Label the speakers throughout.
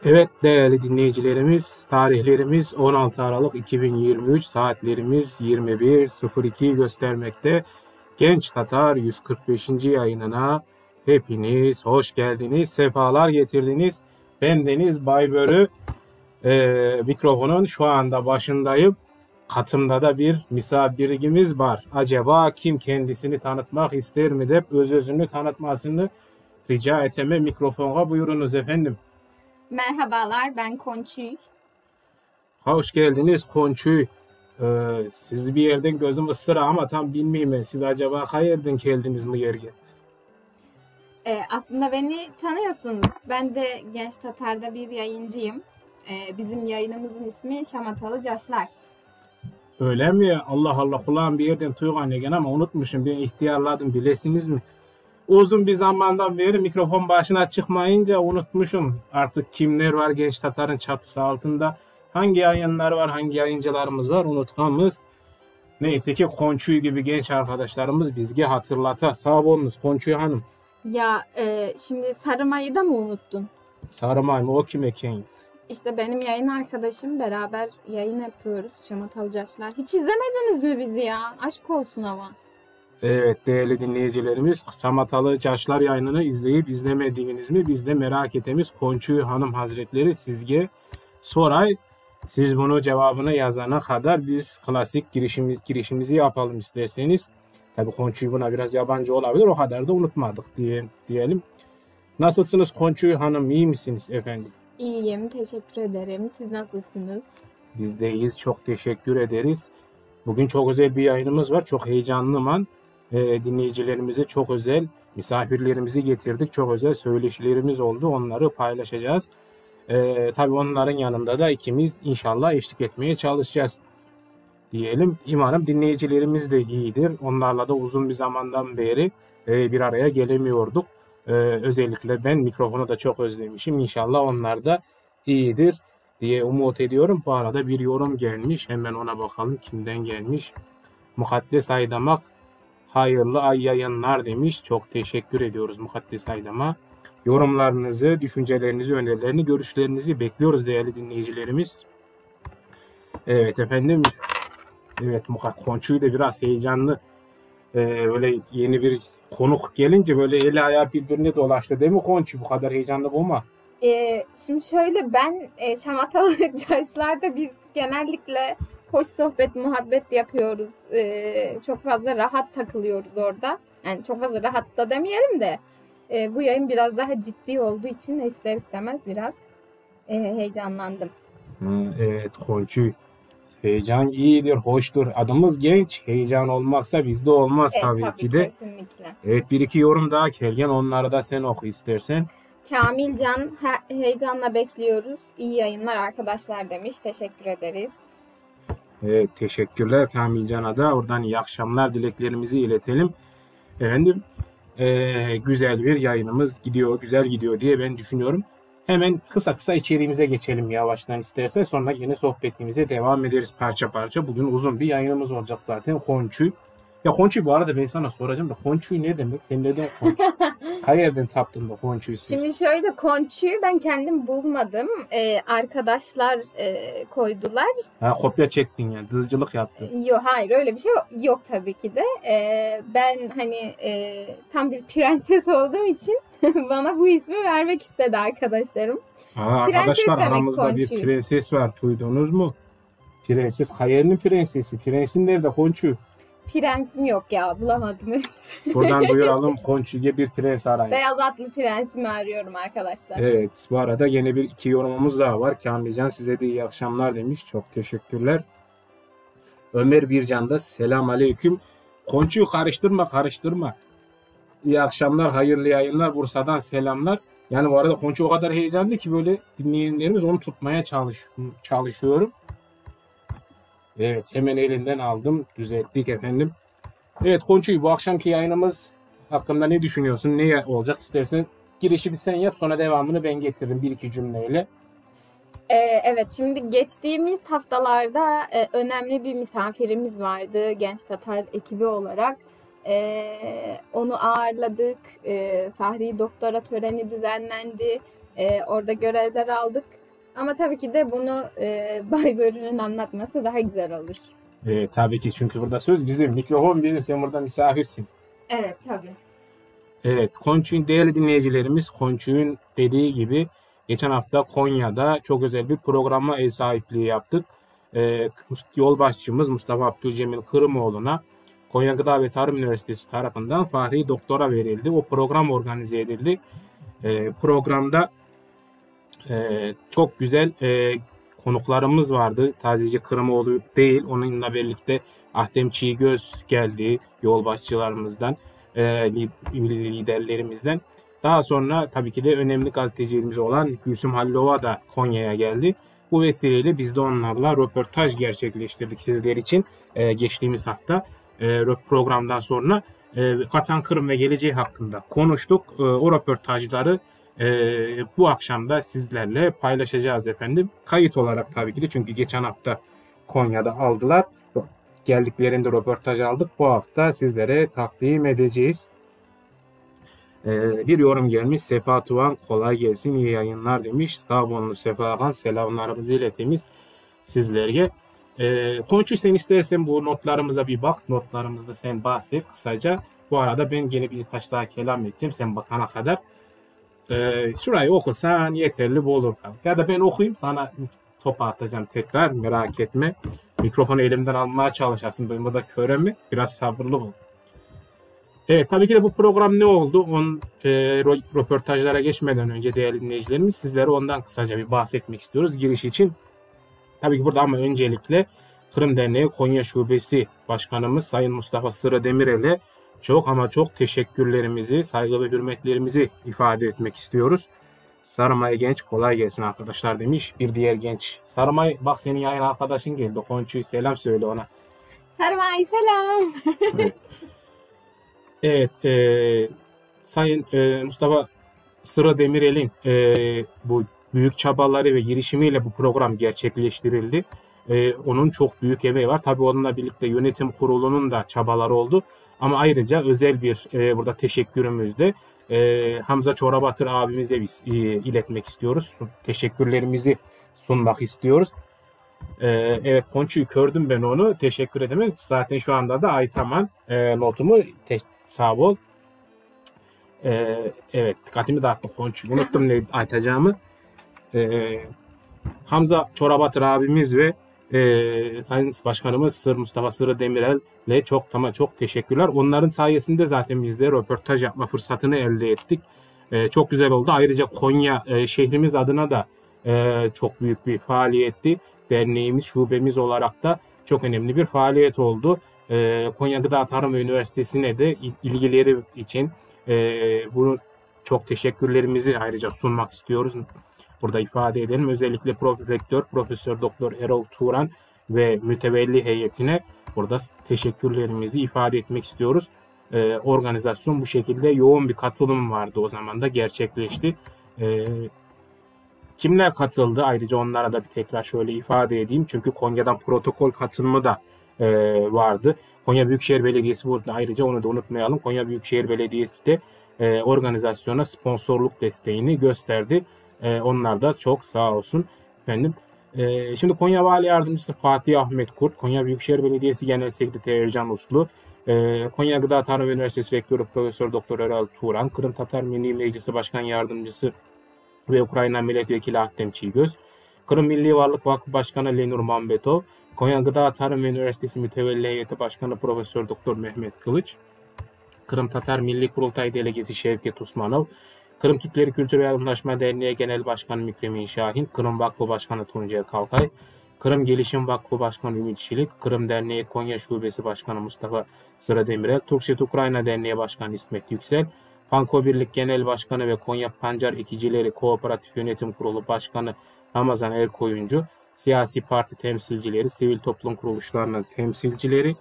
Speaker 1: Evet değerli dinleyicilerimiz, tarihlerimiz 16 Aralık 2023, saatlerimiz 21.02 göstermekte. Genç Tatar 145. yayınına hepiniz hoş geldiniz, sefalar getirdiniz. Bendeniz Baybörü, mikrofonun şu anda başındayım. Katımda da bir misafirimiz var. Acaba kim, kendisini tanıtmak ister mi de özünü tanıtmasını rica eteme mikrofona buyurunuz efendim.
Speaker 2: Merhabalar, ben Konçuy.
Speaker 1: Hoş geldiniz Konçuy. Siz bir yerden gözüm ısıra ama tam bilmeyeyim. Siz acaba hayırdan geldiniz mi yerge?
Speaker 2: Aslında beni tanıyorsunuz. Ben de Genç Tatar'da bir yayıncıyım. Bizim yayınımızın ismi Şamatalı Caşlar.
Speaker 1: Öyle mi? Allah Allah, kulağım bir yerden duygan egen ama unutmuşum. Ben ihtiyarladım, bilesiniz mi? Uzun bir zamandan beri mikrofon başına çıkmayınca unutmuşum. Artık kimler var Genç Tatar'ın çatısı altında? Hangi yayınlar var, hangi yayıncılarımız var unutmamız. Neyse ki Konçuy gibi genç arkadaşlarımız bizge hatırlata. Sağ olunuz Konçuy Hanım.
Speaker 2: Ya şimdi Sarımay'ı da mı unuttun?
Speaker 1: Sarımay mı? O kim eken?
Speaker 2: İşte benim yayın arkadaşım, beraber yayın yapıyoruz Şamatalı Caşlar. Hiç izlemediniz mi bizi ya? Aşk olsun ama.
Speaker 1: Evet değerli dinleyicilerimiz, Şamatalı Caşlar yayınını izleyip izlemediğiniz mi? Biz de merak etemiz Konçuy Hanım Hazretleri sizge soray. Siz bunu cevabını yazana kadar biz klasik girişimizi yapalım isterseniz. Tabii Konçuy buna biraz yabancı olabilir, o kadar da unutmadık diyelim. Nasılsınız Konçuy Hanım, iyi misiniz efendim?
Speaker 2: İyiyim, teşekkür ederim. Siz nasılsınız?
Speaker 1: Biz de iyiyiz, çok teşekkür ederiz. Bugün çok özel bir yayınımız var, çok heyecanlıyım. Dinleyicilerimize çok özel misafirlerimizi getirdik. Çok özel söyleşilerimiz oldu. Onları paylaşacağız. Tabii onların yanında da ikimiz inşallah eşlik etmeye çalışacağız diyelim. İmanım dinleyicilerimiz de iyidir. Onlarla da uzun bir zamandan beri bir araya gelemiyorduk. Özellikle ben mikrofonu da çok özlemişim. İnşallah onlar da iyidir diye umut ediyorum. Bu arada bir yorum gelmiş. Hemen ona bakalım kimden gelmiş. Mukaddes Aydamak hayırlı ay yayınlar demiş. Çok teşekkür ediyoruz Mukaddes Aydam'a. Yorumlarınızı, düşüncelerinizi, önerilerini, görüşlerinizi bekliyoruz değerli dinleyicilerimiz. Evet efendim. Evet, Konçuy da biraz heyecanlı. Öyle yeni bir konuk gelince böyle eli ayağı birbirine dolaştı değil mi Konçuy? Bu kadar heyecanlı olma.
Speaker 2: Şimdi şöyle, ben Şamatalı Caşlar'da biz genellikle hoş sohbet, muhabbet yapıyoruz. Çok fazla rahat takılıyoruz orada. Yani çok fazla rahat da demeyelim de bu yayın biraz daha ciddi olduğu için ister istemez biraz heyecanlandım.
Speaker 1: Evet Konçuy. Heyecan iyidir, hoştur. Adımız genç. Heyecan olmazsa bizde olmaz tabii ki de.
Speaker 2: Kesinlikle.
Speaker 1: Evet, bir iki yorum daha gelgen. Onları da sen oku istersen.
Speaker 2: Kamilcan, heyecanla bekliyoruz. İyi yayınlar arkadaşlar demiş. Teşekkür ederiz.
Speaker 1: Evet, teşekkürler Kamilcan'a da. Oradan iyi akşamlar dileklerimizi iletelim. Efendim, güzel bir yayınımız gidiyor, güzel gidiyor diye ben düşünüyorum. Hemen kısa içeriğimize geçelim yavaştan istersen. Sonra yine sohbetimize devam ederiz parça parça. Bugün uzun bir yayınımız olacak zaten Konçuy. Ya Konçuy, bu arada ben sana soracağım da Konçuy ne demek? Sen neden Konçuy? Hayırdır taptın da Konçuy'sun?
Speaker 2: Şimdi şöyle, Konçu'yu ben kendim bulmadım. Arkadaşlar koydular.
Speaker 1: Ha, kopya çektin yani, dızcılık yaptın.
Speaker 2: Yok, hayır, öyle bir şey yok tabii ki de. Ben hani tam bir prenses olduğum için bana bu ismi vermek istedi arkadaşlarım.
Speaker 1: Arkadaşlar, aramızda bir prenses var, duydunuz mu? Prenses, hayalinin prensesi. Prensin nerede Konçuy?
Speaker 2: Prensim yok ya, bulamadım.
Speaker 1: Buradan duyuralım, Konçuy'a bir prens arayın.
Speaker 2: Beyaz atlı prensimi arıyorum arkadaşlar.
Speaker 1: Evet, bu arada yine bir iki yorumumuz daha var. Kamilcan size de iyi akşamlar demiş. Çok teşekkürler. Ömer Bircan da selam aleyküm. Konçu'yu karıştırma. İyi akşamlar, hayırlı yayınlar. Bursa'dan selamlar. Yani bu arada Konçu o kadar heyecanlı ki böyle dinleyenlerimiz onu tutmaya çalışıyorum. Evet, hemen elinden aldım. Düzelttik efendim. Evet Konçuy, bu akşamki yayınımız hakkında ne düşünüyorsun? Ne olacak, istersen girişi bir sen yap, sonra devamını ben getiririm bir iki cümleyle.
Speaker 2: Evet, şimdi geçtiğimiz haftalarda önemli bir misafirimiz vardı Genç Tatar ekibi olarak. Onu ağırladık. Fahri doktora töreni düzenlendi. Orada görevler aldık. Ama tabii ki de bunu Bay Börü'nün anlatması daha güzel olur.
Speaker 1: Tabii ki, çünkü burada söz bizim, mikrofon bizim, sen burada misafirsin.
Speaker 2: Evet, tabii.
Speaker 1: Evet, Konçük'ün değerli dinleyicilerimiz, Konçük'ün dediği gibi geçen hafta Konya'da çok özel bir programa ev sahipliği yaptık. Yol başçımız Mustafa Abdülcemil Kırımoğlu'na Konya Gıda ve Tarım Üniversitesi tarafından Fahri Doktora verildi. O program organize edildi. Programda çok güzel konuklarımız vardı. Sadece Kırımoğlu değil, onunla birlikte Ahtem Çiğgöz geldi, yol başçılarımızdan, liderlerimizden. Daha sonra tabii ki de önemli gazetecilerimiz olan Gülsüm Hallova da Konya'ya geldi. Bu vesileyle biz de onlarla röportaj gerçekleştirdik sizler için. Geçtiğimiz hafta programdan sonra Vatan Kırım ve geleceği hakkında konuştuk. O röportajları bu akşam da sizlerle paylaşacağız efendim. Kayıt olarak tabii ki de, çünkü geçen hafta Konya'da aldılar. Geldiklerinde röportaj aldık. Bu hafta sizlere takdim edeceğiz. Bir yorum gelmiş. Sefa Tuvan, kolay gelsin, iyi yayınlar demiş. Sağ olun Sefa Ağam, selamlarımızı iletimiz sizlere. Konçuk, sen istersen bu notlarımıza bir bak. Notlarımızda sen bahset kısaca. Bu arada ben yine birkaç daha kelam edeceğim sen bakana kadar. Şurayı okusan yeterli bu olur. Ya da ben okuyayım, sana topu atacağım tekrar, merak etme. Mikrofonu elimden almaya çalışarsın. Ben burada köremi. Biraz sabırlı ol. Evet, tabii ki de bu program ne oldu? Röportajlara geçmeden önce değerli dinleyicilerimiz, sizlere ondan kısaca bir bahsetmek istiyoruz giriş için. Tabii ki burada ama öncelikle Kırım Derneği Konya Şubesi Başkanımız Sayın Mustafa Sırrı Demirel'e çok ama çok teşekkürlerimizi, saygı ve hürmetlerimizi ifade etmek istiyoruz. Sarımay genç, kolay gelsin arkadaşlar demiş bir diğer genç. Sarımay, bak senin yayın arkadaşın geldi. Konçu'yu selam söyle ona.
Speaker 2: Sarımay selam.
Speaker 1: Evet, Sayın Mustafa Sırrı Demirel'in bu büyük çabaları ve girişimiyle bu program gerçekleştirildi. Onun çok büyük emeği var. Tabii onunla birlikte yönetim kurulunun da çabaları oldu. Ama ayrıca özel bir burada teşekkürümüz de Hamza Çorabatır abimize biz iletmek istiyoruz. Teşekkürlerimizi sunmak istiyoruz. Evet, Konçu'yu gördüm ben onu. Teşekkür edemez. Zaten şu anda da Aytaman notumu sağ ol. Evet, dikkatimi dağıttım Konçu. Unuttum ne aytacağımı. Hamza Çorabatır abimiz ve Sayın Başkanımız Mustafa Sırrı Demirel'le çok teşekkürler. Onların sayesinde zaten biz de röportaj yapma fırsatını elde ettik. Çok güzel oldu. Ayrıca Konya şehrimiz adına da çok büyük bir faaliyetti. Derneğimiz, şubemiz olarak da çok önemli bir faaliyet oldu. Konya Gıda Tarım Üniversitesi'ne de ilgileri için bunu çok teşekkürlerimizi ayrıca sunmak istiyoruz. Burada ifade edelim. Özellikle Rektör Profesör Doktor Erol Turan ve mütevelli heyetine burada teşekkürlerimizi ifade etmek istiyoruz. Organizasyon bu şekilde, yoğun bir katılım vardı, o zaman da gerçekleşti. Kimler katıldı? Ayrıca onlara da bir tekrar şöyle ifade edeyim. Çünkü Konya'dan protokol katılımı da vardı. Konya Büyükşehir Belediyesi, burada ayrıca onu da unutmayalım. Konya Büyükşehir Belediyesi de organizasyona sponsorluk desteğini gösterdi. Onlar da çok sağ olsun efendim. Şimdi Konya Vali Yardımcısı Fatih Ahmet Kurt, Konya Büyükşehir Belediyesi Genel Sekreteri Ercan Uslu, Konya Gıda Tarım Üniversitesi Rektörü Profesör Doktor Erol Turan, Kırım Tatar Milli Meclisi Başkan Yardımcısı ve Ukrayna Milletvekili Ahtem Çiğgöz, Kırım Milli Varlık Vakfı Başkanı Lenur Mambetov, Konya Gıda Tarım Üniversitesi Mütevelli Heyeti Başkanı Profesör Doktor Mehmet Kılıç, Kırım Tatar Milli Kurultay Delegesi Şevket Usmanov, Kırım Türkleri Kültür ve Yardımlaşma Derneği Genel Başkanı Mükremin Şahin, Kırım Vakfı Başkanı Tuncay Kalkay, Kırım Gelişim Vakfı Başkanı Ümit Şilit, Kırım Derneği Konya Şubesi Başkanı Mustafa Sırrı Demirel, Türkçet Ukrayna Derneği Başkanı İsmet Yüksel, Panko Birlik Genel Başkanı ve Konya Pancar Ekicileri Kooperatif Yönetim Kurulu Başkanı Ramazan Erkoyuncu, siyasi parti temsilcileri, sivil toplum kuruluşlarının temsilcileri,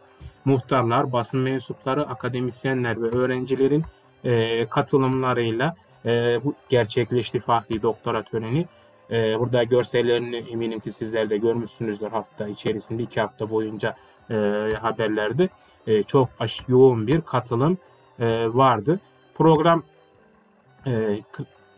Speaker 1: muhtarlar, basın mensupları, akademisyenler ve öğrencilerin katılımlarıyla bu gerçekleşti Fahri Doktora töreni. Burada görsellerini eminim ki sizler de görmüşsünüzdür hafta içerisinde, 2 hafta boyunca haberlerde. Çok yoğun bir katılım vardı. Program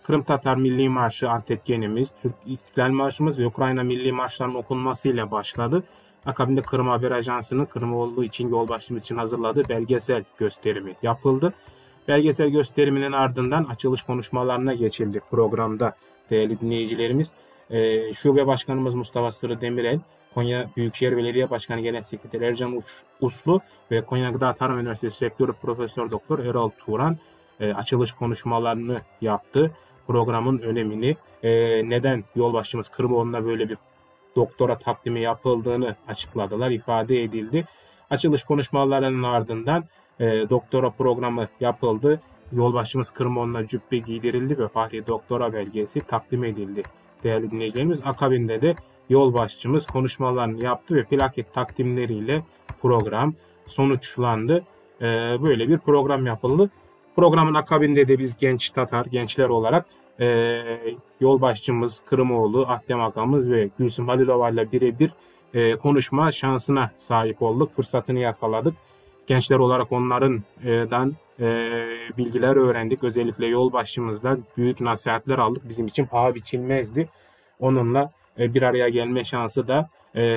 Speaker 1: Kırım Tatar Milli Marşı Antetgenimiz, Türk İstiklal Marşımız ve Ukrayna Milli Marşlarının okunmasıyla başladı. Akabinde Kırım Haber Ajansı'nın Kırımoğlu için yolbaşımız için hazırladığı belgesel gösterimi yapıldı. Belgesel gösteriminin ardından açılış konuşmalarına geçildi programda değerli dinleyicilerimiz. Şube Başkanımız Mustafa Sırrı Demirel, Konya Büyükşehir Belediye Başkanı Genel Sekreteri Ercan Uslu ve Konya Gıda Tarım Üniversitesi Rektörü Profesör Doktor Erol Turan açılış konuşmalarını yaptı. Programın önemini, neden yolbaşımız Kırımoğlu'na böyle bir doktora takdimi yapıldığını açıkladılar, ifade edildi. Açılış konuşmalarının ardından doktora programı yapıldı. Yolbaşımız Kırımoğlu'na cübbe giydirildi ve Fahri Doktora belgesi takdim edildi. Değerli dinleyicilerimiz, akabinde de yolbaşçımız konuşmalarını yaptı ve plaket takdimleriyle program sonuçlandı. Böyle bir program yapıldı. Programın akabinde de biz gençler olarak yolbaşçımız Kırımoğlu, Ahdem Agamız ve Gülsüm Halilova ile birebir konuşma şansına sahip olduk. Fırsatını yakaladık. Gençler olarak onlardan bilgiler öğrendik. Özellikle yolbaşçımızdan büyük nasihatler aldık. Bizim için paha biçilmezdi. Onunla bir araya gelme şansı da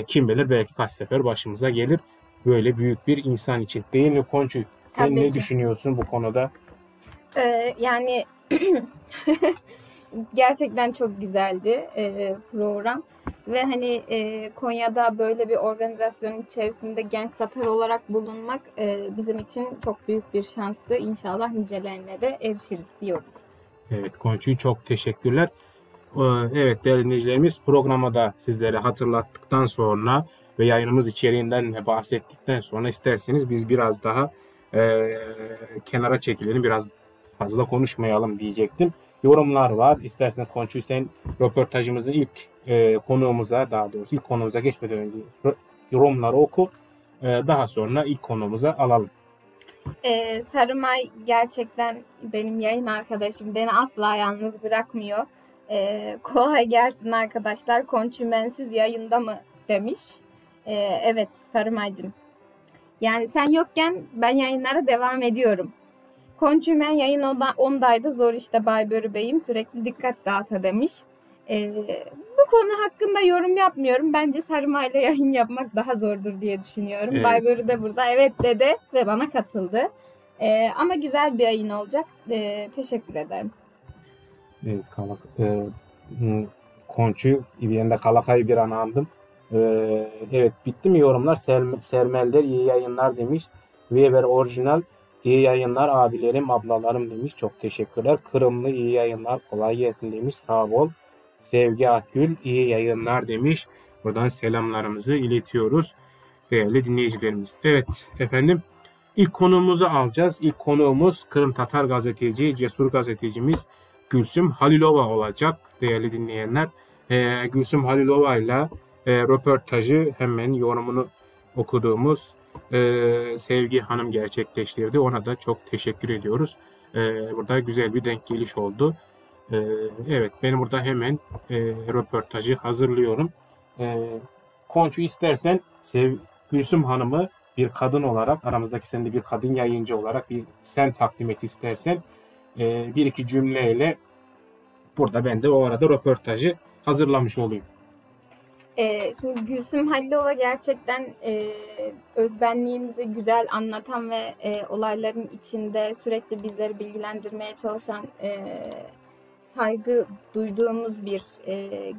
Speaker 1: kim bilir belki kaç sefer başımıza gelir. Böyle büyük bir insan için. Değil mi Konçu? Sen
Speaker 2: Tabii
Speaker 1: ne
Speaker 2: ki
Speaker 1: düşünüyorsun bu konuda?
Speaker 2: Yani gerçekten çok güzeldi program ve hani Konya'da böyle bir organizasyonun içerisinde genç Tatar olarak bulunmak bizim için çok büyük bir şanstı. İnşallah nicelerine de erişiriz diyorum.
Speaker 1: Evet Konçu'yu çok teşekkürler. Evet değerli dinleyicilerimiz, programa da sizlere hatırlattıktan sonra ve yayınımız içeriğinden bahsettikten sonra isterseniz biz biraz daha kenara çekilelim, biraz fazla konuşmayalım diyecektim. Yorumlar var. İstersen Konçu sen röportajımızın ilk konuğumuza geçmeden önce yorumları oku. Daha sonra ilk konuğumuza alalım.
Speaker 2: Sarımay gerçekten benim yayın arkadaşım. Beni asla yalnız bırakmıyor. Kolay gelsin arkadaşlar. Konçümensiz yayında mı demiş. Evet Sarımaycığım. Yani sen yokken ben yayınlara devam ediyorum. Konçümen yayın ondaydı. Zor işte Baybörü Bey'im. Sürekli dikkat dağıta demiş. Bu konu hakkında yorum yapmıyorum. Bence Sarımay'la yayın yapmak daha zordur diye düşünüyorum.
Speaker 1: Evet.
Speaker 2: Baybörü de burada evet dedi ve bana katıldı. Ama güzel bir yayın olacak. Teşekkür ederim.
Speaker 1: Evet, Konçu İBN'de Kalakay'ı bir an andım. Evet, bitti mi yorumlar? Sermelder iyi yayınlar demiş. Weber orijinal iyi yayınlar abilerim ablalarım demiş. Çok teşekkürler. Kırımlı iyi yayınlar kolay gelsin demiş. Sağ ol. Sevgi Akgül iyi yayınlar demiş. Buradan selamlarımızı iletiyoruz değerli dinleyicilerimiz. Evet efendim, ilk konuğumuzu alacağız. İlk konuğumuz Kırım Tatar gazeteci, cesur gazetecimiz Gülsüm Halilova olacak değerli dinleyenler. Gülsüm Halilova ile röportajı hemen yorumunu okuduğumuz Sevgi Hanım gerçekleştirdi. Ona da çok teşekkür ediyoruz. Burada güzel bir denk geliş oldu. Evet, ben burada hemen röportajı hazırlıyorum. Konçu istersen Gülsüm Hanım'ı bir kadın olarak, aramızdaki sen de bir kadın yayıncı olarak sen takdim et istersen. Bir iki cümleyle burada ben de o arada röportajı hazırlamış olayım.
Speaker 2: Şimdi Gülsüm Halilova gerçekten özbenliğimizi güzel anlatan ve olayların içinde sürekli bizleri bilgilendirmeye çalışan saygı duyduğumuz bir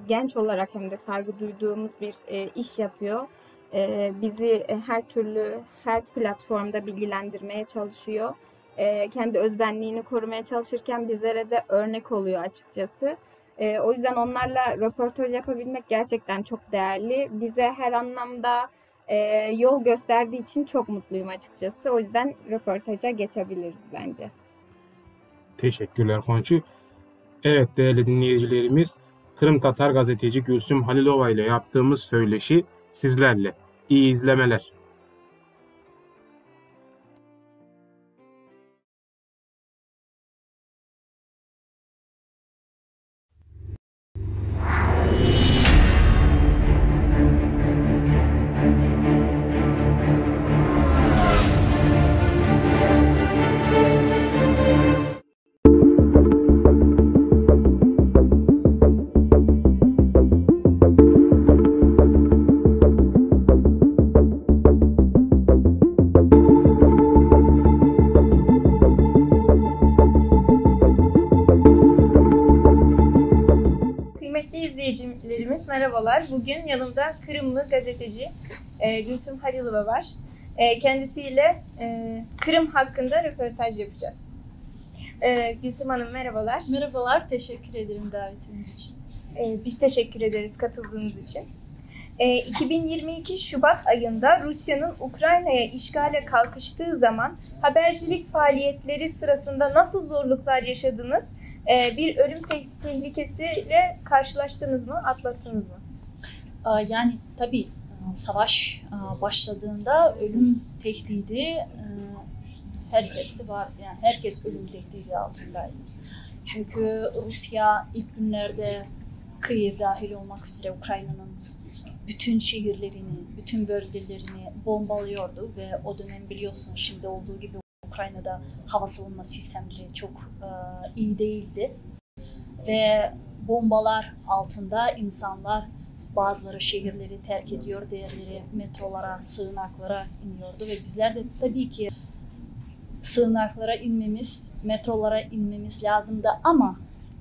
Speaker 2: genç olarak hem de saygı duyduğumuz bir iş yapıyor. Bizi her platformda bilgilendirmeye çalışıyor. Kendi özbenliğini korumaya çalışırken bizlere de örnek oluyor açıkçası. O yüzden onlarla röportaj yapabilmek gerçekten çok değerli. Bize her anlamda yol gösterdiği için çok mutluyum açıkçası. O yüzden röportaja geçebiliriz bence.
Speaker 1: Teşekkürler Konçu. Evet değerli dinleyicilerimiz, Kırım Tatar gazeteci Gülsüm Halilova ile yaptığımız söyleşi sizlerle. İyi izlemeler.
Speaker 3: merhabalar. Bugün yanımda Kırımlı gazeteci Gülsüm Halilova var. Kendisiyle Kırım hakkında röportaj yapacağız. Gülsüm Hanım merhabalar.
Speaker 4: Merhabalar, teşekkür ederim davetiniz için.
Speaker 3: Biz teşekkür ederiz katıldığınız için. 2022 Şubat ayında Rusya'nın Ukrayna'ya işgale kalkıştığı zaman habercilik faaliyetleri sırasında nasıl zorluklar yaşadınız? Bir ölüm tehlikesiyle karşılaştınız mı, atlattınız mı?
Speaker 4: Yani tabii savaş başladığında ölüm tehdidi herkeste var. Yani herkes ölüm tehdidi altındaydı. Çünkü Rusya ilk günlerde Kiev dahil olmak üzere Ukrayna'nın bütün şehirlerini, bütün bölgelerini bombalıyordu ve o dönem biliyorsun şimdi olduğu gibi Ukrayna'da hava savunma sistemleri çok iyi değildi. Ve bombalar altında insanlar bazıları şehirleri terk ediyor, diğerleri metrolara, sığınaklara iniyordu ve bizler de tabii ki sığınaklara inmemiz, metrolara inmemiz lazımdı ama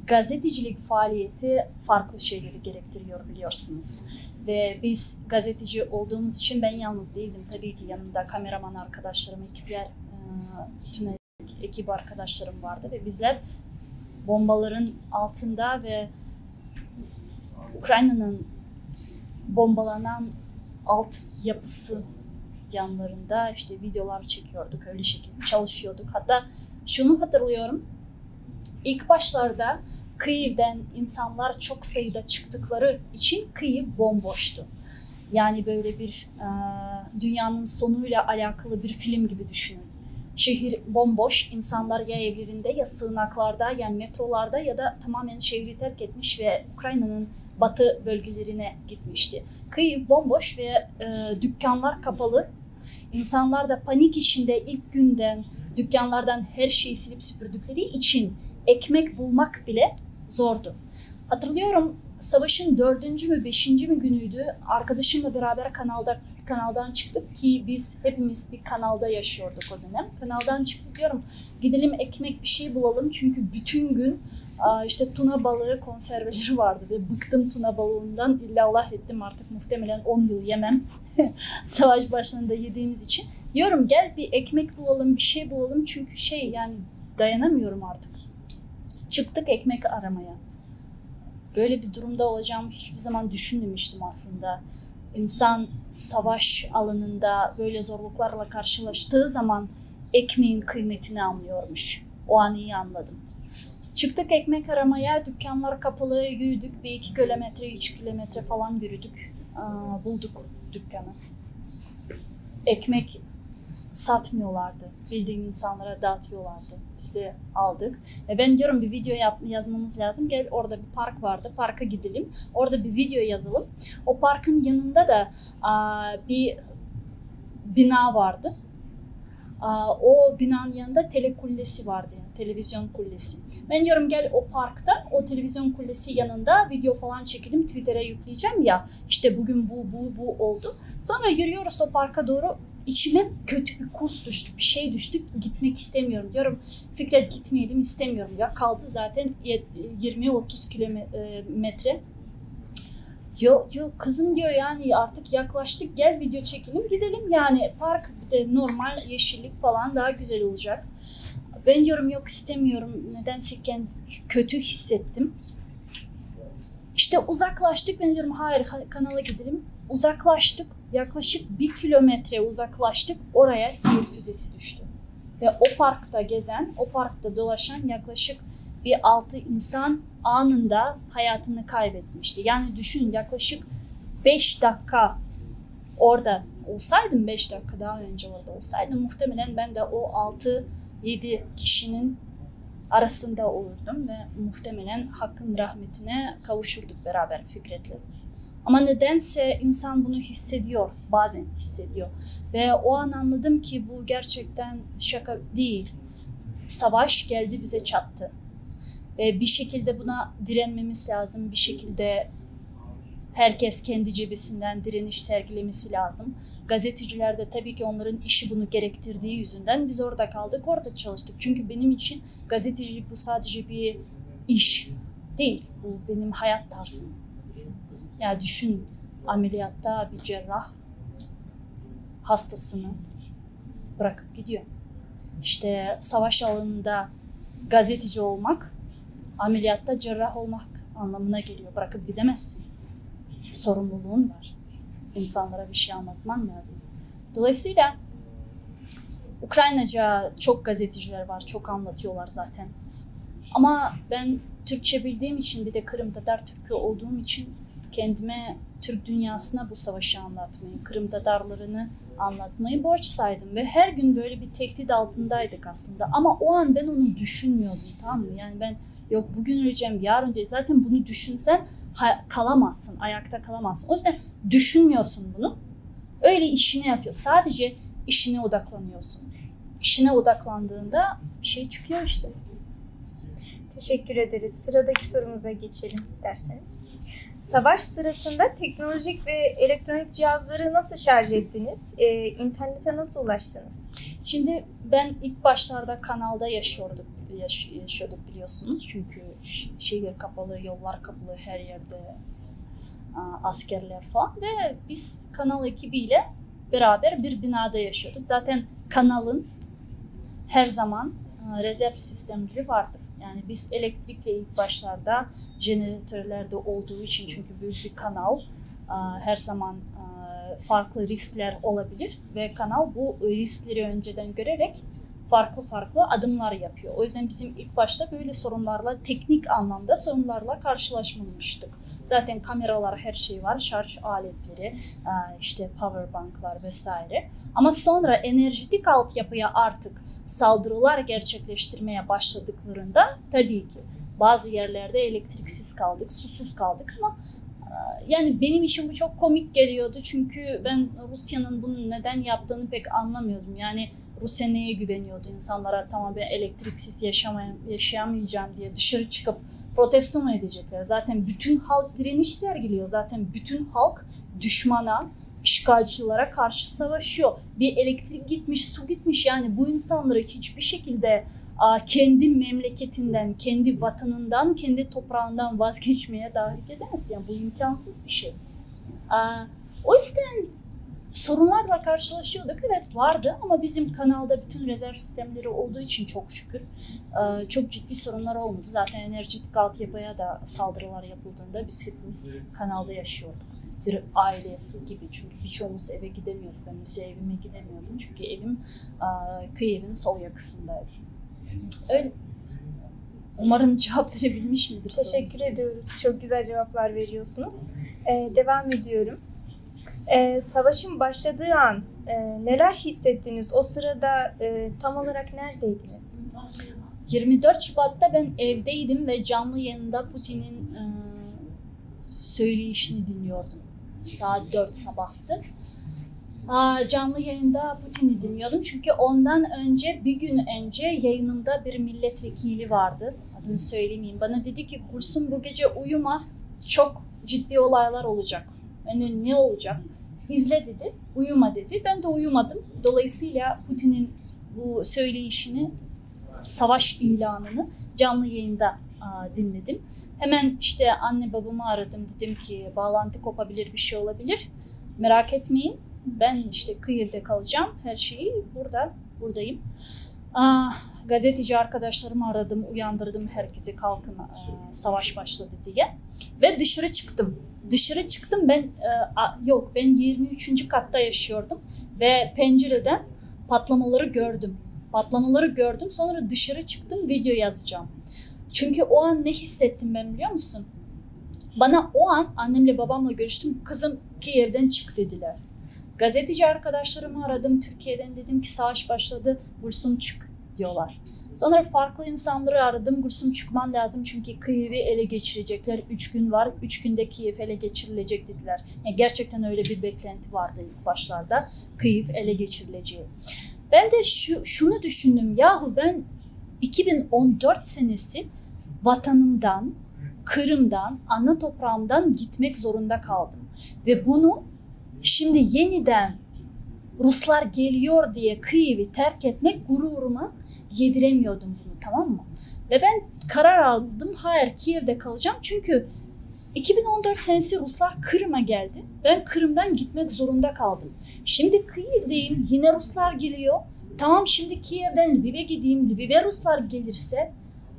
Speaker 4: gazetecilik faaliyeti farklı şeyleri gerektiriyor biliyorsunuz. Ve biz gazeteci olduğumuz için ben yalnız değildim. Tabii ki yanımda kameraman arkadaşlarım, bütün ekip arkadaşlarım vardı ve bizler bombaların altında ve Ukrayna'nın bombalanan alt yapısı yanlarında işte videolar çekiyorduk, öyle şekilde çalışıyorduk. Hatta şunu hatırlıyorum, ilk başlarda Kiev'den insanlar çok sayıda çıktıkları için Kiev bomboştu. Yani böyle bir dünyanın sonuyla alakalı bir film gibi düşünün. Şehir bomboş, insanlar ya evlerinde ya sığınaklarda yani metrolarda ya da tamamen şehri terk etmiş ve Ukrayna'nın batı bölgelerine gitmişti. Kiev bomboş ve dükkanlar kapalı. İnsanlar da panik içinde ilk günden dükkanlardan her şeyi silip süpürdükleri için ekmek bulmak bile zordu. Hatırlıyorum savaşın 4. mü 5. mi günüydü. Arkadaşımla beraber kanaldan çıktık ki biz hepimiz bir kanalda yaşıyorduk o dönem. Kanaldan çıktık diyorum gidelim ekmek bir şey bulalım çünkü bütün gün işte tuna balığı konserveleri vardı ve bıktım tuna balığından illallah ettim artık muhtemelen 10 yıl yemem savaş başlarında yediğimiz için. Diyorum gel bir ekmek bulalım bir şey bulalım çünkü yani dayanamıyorum artık. Çıktık ekmek aramaya. Böyle bir durumda olacağımı hiçbir zaman düşünmemiştim aslında. İnsan savaş alanında böyle zorluklarla karşılaştığı zaman ekmeğin kıymetini anlıyormuş. O an iyi anladım. Çıktık ekmek aramaya, dükkanlar kapalı, yürüdük. 1-2 kilometre, 3 kilometre falan yürüdük. Bulduk dükkanı. Ekmek satmıyorlardı. Bildiğin insanlara dağıtıyorlardı. Biz de aldık. Ben diyorum bir video yazmamız lazım. Gel orada bir park vardı. Parka gidelim. Orada bir video yazalım. O parkın yanında da bir bina vardı. O binanın yanında telekullesi vardı. Yani televizyon kullesi. Ben diyorum gel o parkta o televizyon kullesi yanında video falan çekelim. Twitter'a yükleyeceğim ya. İşte bugün bu oldu. Sonra yürüyoruz o parka doğru. İçime kötü bir kurt düştü, bir şey düştü. Gitmek istemiyorum diyorum. Fikret gitmeyelim istemiyorum. Ya kaldı zaten 20-30 kilometre. Yok kızım diyor yani artık yaklaştık gel video çekelim gidelim yani park bir de normal yeşillik falan daha güzel olacak. Ben diyorum yok istemiyorum nedense kötü hissettim. İşte uzaklaştık ben diyorum hayır kanala gidelim. Uzaklaştık yaklaşık 1 kilometre uzaklaştık oraya seyir füzesi düştü. Ve o parkta gezen o parkta dolaşan yaklaşık bir 6 insan anında hayatını kaybetmişti. Yani düşünün yaklaşık 5 dakika orada olsaydım 5 dakika daha önce orada olsaydım muhtemelen ben de o 6-7 kişinin arasında olurdum ve muhtemelen Hakk'ın rahmetine kavuşurduk beraber Fikret'le. Ama nedense insan bunu hissediyor, bazen hissediyor. Ve o an anladım ki bu gerçekten şaka değil. Savaş geldi bize çattı. Ve bir şekilde buna direnmemiz lazım. Bir şekilde herkes kendi cebesinden direniş sergilemesi lazım. Gazeteciler de tabii ki onların işi bunu gerektirdiği yüzünden biz orada kaldık, orada çalıştık. Çünkü benim için gazetecilik bu sadece bir iş değil. Bu benim hayat tarzım. Ya düşün, ameliyatta bir cerrah hastasını bırakıp gidiyor. İşte savaş alanında gazeteci olmak, ameliyatta cerrah olmak anlamına geliyor. Bırakıp gidemezsin. Sorumluluğun var. İnsanlara bir şey anlatman lazım. Dolayısıyla Ukraynaca çok gazeteciler var, çok anlatıyorlar zaten. Ama ben Türkçe bildiğim için, bir de Kırım Tatar Türk'ü olduğum için kendime Türk dünyasına bu savaşı anlatmayı, Kırım Tatarlarını anlatmayı borç saydım. Ve her gün böyle bir tehdit altındaydık aslında. Ama o an ben onu düşünmüyordum, tamam mı? Yani ben yok bugün öleceğim, yarın değil. Zaten bunu düşünsen kalamazsın, ayakta kalamazsın. O yüzden düşünmüyorsun bunu. Öyle işini yapıyor. Sadece işine odaklanıyorsun. İşine odaklandığında bir şey çıkıyor işte.
Speaker 3: Teşekkür ederiz. Sıradaki sorumuza geçelim isterseniz. Savaş sırasında teknolojik ve elektronik cihazları nasıl şarj ettiniz? İnternete nasıl ulaştınız?
Speaker 4: Şimdi ben ilk başlarda kanalda yaşıyorduk biliyorsunuz. Çünkü şehir kapalı, yollar kapalı, her yerde askerler falan. Ve biz kanal ekibiyle beraber bir binada yaşıyorduk. Zaten kanalın her zaman rezerv sistemleri vardı. Yani biz elektrikle ilk başlarda jeneratörlerde olduğu için, çünkü büyük bir kanal her zaman farklı riskler olabilir ve kanal bu riskleri önceden görerek farklı adımlar yapıyor. O yüzden bizim ilk başta böyle sorunlarla, teknik anlamda sorunlarla karşılaşmamıştık. Zaten kameralar, her şey var, şarj aletleri, işte power banklar vesaire. Ama sonra enerjitik altyapıya artık saldırılar gerçekleştirmeye başladıklarında tabii ki bazı yerlerde elektriksiz kaldık, susuz kaldık ama yani benim için bu çok komik geliyordu. Çünkü ben Rusya'nın bunu neden yaptığını pek anlamıyordum. Yani Rusya neye güveniyordu? İnsanlara tamam ben elektriksiz yaşayamayacağım diye dışarı çıkıp protesto mu edecekler? Zaten bütün halk direniş sergiliyor. Zaten bütün halk düşmana, işgalcilere karşı savaşıyor. Bir elektrik gitmiş, su gitmiş. Yani bu insanları hiçbir şekilde kendi memleketinden, kendi vatanından, kendi toprağından vazgeçmeye tahrik edemez. Yani bu imkansız bir şey. O yüzden sorunlarla karşılaşıyorduk. Evet vardı ama bizim kanalda bütün rezerv sistemleri olduğu için çok şükür çok ciddi sorunlar olmadı. Zaten enerjitik altyapıya da saldırılar yapıldığında biz hepimiz kanalda yaşıyorduk. Bir aile gibi, çünkü birçoğumuz eve gidemiyorduk. Ben mesela evime gidemiyordum çünkü evim Kiev'in sol yakasındaydı. Öyle. Umarım cevap verebilmiş midir?
Speaker 3: Teşekkür ediyoruz. Çok güzel cevaplar veriyorsunuz. Devam ediyorum. Savaşın başladığı an neler hissettiniz? O sırada tam olarak neredeydiniz?
Speaker 4: 24 Şubat'ta ben evdeydim ve canlı yayında Putin'in söyleyişini dinliyordum. Saat 4 sabahtı. Canlı yayında Putin'i dinliyordum. Çünkü ondan önce, bir gün önce yayınımda bir milletvekili vardı. Adını söylemeyeyim. Bana dedi ki Gülsüm bu gece uyuma, çok ciddi olaylar olacak. Yani ne olacak? İzle dedi, uyuma dedi. Ben de uyumadım. Dolayısıyla Putin'in bu söyleyişini, savaş ilanını canlı yayında dinledim. Hemen işte anne babamı aradım. Dedim ki bağlantı kopabilir, bir şey olabilir. Merak etmeyin. Ben işte Kiev'de kalacağım. Her şeyi buradayım. Gazeteci arkadaşlarımı aradım, uyandırdım herkesi, kalkın savaş başladı diye. Ve dışarı çıktım. Ben 23. katta yaşıyordum ve pencereden patlamaları gördüm. Sonra dışarı çıktım, video yazacağım. Çünkü o an ne hissettim ben biliyor musun? Bana o an annemle babamla görüştüm. Kızım Kiev'den çık dediler. Gazeteci arkadaşlarımı aradım Türkiye'den, dedim ki savaş başladı, Gülsüm çık diyorlar. Sonra farklı insanları aradım, Gülsüm çıkman lazım çünkü Kiev'i ele geçirecekler. 3 gün var, 3 günde Kiev ele geçirilecek dediler. Yani gerçekten öyle bir beklenti vardı ilk başlarda, Kiev ele geçirileceği. Ben de şunu düşündüm, yahu ben 2014 senesi vatanımdan, Kırım'dan, ana toprağımdan gitmek zorunda kaldım. Ve bunu şimdi yeniden Ruslar geliyor diye Kiev'i terk etmek gururuma yediremiyordum bunu, tamam mı? Ve ben karar aldım, hayır Kiev'de kalacağım çünkü 2014 senesi Ruslar Kırım'a geldi. Ben Kırım'dan gitmek zorunda kaldım. Şimdi Kiev'deyim, yine Ruslar geliyor. Tamam, şimdi Kiev'den Lviv'e gideyim, Lviv'e Ruslar gelirse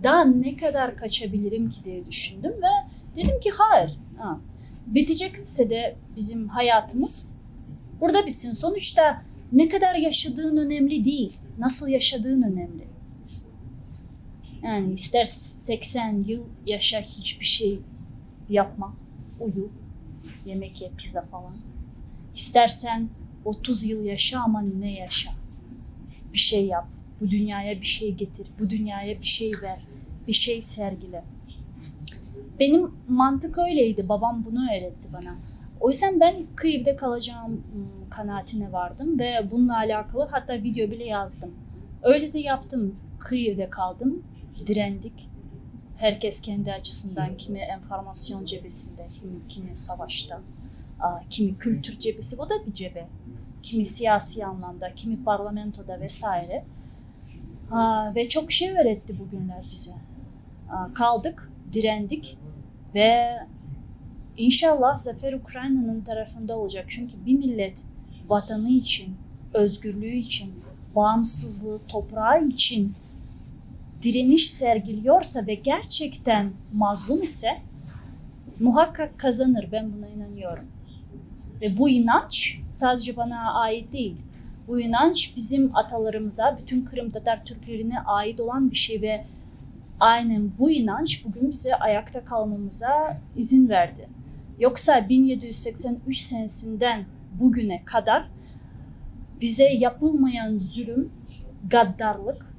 Speaker 4: daha ne kadar kaçabilirim ki diye düşündüm ve dedim ki hayır. Bitecekse de bizim hayatımız burada bitsin. Sonuçta ne kadar yaşadığın önemli değil, nasıl yaşadığın önemli. Yani ister 80 yıl yaşa, hiçbir şey yapma, uyu, yemek ye, pizza falan. İstersen 30 yıl yaşa ama ne yaşa. Bir şey yap, bu dünyaya bir şey getir, bu dünyaya bir şey ver, bir şey sergile. Benim mantık öyleydi, babam bunu öğretti bana. O yüzden ben Kiev'de kalacağım kanaatine vardım ve bununla alakalı hatta video bile yazdım. Öyle de yaptım, Kiev'de kaldım, direndik. Herkes kendi açısından, kimi enformasyon cephesinde, kimi savaşta, kimi kültür cephesi, bu da bir cephe. Kimi siyasi anlamda, kimi parlamentoda vesaire. Ve çok şey öğretti bugünler bize. Kaldık, direndik ve inşallah zafer Ukrayna'nın tarafında olacak. Çünkü bir millet vatanı için, özgürlüğü için, bağımsızlığı, toprağı için direniş sergiliyorsa ve gerçekten mazlum ise muhakkak kazanır. Ben buna inanıyorum. Ve bu inanç sadece bana ait değil. Bu inanç bizim atalarımıza, bütün Kırım Tatar Türklerine ait olan bir şey ve aynen bu inanç bugün bize ayakta kalmamıza izin verdi. Yoksa 1783 senesinden bugüne kadar bize yapılmayan zulüm, gaddarlık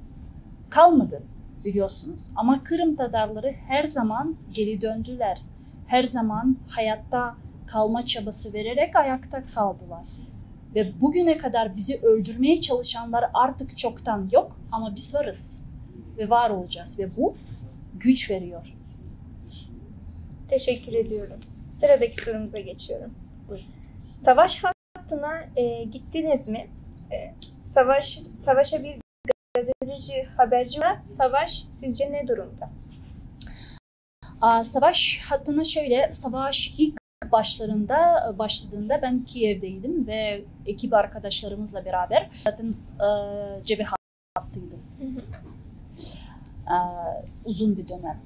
Speaker 4: kalmadı biliyorsunuz. Ama Kırım Tatarları her zaman geri döndüler. Her zaman hayatta kalma çabası vererek ayakta kaldılar. Ve bugüne kadar bizi öldürmeye çalışanlar artık çoktan yok ama biz varız ve var olacağız ve bu güç veriyor.
Speaker 3: Teşekkür ediyorum. Sıradaki sorumuza geçiyorum.
Speaker 4: Buyurun.
Speaker 3: Savaş hattına gittiniz mi? Savaşa bir gazeteci, haberci var. Savaş sizce ne durumda?
Speaker 4: Savaş hattına şöyle, savaş ilk başladığında ben Kiev'deydim ve ekip arkadaşlarımızla beraber zaten cephe hattıydı. Uzun bir dönem.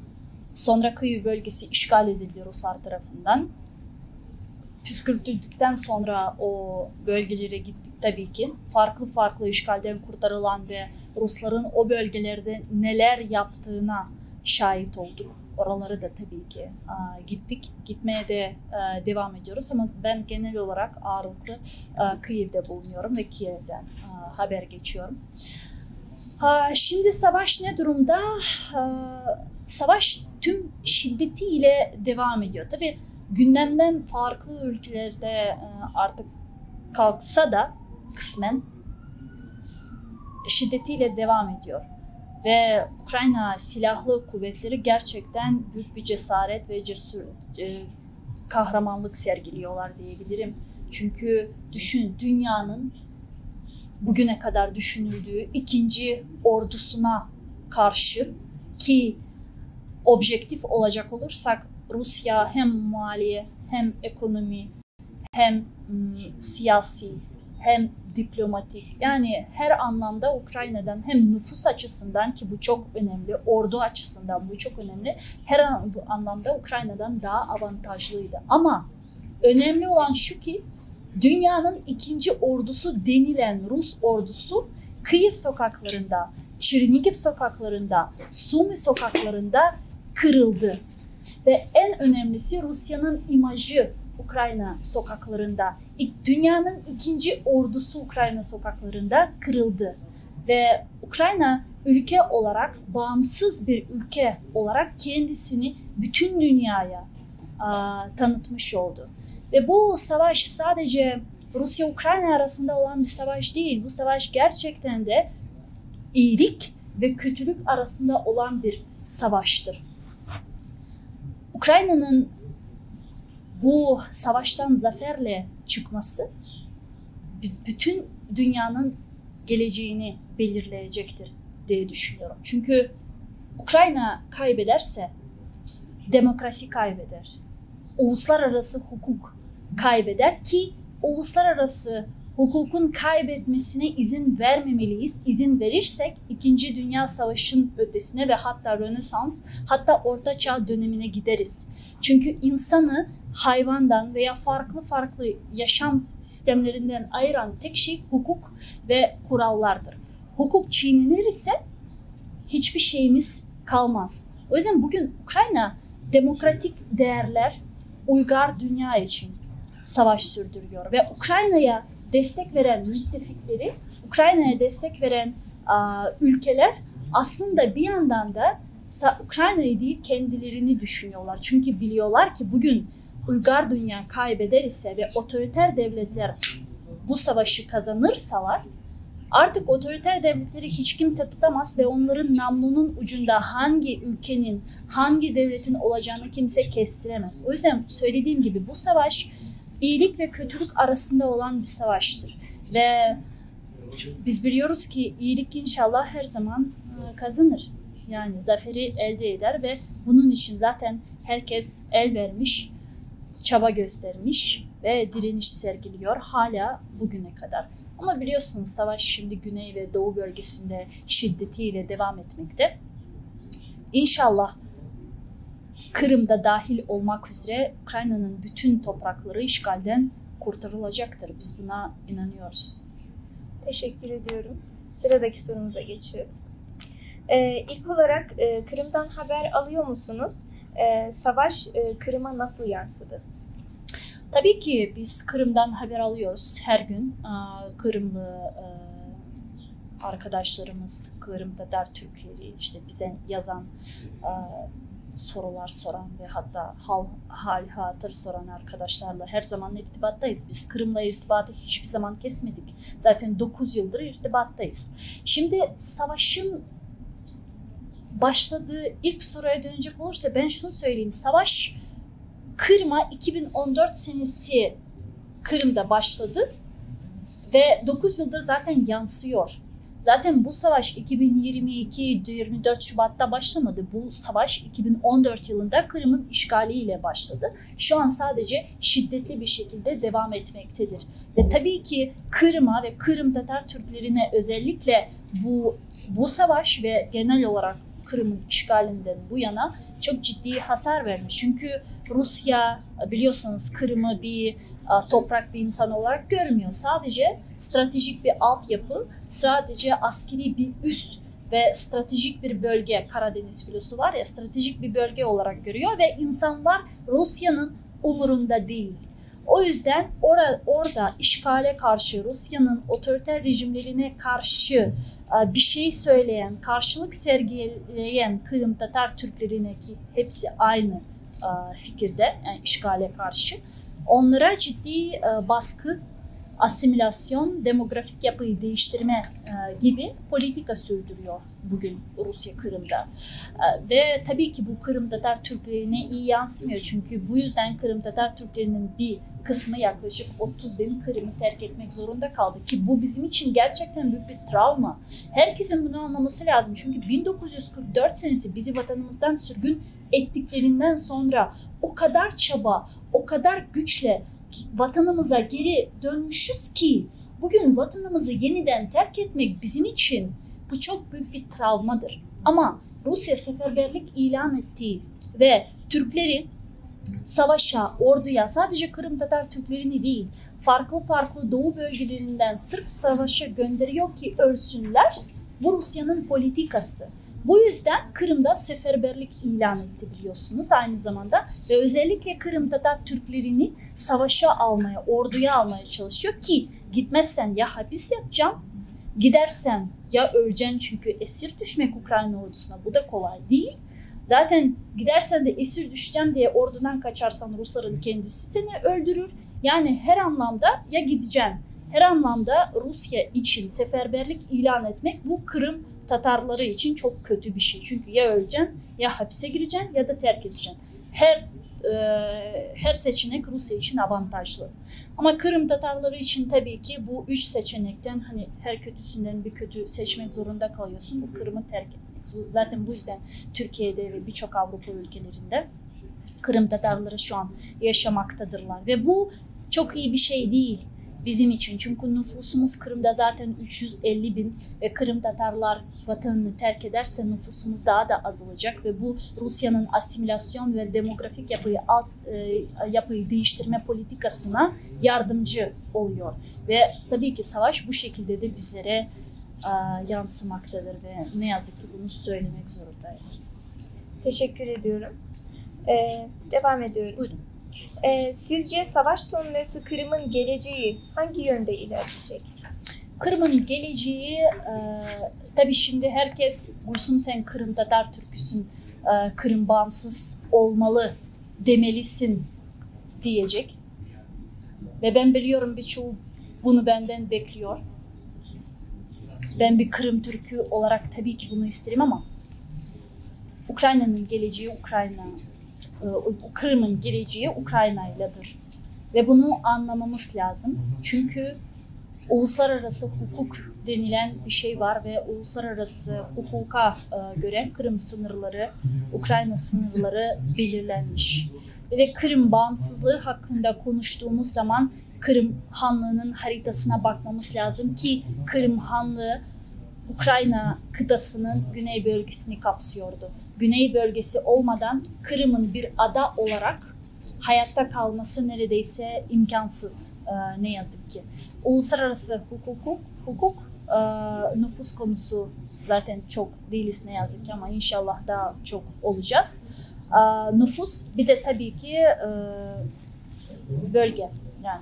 Speaker 4: Sonra Kiev bölgesi işgal edildi Ruslar tarafından. Püskürtüldükten sonra o bölgelere gittik tabii ki. Farklı işgalden kurtarılan ve Rusların o bölgelerde neler yaptığına şahit olduk. Oraları da tabii ki gittik. Gitmeye de devam ediyoruz ama ben genel olarak ağırlıklı Kiev'de bulunuyorum ve Kiev'den haber geçiyorum. Şimdi savaş ne durumda? Savaş tüm şiddetiyle devam ediyor. Tabii gündemden farklı ülkelerde artık kalksa da kısmen şiddetiyle devam ediyor. Ve Ukrayna silahlı kuvvetleri gerçekten büyük bir cesaret ve kahramanlık sergiliyorlar diyebilirim. Çünkü düşün, dünyanın bugüne kadar düşünüldüğü ikinci ordusuna karşı, ki objektif olacak olursak Rusya hem maliye hem ekonomi hem siyasi hem diplomatik, yani her anlamda Ukrayna'dan, hem nüfus açısından ki bu çok önemli, ordu açısından bu çok önemli, her anlamda Ukrayna'dan daha avantajlıydı. Ama önemli olan şu ki dünyanın ikinci ordusu denilen Rus ordusu Kiev sokaklarında, Çernigiv sokaklarında, Sumi sokaklarında kırıldı. Ve en önemlisi Rusya'nın imajı Ukrayna sokaklarında, dünyanın ikinci ordusu Ukrayna sokaklarında kırıldı. Ve Ukrayna ülke olarak, bağımsız bir ülke olarak kendisini bütün dünyaya tanıtmış oldu. Ve bu savaş sadece Rusya-Ukrayna arasında olan bir savaş değil. Bu savaş gerçekten de iyilik ve kötülük arasında olan bir savaştır. Ukrayna'nın bu savaştan zaferle çıkması bütün dünyanın geleceğini belirleyecektir diye düşünüyorum. Çünkü Ukrayna kaybederse demokrasi kaybeder. uluslararası hukuk kaybeder ki uluslararası hukukun kaybetmesine izin vermemeliyiz. İzin verirsek 2. Dünya Savaşı'nın ötesine ve hatta Rönesans, hatta Orta Çağ dönemine gideriz. Çünkü insanı hayvandan veya farklı yaşam sistemlerinden ayıran tek şey hukuk ve kurallardır. Hukuk çiğnenir ise hiçbir şeyimiz kalmaz. O yüzden bugün Ukrayna demokratik değerler, uygar dünya için savaş sürdürüyor ve Ukrayna'ya destek veren müttefikleri, Ukrayna'ya destek veren ülkeler aslında bir yandan da Ukrayna'yı değil kendilerini düşünüyorlar. Çünkü biliyorlar ki bugün uygar dünya kaybeder ise ve otoriter devletler bu savaşı kazanırsalar artık otoriter devletleri hiç kimse tutamaz ve onların namlunun ucunda hangi ülkenin, hangi devletin olacağını kimse kestiremez. O yüzden söylediğim gibi bu savaş iyilik ve kötülük arasında olan bir savaştır. Ve biz biliyoruz ki iyilik inşallah her zaman kazanır. Yani zaferi elde eder ve bunun için zaten herkes el vermiş, çaba göstermiş ve direniş sergiliyor hala bugüne kadar. Ama biliyorsunuz savaş şimdi Güney ve Doğu bölgesinde şiddetiyle devam etmekte. İnşallah Kırım'da dahil olmak üzere Ukrayna'nın bütün toprakları işgalden kurtarılacaktır. Biz buna inanıyoruz.
Speaker 3: Teşekkür ediyorum. Sıradaki sorumuza geçiyorum. İlk olarak Kırım'dan haber alıyor musunuz? Savaş Kırım'a nasıl yansıdı?
Speaker 4: Tabii ki biz Kırım'dan haber alıyoruz her gün. Kırımlı arkadaşlarımız, Kırım Tatar Türkleri, işte bize yazan, sorular soran ve hatta hal hatır soran arkadaşlarla her zaman irtibattayız. Biz Kırım'la irtibatı hiçbir zaman kesmedik. Zaten 9 yıldır irtibattayız. Şimdi savaşın başladığı ilk soruya dönecek olursa ben şunu söyleyeyim. Savaş Kırım'a 2014 senesi Kırım'da başladı ve 9 yıldır zaten yansıyor. Zaten bu savaş 2022-24 Şubat'ta başlamadı. Bu savaş 2014 yılında Kırım'ın işgaliyle başladı. Şu an sadece şiddetli bir şekilde devam etmektedir. Ve tabii ki Kırım'a ve Kırım Tatar Türklerine özellikle bu savaş ve genel olarak Kırım'ın işgalinden bu yana çok ciddi hasar vermiş. Çünkü Rusya biliyorsanız Kırım'ı bir toprak bir insan olarak görmüyor. Sadece stratejik bir altyapı, sadece askeri bir üs ve stratejik bir bölge, Karadeniz filosu var ya, stratejik bir bölge olarak görüyor ve insanlar Rusya'nın umurunda değil. O yüzden orada işgale karşı, Rusya'nın otoriter rejimlerine karşı bir şey söyleyen, karşılık sergileyen Kırım Tatar Türklerine ki hepsi aynı fikirde, yani işgale karşı, onlara ciddi baskı, asimilasyon, demografik yapıyı değiştirme gibi politika sürdürüyor bugün Rusya Kırım'da. Ve tabii ki bu Kırım Tatar Türklerine iyi yansımıyor. Çünkü bu yüzden Kırım Tatar Türklerinin bir kısmı yaklaşık 30 bin Kırım'ı terk etmek zorunda kaldı. Ki bu bizim için gerçekten büyük bir travma. Herkesin bunu anlaması lazım. Çünkü 1944 senesi bizi vatanımızdan sürgün ettiklerinden sonra o kadar çaba, o kadar güçle vatanımıza geri dönmüşüz ki bugün vatanımızı yeniden terk etmek bizim için bu çok büyük bir travmadır. Ama Rusya seferberlik ilan ettiği ve Türkleri savaşa, orduya, sadece Kırım Tatar Türklerini değil, farklı doğu bölgelerinden sırf savaşa gönderiyor ki ölsünler. Bu Rusya'nın politikası. Bu yüzden Kırım'da seferberlik ilan etti biliyorsunuz aynı zamanda ve özellikle Kırım Tatar Türklerini savaşa almaya, orduya almaya çalışıyor ki gitmezsen ya hapis yapacağım, gidersen ya öleceksin çünkü esir düşmek Ukrayna ordusuna bu da kolay değil. Zaten gidersen de esir düşeceğim diye ordudan kaçarsan Rusların kendisi seni öldürür. Yani her anlamda ya gideceksin, her anlamda Rusya için seferberlik ilan etmek bu Kırım Tatarları için çok kötü bir şey. Çünkü ya öleceksin, ya hapse gireceksin ya da terk edeceksin. Her seçenek Rusya için avantajlı. Ama Kırım Tatarları için tabii ki bu 3 seçenekten hani her kötüsünden bir kötü seçmek zorunda kalıyorsun. Bu Kırım'ı terk etmek. Zaten bu yüzden Türkiye'de ve birçok Avrupa ülkelerinde Kırım Tatarları şu an yaşamaktadırlar ve bu çok iyi bir şey değil bizim için. Çünkü nüfusumuz Kırım'da zaten 350 bin ve Kırım Tatarlar vatanını terk ederse nüfusumuz daha da azalacak ve bu Rusya'nın asimilasyon ve demografik yapıyı değiştirme politikasına yardımcı oluyor. Ve tabii ki savaş bu şekilde de bizlere yansımaktadır ve ne yazık ki bunu söylemek zorundayız.
Speaker 3: Teşekkür ediyorum. Devam ediyorum.
Speaker 4: Buyurun.
Speaker 3: Sizce savaş sonrası Kırım'ın geleceği hangi yönde ilerleyecek?
Speaker 4: Kırım'ın geleceği tabii şimdi herkes Gülsüm sen Kırım Tatar Türküsün, Kırım bağımsız olmalı demelisin diyecek. Ve ben biliyorum birçoğu bunu benden bekliyor. Ben bir Kırım Türkü olarak tabii ki bunu isterim ama Ukrayna'nın geleceği Kırım'ın geleceği Ukrayna'yladır. Ve bunu anlamamız lazım. Çünkü uluslararası hukuk denilen bir şey var ve uluslararası hukuka göre Kırım sınırları, Ukrayna sınırları belirlenmiş. Ve de Kırım bağımsızlığı hakkında konuştuğumuz zaman Kırım Hanlığı'nın haritasına bakmamız lazım ki Kırım Hanlığı Ukrayna kıtasının güney bölgesini kapsıyordu. Güney bölgesi olmadan Kırım'ın bir ada olarak hayatta kalması neredeyse imkansız ne yazık ki. Uluslararası hukuk nüfus konusu zaten çok değiliz ne yazık ki ama inşallah daha çok olacağız. Nüfus bir de tabii ki bölge yani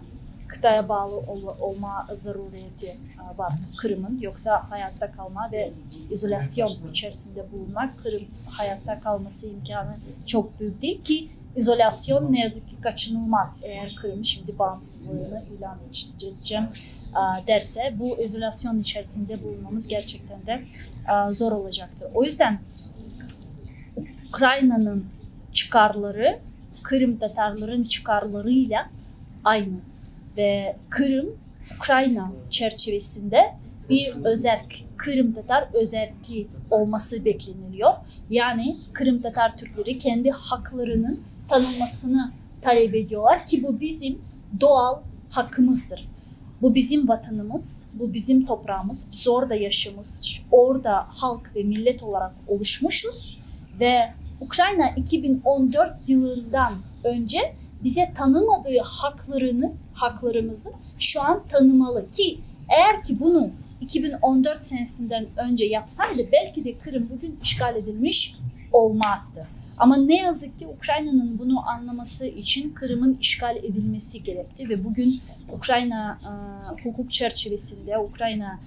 Speaker 4: kıtaya bağlı olma zaruriyeti var Kırım'ın. Yoksa hayatta kalma ve izolasyon içerisinde bulunmak Kırım hayatta kalması imkanı çok büyük değil ki izolasyon ne yazık ki kaçınılmaz. Eğer Kırım şimdi bağımsızlığını ilan edeceğim derse bu izolasyon içerisinde bulunmamız gerçekten de zor olacaktır. O yüzden Ukrayna'nın çıkarları Kırım Tatarların çıkarlarıyla aynı. Ve Kırım, Ukrayna çerçevesinde bir özerk, Kırım Tatar özerkliği olması bekleniliyor. Yani Kırım Tatar Türkleri kendi haklarının tanınmasını talep ediyorlar ki bu bizim doğal hakkımızdır. Bu bizim vatanımız, bu bizim toprağımız, biz orada yaşamış, orada halk ve millet olarak oluşmuşuz ve Ukrayna 2014 yılından önce bize tanımadığı haklarımızı şu an tanımalı ki eğer ki bunu 2014 senesinden önce yapsaydı belki de Kırım bugün işgal edilmiş olmazdı. Ama ne yazık ki Ukrayna'nın bunu anlaması için Kırım'ın işgal edilmesi gerekti ve bugün Ukrayna hukuk çerçevesinde, Ukrayna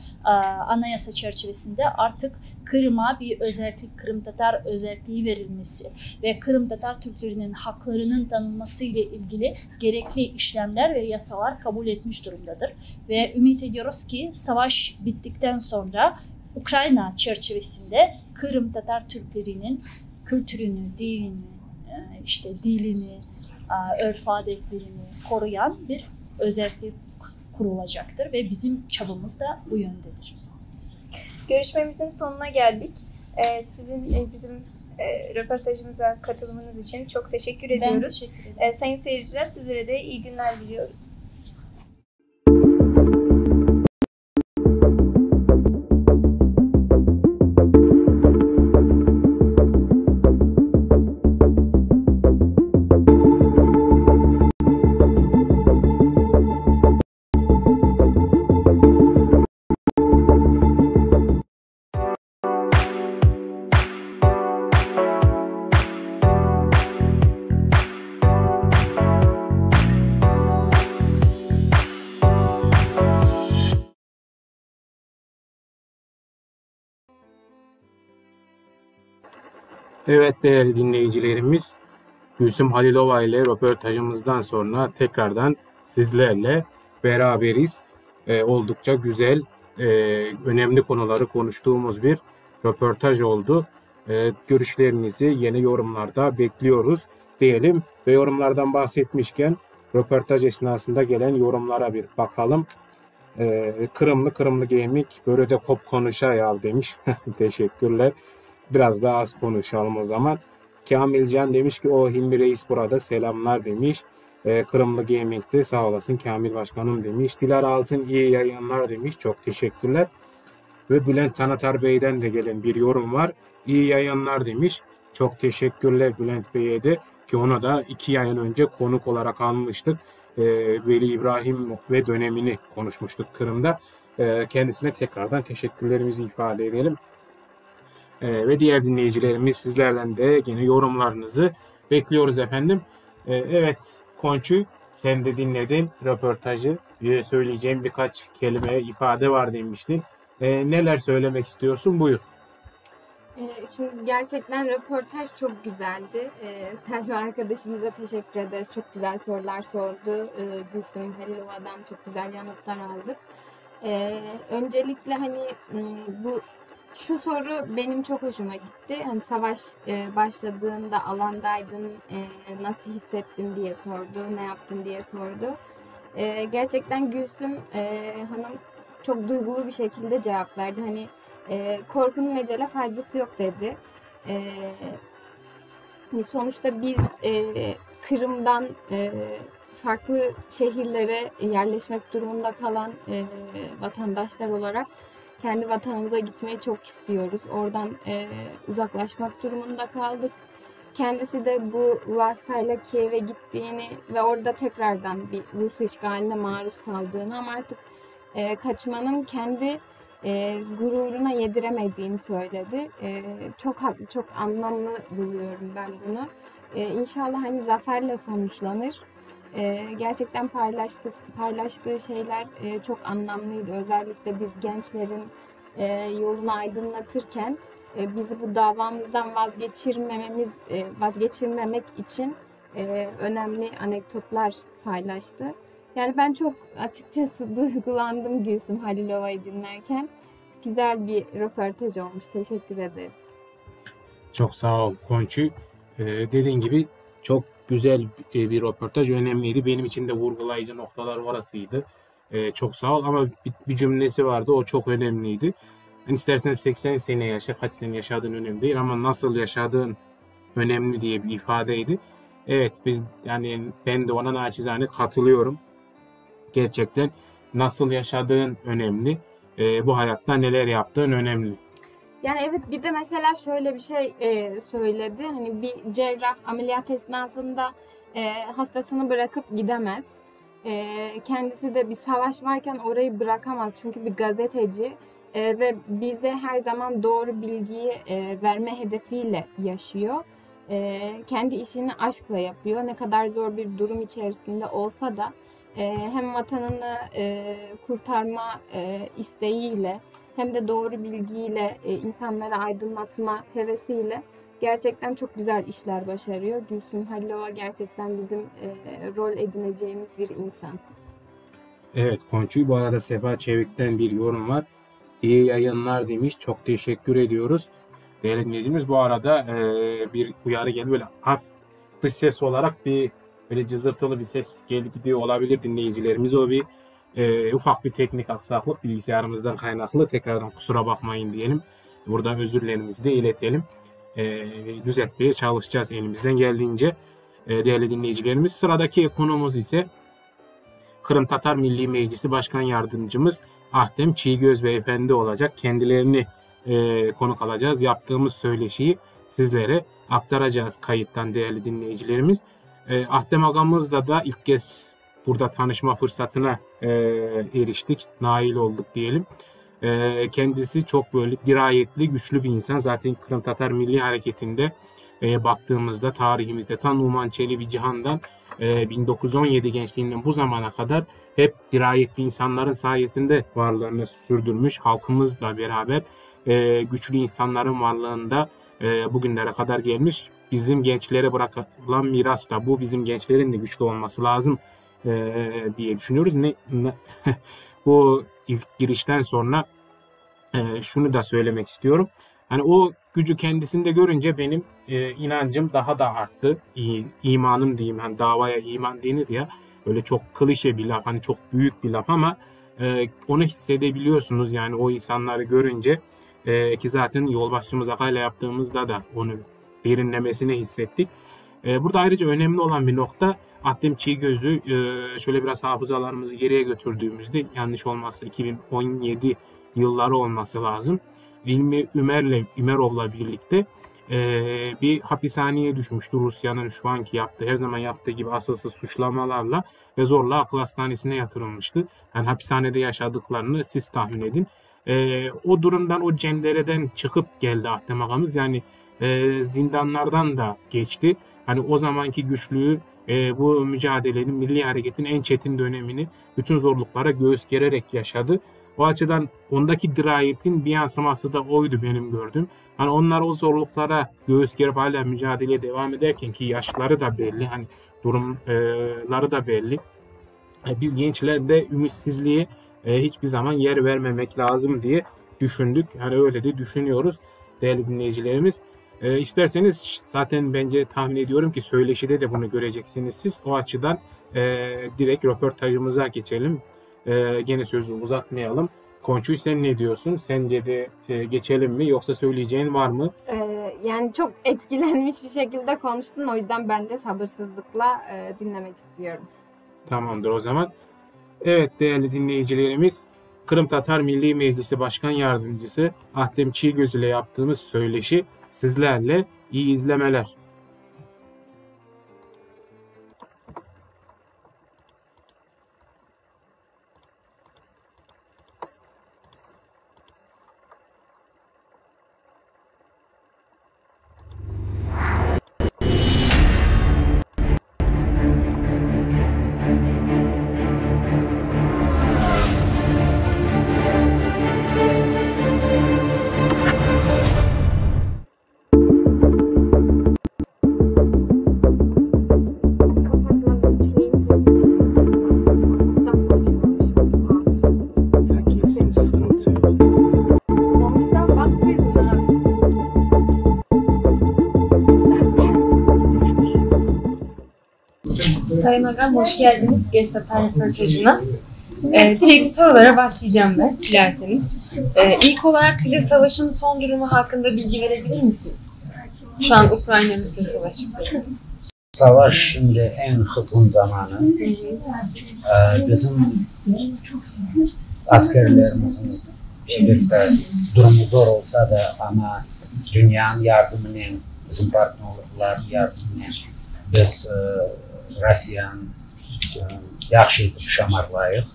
Speaker 4: anayasa çerçevesinde artık Kırım'a bir özellik, Kırım Tatar özelliği verilmesi ve Kırım Tatar Türklerinin haklarının tanınması ile ilgili gerekli işlemler ve yasalar kabul etmiş durumdadır. Ve ümit ediyoruz ki savaş bittikten sonra Ukrayna çerçevesinde Kırım Tatar Türklerinin kültürünü, dilini, örf adetlerini koruyan bir özellik kurulacaktır ve bizim çabamız da bu yöndedir.
Speaker 3: Görüşmemizin sonuna geldik. Sizin bizim röportajımıza katılımınız için çok teşekkür ediyoruz.
Speaker 4: Ben teşekkür ederim.
Speaker 3: Sayın seyirciler sizlere de iyi günler diliyoruz.
Speaker 1: Evet değerli dinleyicilerimiz, Gülsüm Halilova ile röportajımızdan sonra tekrardan sizlerle beraberiz. Oldukça güzel, önemli konuları konuştuğumuz bir röportaj oldu. Görüşlerinizi yeni yorumlarda bekliyoruz diyelim ve yorumlardan bahsetmişken röportaj esnasında gelen yorumlara bir bakalım. Kırımlı Gaming böyle de kop konuşa ya demiş. Teşekkürler. Biraz daha az konuşalım o zaman. Kamilcan demiş ki o Hilmi Reis burada selamlar demiş. Kırımlı Gaming'de sağ olasın Kamil Başkanım demiş. Dilara Altın iyi yayınlar demiş. Çok teşekkürler. Ve Bülent Tanatar Bey'den de gelen bir yorum var. İyi yayınlar demiş. Çok teşekkürler Bülent Bey'e de ki ona da 2 yayın önce konuk olarak almıştık. Veli İbrahim ve dönemini konuşmuştuk Kırım'da. Kendisine tekrardan teşekkürlerimizi ifade edelim. Ve diğer dinleyicilerimiz sizlerden de yine yorumlarınızı bekliyoruz efendim. Evet Konçu sen de dinledin röportajı. Söyleyeceğim birkaç kelime ifade var demiştin. Neler söylemek istiyorsun? Buyur.
Speaker 2: Şimdi gerçekten röportaj çok güzeldi. Selvi arkadaşımıza teşekkür ederiz. Çok güzel sorular sordu. Gülsüm Halilova'dan çok güzel yanıtlar aldık. Öncelikle hani şu soru benim çok hoşuma gitti. Hani savaş başladığında alandaydın, nasıl hissettin diye sordu, ne yaptın diye sordu. Gerçekten Gülsüm Hanım çok duygulu bir şekilde cevap verdi. Hani korkunun ecele faydası yok dedi. Sonuçta biz Kırım'dan farklı şehirlere yerleşmek durumunda kalan vatandaşlar olarak kendi vatanımıza gitmeyi çok istiyoruz. Oradan uzaklaşmak durumunda kaldık. Kendisi de bu vasıtayla Kiev'e gittiğini ve orada tekrardan bir Rus işgaline maruz kaldığını ama artık kaçmanın kendi gururuna yediremediğini söyledi. Çok haklı, çok anlamlı buluyorum ben bunu. İnşallah hani zaferle sonuçlanır. Gerçekten paylaştığı şeyler çok anlamlıydı. Özellikle biz gençlerin yolunu aydınlatırken bizi bu davamızdan vazgeçirmemek için önemli anekdotlar paylaştı. Yani ben çok açıkçası duygulandım Gülsüm Halilova'yı dinlerken. Güzel bir röportaj olmuş. Teşekkür ederiz.
Speaker 1: Çok sağ ol Konçu. Dediğin gibi çok güzel bir röportaj. Önemliydi. Benim için de vurgulayıcı noktalar orasıydı. Çok sağ ol ama bir cümlesi vardı. O çok önemliydi. Yani istersen 80 sene yaşa, kaç sene yaşadığın önemli değil ama nasıl yaşadığın önemli diye bir ifadeydi. Evet ben de ona naçizane katılıyorum. Gerçekten nasıl yaşadığın önemli. Bu hayatta neler yaptığın önemli.
Speaker 2: Yani evet bir de mesela şöyle bir şey söyledi. Hani bir cerrah ameliyat esnasında hastasını bırakıp gidemez. Kendisi de bir savaş varken orayı bırakamaz. Çünkü bir gazeteci ve bize her zaman doğru bilgiyi verme hedefiyle yaşıyor. Kendi işini aşkla yapıyor. Ne kadar zor bir durum içerisinde olsa da hem vatanını kurtarma isteğiyle hem de doğru bilgiyle insanları aydınlatma hevesiyle gerçekten çok güzel işler başarıyor. Gülsüm Halilova gerçekten bizim rol edineceğimiz bir insan.
Speaker 1: Evet Konçu, bu arada Sefa Çevik'ten bir yorum var. İyi yayınlar demiş. Çok teşekkür ediyoruz. Değerli dinleyicimiz, bu arada bir uyarı geldi. Böyle dış ses olarak bir böyle cızırtılı bir ses gelip gidiyor olabilir dinleyicilerimiz. O bir ufak bir teknik aksaklık, bilgisayarımızdan kaynaklı. Tekrardan kusura bakmayın diyelim. Burada özürlerimizi de iletelim. Düzeltmeye çalışacağız elimizden geldiğince. Değerli dinleyicilerimiz, sıradaki konumuz ise Kırım Tatar Milli Meclisi Başkan Yardımcımız Ahtem Çiğgöz Beyefendi olacak. Kendilerini konuk alacağız. Yaptığımız söyleşiyi sizlere aktaracağız kayıttan değerli dinleyicilerimiz. Ahtem Ağamızla da ilk kez burada tanışma fırsatına eriştik. Nail olduk diyelim. Kendisi çok böyle dirayetli, güçlü bir insan. Zaten Kırım Tatar Milli Hareketi'nde baktığımızda tarihimizde ta Numan Çelebi Cihan'dan 1917 gençliğinden bu zamana kadar hep dirayetli insanların sayesinde varlığını sürdürmüş. Halkımızla beraber güçlü insanların varlığında bugünlere kadar gelmiş. Bizim gençlere bırakılan miras da bu. Bizim gençlerin de güçlü olması lazım diye düşünüyoruz. Bu ilk girişten sonra şunu da söylemek istiyorum. Hani o gücü kendisinde görünce benim inancım daha da arttı. İmanım diyeyim. Hani davaya iman denir ya. Öyle çok klişe bir laf. Hani çok büyük bir laf ama onu hissedebiliyorsunuz. Yani o insanları görünce ki zaten Yolbaşçımız Akay'la yaptığımızda da onu derinlemesine hissettik. Burada ayrıca önemli olan bir nokta, Ahtem Çiğgöz'ü şöyle biraz hafızalarımızı geriye götürdüğümüzde, yanlış olmazsa 2017 yılları olması lazım. İlmi Ümerov'la birlikte bir hapishaneye düşmüştü. Rusya'nın şu anki yaptığı, her zaman yaptığı gibi asılsız suçlamalarla ve zorla akıl hastanesine yatırılmıştı. Yani hapishanede yaşadıklarını siz tahmin edin. O durumdan, o cendereden çıkıp geldi Ahtem ağamız. Yani zindanlardan da geçti. Hani o zamanki güçlüğü, bu mücadelenin, milli hareketin en çetin dönemini bütün zorluklara göğüs gererek yaşadı. O açıdan ondaki dirayetin bir yansıması da oydu benim gördüğüm. Hani onlar o zorluklara göğüs gerip hala mücadeleye devam ederken, ki yaşları da belli, hani durumları da belli. Biz gençlerde ümitsizliğe hiçbir zaman yer vermemek lazım diye düşündük. Hani öyle de düşünüyoruz değerli dinleyicilerimiz. İsterseniz zaten bence tahmin ediyorum ki söyleşide de bunu göreceksiniz siz. O açıdan direkt röportajımıza geçelim. Gene sözü uzatmayalım. Konçuy, sen ne diyorsun? Sence de geçelim mi, yoksa söyleyeceğin var mı?
Speaker 2: Yani çok etkilenmiş bir şekilde konuştun. O yüzden ben de sabırsızlıkla dinlemek istiyorum.
Speaker 1: Tamamdır o zaman. Evet değerli dinleyicilerimiz, Kırım Tatar Milli Meclisi Başkan Yardımcısı Ahtem Çiğgöz ile yaptığımız söyleşi sizlerle. İyi izlemeler.
Speaker 5: Sayın Agam, hoş geldiniz Genç Tatar röportajına. Direkt sorulara başlayacağım ben, dilerseniz. İlk olarak bize savaşın son durumu hakkında bilgi verebilir misiniz? Şu an Ukrayna-Rusya savaşı üzerinde.
Speaker 6: Savaş şimdi en kızgın zamanı. Bizim askerlerimizin birlikte durumu zor olsa da ama dünyanın yardımını, bizim partnerler yardımını biz Rusya'nın yaxşı edip şamarlayıq.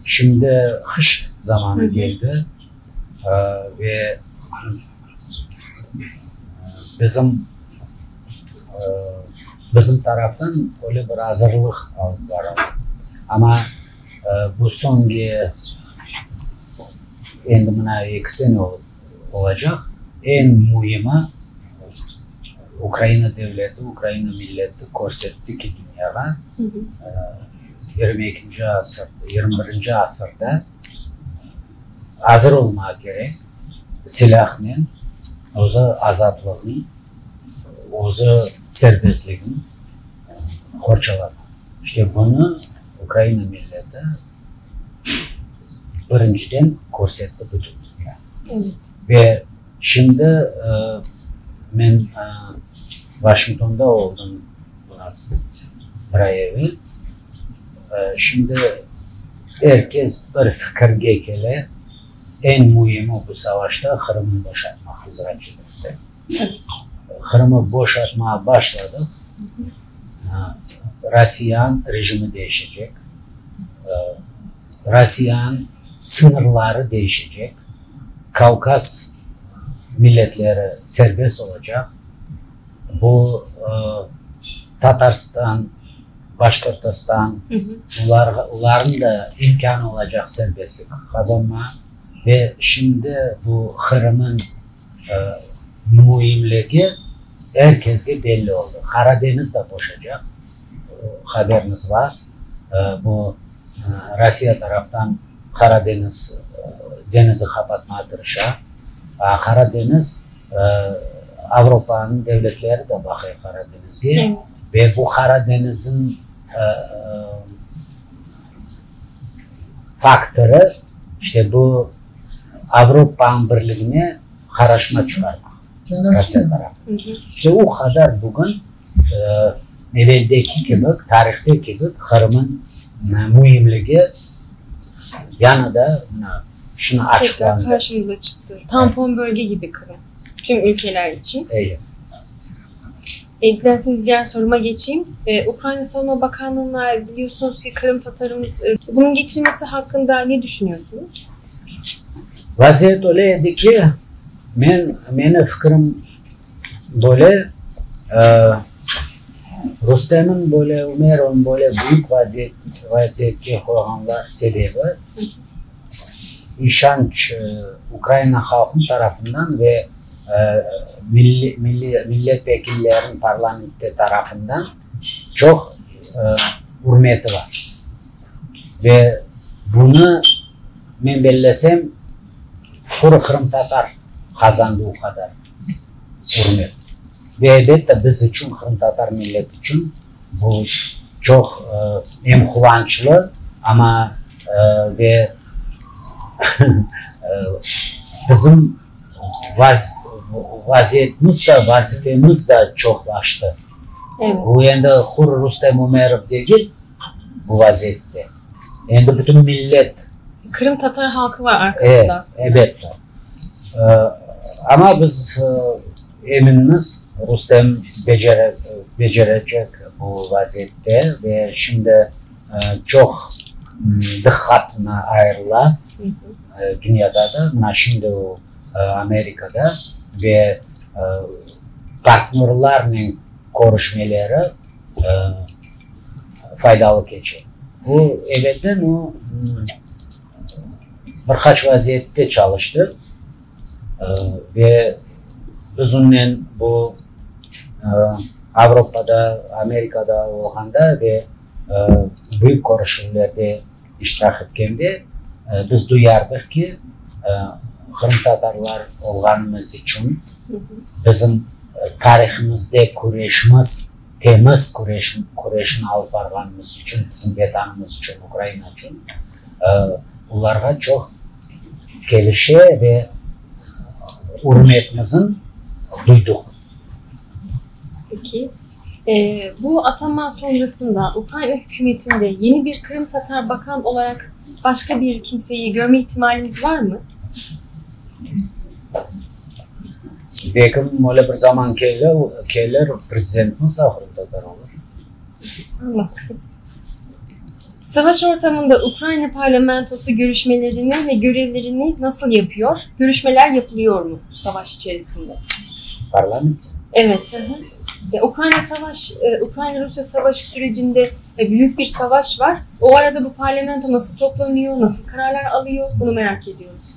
Speaker 6: Şimdi kış zamanı geldi ve bizim taraftan öyle bir hazırlık var. Ama bu son endimine 2 sene olacak. En mühimi Ukrayna devleti, Ukrayna milleti korsetti ki dünyaya 22. asırda, 21. asırda hazır olmak gerek. Silahla, özü azatlığın, özü serbestliğin korçalamak. İşte bunu Ukrayna milleti birinciden korsetti bütün dünya.
Speaker 5: Evet.
Speaker 6: Ve şimdi ben Washington'da oldum bir ay evvel. Şimdi herkes bir fikirge gele, en mühimi bu savaşta Kırım'ı boşaltmak üzerinde. Kırım'ı boşaltmaya başladık. Rusya'nın rejimi değişecek. Rusya'nın sınırları değişecek. Kavkaz milletleri serbest olacak. Bu Tatarstan, Başkortistan, onların da imkanı olacak serbestlik kazanma ve şimdi bu Kırım'ın mühimliği herkese belli oldu. Karadeniz de boşacak. Haberiniz var. Bu Rusya taraftan Karadeniz denizi kapatmaya tırışa. Karadeniz Avrupa'nın devletleri de bakıyor Karadeniz'e. Evet. Ve bu Karadeniz'in faktörü işte bu Avrupa'nın birliğine karışma çıkarmak. Rusya tarafı. İşte o kadar bugün evveldeki gibi, tarihteki gibi Kırım'ın mühimliği yanında şunu
Speaker 5: Tekrar
Speaker 6: açıklandı.
Speaker 5: karşımıza çıktı. Tampon bölge gibi Kırım. Tüm ülkeler için.
Speaker 6: Evet.
Speaker 5: Dilerseniz diğer soruma geçeyim. Ukrayna Savunma Bakanlığı'na biliyorsunuz ki Kırım Tatarımız bunun getirilmesi hakkında ne düşünüyorsunuz?
Speaker 6: Vaziyet öyleydi ki benim fikrim böyle Rustem'in böyle Umerov'un böyle büyük vaziyette koyanlar sebebi işanç Ukrayna halkı tarafından ve milletvekillerin parlamentte tarafından çok hürmeti var. Ve bunu ben bellesem Kuru Kırım Tatar kazandı o kadar hürmet. Ve elbette biz için, Kırım Tatar millet için bu çok hem kıvançlı ama ve bizim vaziyetimiz de, vazifemiz de çoklaştı.
Speaker 5: Evet.
Speaker 6: Bu yanda Hur Rustem Umerov değil bu vaziyette. Yani bütün millet
Speaker 5: Kırım Tatar halkı var arkasında aslında.
Speaker 6: evet. Ama biz eminiz Rustem becerecek bu vaziyette ve şimdi çok dikkatine ayrılan dünyada da, şimdi o Amerika'da ve partnerlerin görüşmeleri faydalı geçiyor. Bu evvelden o birkaç vaziyette çalıştı ve bizimle bu Avrupa'da, Amerika'da olganda ve büyük görüşmelerde iştirak etkende biz duyardık ki Kırım Tatarlar olganımız için bizim tarihimizde kurešimiz, temiz kurešini alıp varganımız için, bizim vatanımız için, Ukrayna için onlara çok gelişe ve hürmetimizin duyduk.
Speaker 5: Peki. Bu atama sonrasında Ukrayna hükümetinde yeni bir Kırım Tatar bakan olarak başka bir kimseyi görme ihtimalimiz var mı?
Speaker 6: Belki öyle bir zaman gelir prezidentimiz de Kırım Tatar olur.
Speaker 5: Allah. Savaş ortamında Ukrayna parlamentosu görüşmelerini ve görevlerini nasıl yapıyor? Görüşmeler yapılıyor mu bu savaş içerisinde?
Speaker 6: Parlament.
Speaker 5: Evet. Ukrayna-Rusya savaşı sürecinde büyük bir savaş var. O arada bu parlamento nasıl toplanıyor, nasıl kararlar alıyor? Bunu merak ediyoruz.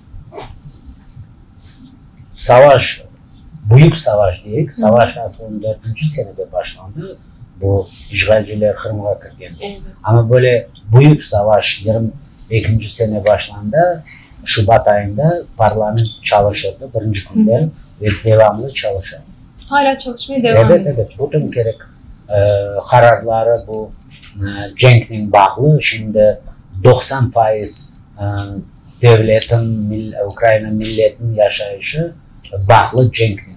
Speaker 6: Savaş, büyük savaş değil. Savaş aslında 4. senede başlandı. Bu işgalciler Kırım'a kirgen.
Speaker 5: Evet.
Speaker 6: Ama böyle büyük savaş 22. sene başlandı. Şubat ayında parlament çalışırdı birinci günden ve devamlı çalışır.
Speaker 5: Hala çalışmaya devam ediyor.
Speaker 6: Evet. Bütün gerek kararları bu cenkle bağlı. Şimdi 90% devletin, Ukrayna milletin yaşayışı bağlı cenkle,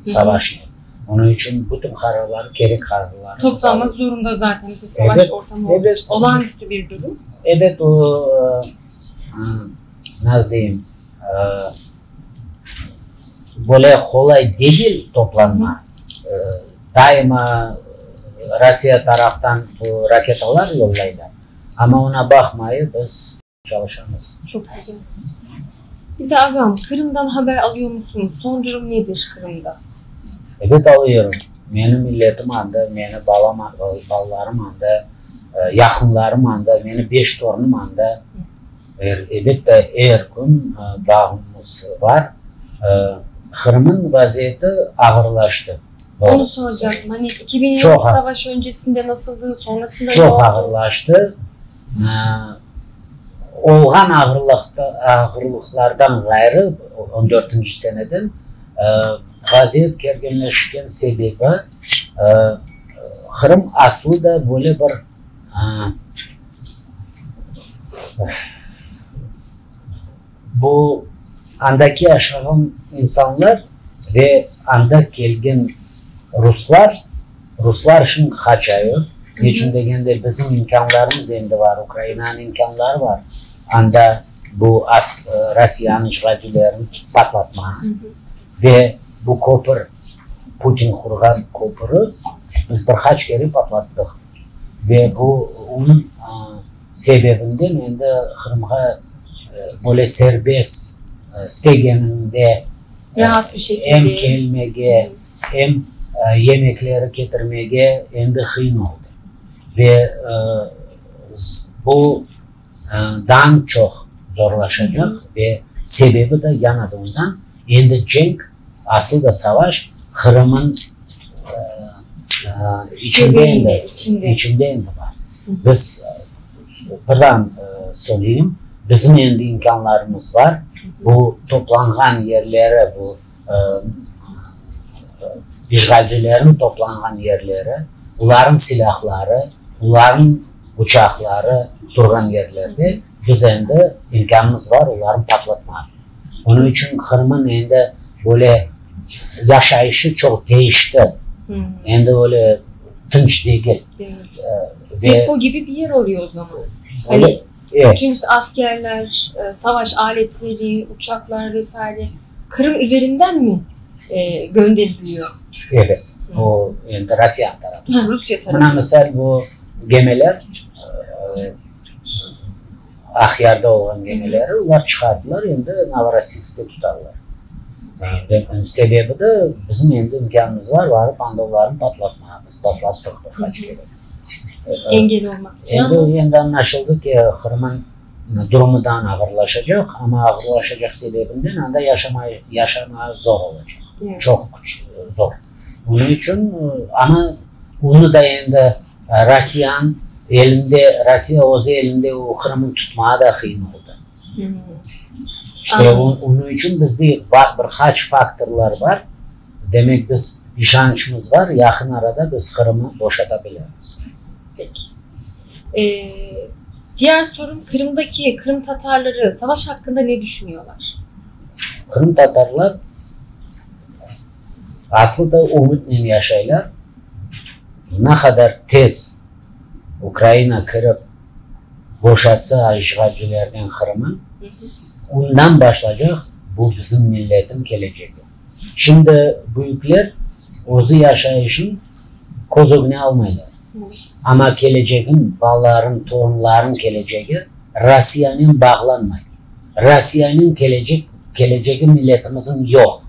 Speaker 6: savaşla. Onun için bütün kararları, gerek kararları
Speaker 5: toplanmak zorunda zaten bir savaş ortamı olduğu için. Olağanüstü bir durum.
Speaker 6: Evet, o nasıl diyeyim, böyle kolay değil toplanma. Daima Rusya taraftan bu raketler yollaydı. Ama ona bakmayı biz çalışamız.
Speaker 5: Çok güzel. Bir de ağam, Kırım'dan haber alıyor musunuz? Son durum nedir Kırım'da?
Speaker 6: Evet, alıyorum. Benim milletim anda, benim ballarım anda, yakınlarım anda, benim 5 torunum anda. Evet de her gün bağımız var. Kırım'ın vaziyeti ağırlaştı.
Speaker 5: Onu soracaktım. Hani 2020 savaş öncesinde nasıldı, sonrasında
Speaker 6: çok ağırlaştı. Olğan ağırlıklardan gayrı 14. seneden vaziyet gerginleşken sebebi Kırım aslında böyle bir bu andaki yaşayan insanlar ve anda kelgen Ruslar için kaçıyor. Geçen degende bizim imkanlarımız endi var, Ukrayna'nın imkanları var. Anda bu Rusya'nın işgalcilerini patlatma ve bu köprü, Putin kurgan köprü biz birkaç kere patlattık. Ve bu onun sebebinden endi Kırım'a böyle serbest istegeninde
Speaker 5: rahat bir şekilde
Speaker 6: hem kelmege hem yemekleri getirmege endi kıyın oldu. Ve bu dan çok zorlaşacak ve sebebi de yanadığından endi cenk aslında savaş Kırım'ın içinde var. Biz buradan söyleyeyim, bizim endi imkanlarımız var. Bu toplanğan yerlere, bu işgalcilerin toplanğan yerlere, onların silahları, onların uçakları durgan yerlerde biz endi imkanımız var, onların patlatmak. Onun için Kırım'ın endi böyle yaşayışı çok değişti. Endi öyle tınç değil.
Speaker 5: Depo gibi bir yer oluyor o zaman. Hani bütün işte askerler, savaş aletleri, uçaklar vesaire Kırım üzerinden mi gönderiliyor?
Speaker 6: Evet. O Rusya tarafı.
Speaker 5: Rusya tarafı.
Speaker 6: Buna misal bu gemiler Ahyar'da olan gemileri onlar çıkarttılar, endi Novorossiysk'te tutarlar. Sebebi de bizim endi imkanımız var, varıp onların patlatmaya. Biz patlattık birkaç kere.
Speaker 5: Engel olmak için.
Speaker 6: Endi anlaşıldı ki Kırım'ın durumundan ağırlaşacak ama ağırlaşacak sebebinden anda yaşamaya zor olacak. Evet. Çok zor. Onun için ama onu da endi Rusya'nın elinde, Rusya ozu elinde o Kırım'ın tutmaya da kıyın oldu. İşte onun için bizde birkaç faktörler var. Demek biz işancımız var. Yakın arada biz Kırım'ı boşaltabiliriz.
Speaker 5: Peki. Diğer sorum Kırım'daki Kırım Tatarları savaş hakkında ne düşünüyorlar?
Speaker 6: Kırım Tatarlar aslında umutla yaşaylar. Ne kadar tez Ukrayna kırıp boşaltsa işgalcilerden Kırım'ı ondan başlayacak bu bizim milletin geleceği. Şimdi büyükler ozu yaşayışın kozogunu almaylar. Ama geleceğin, balların, torunların geleceği Rusya'nın bağlanmayı. Rusya'nın geleceği milletimizin yok.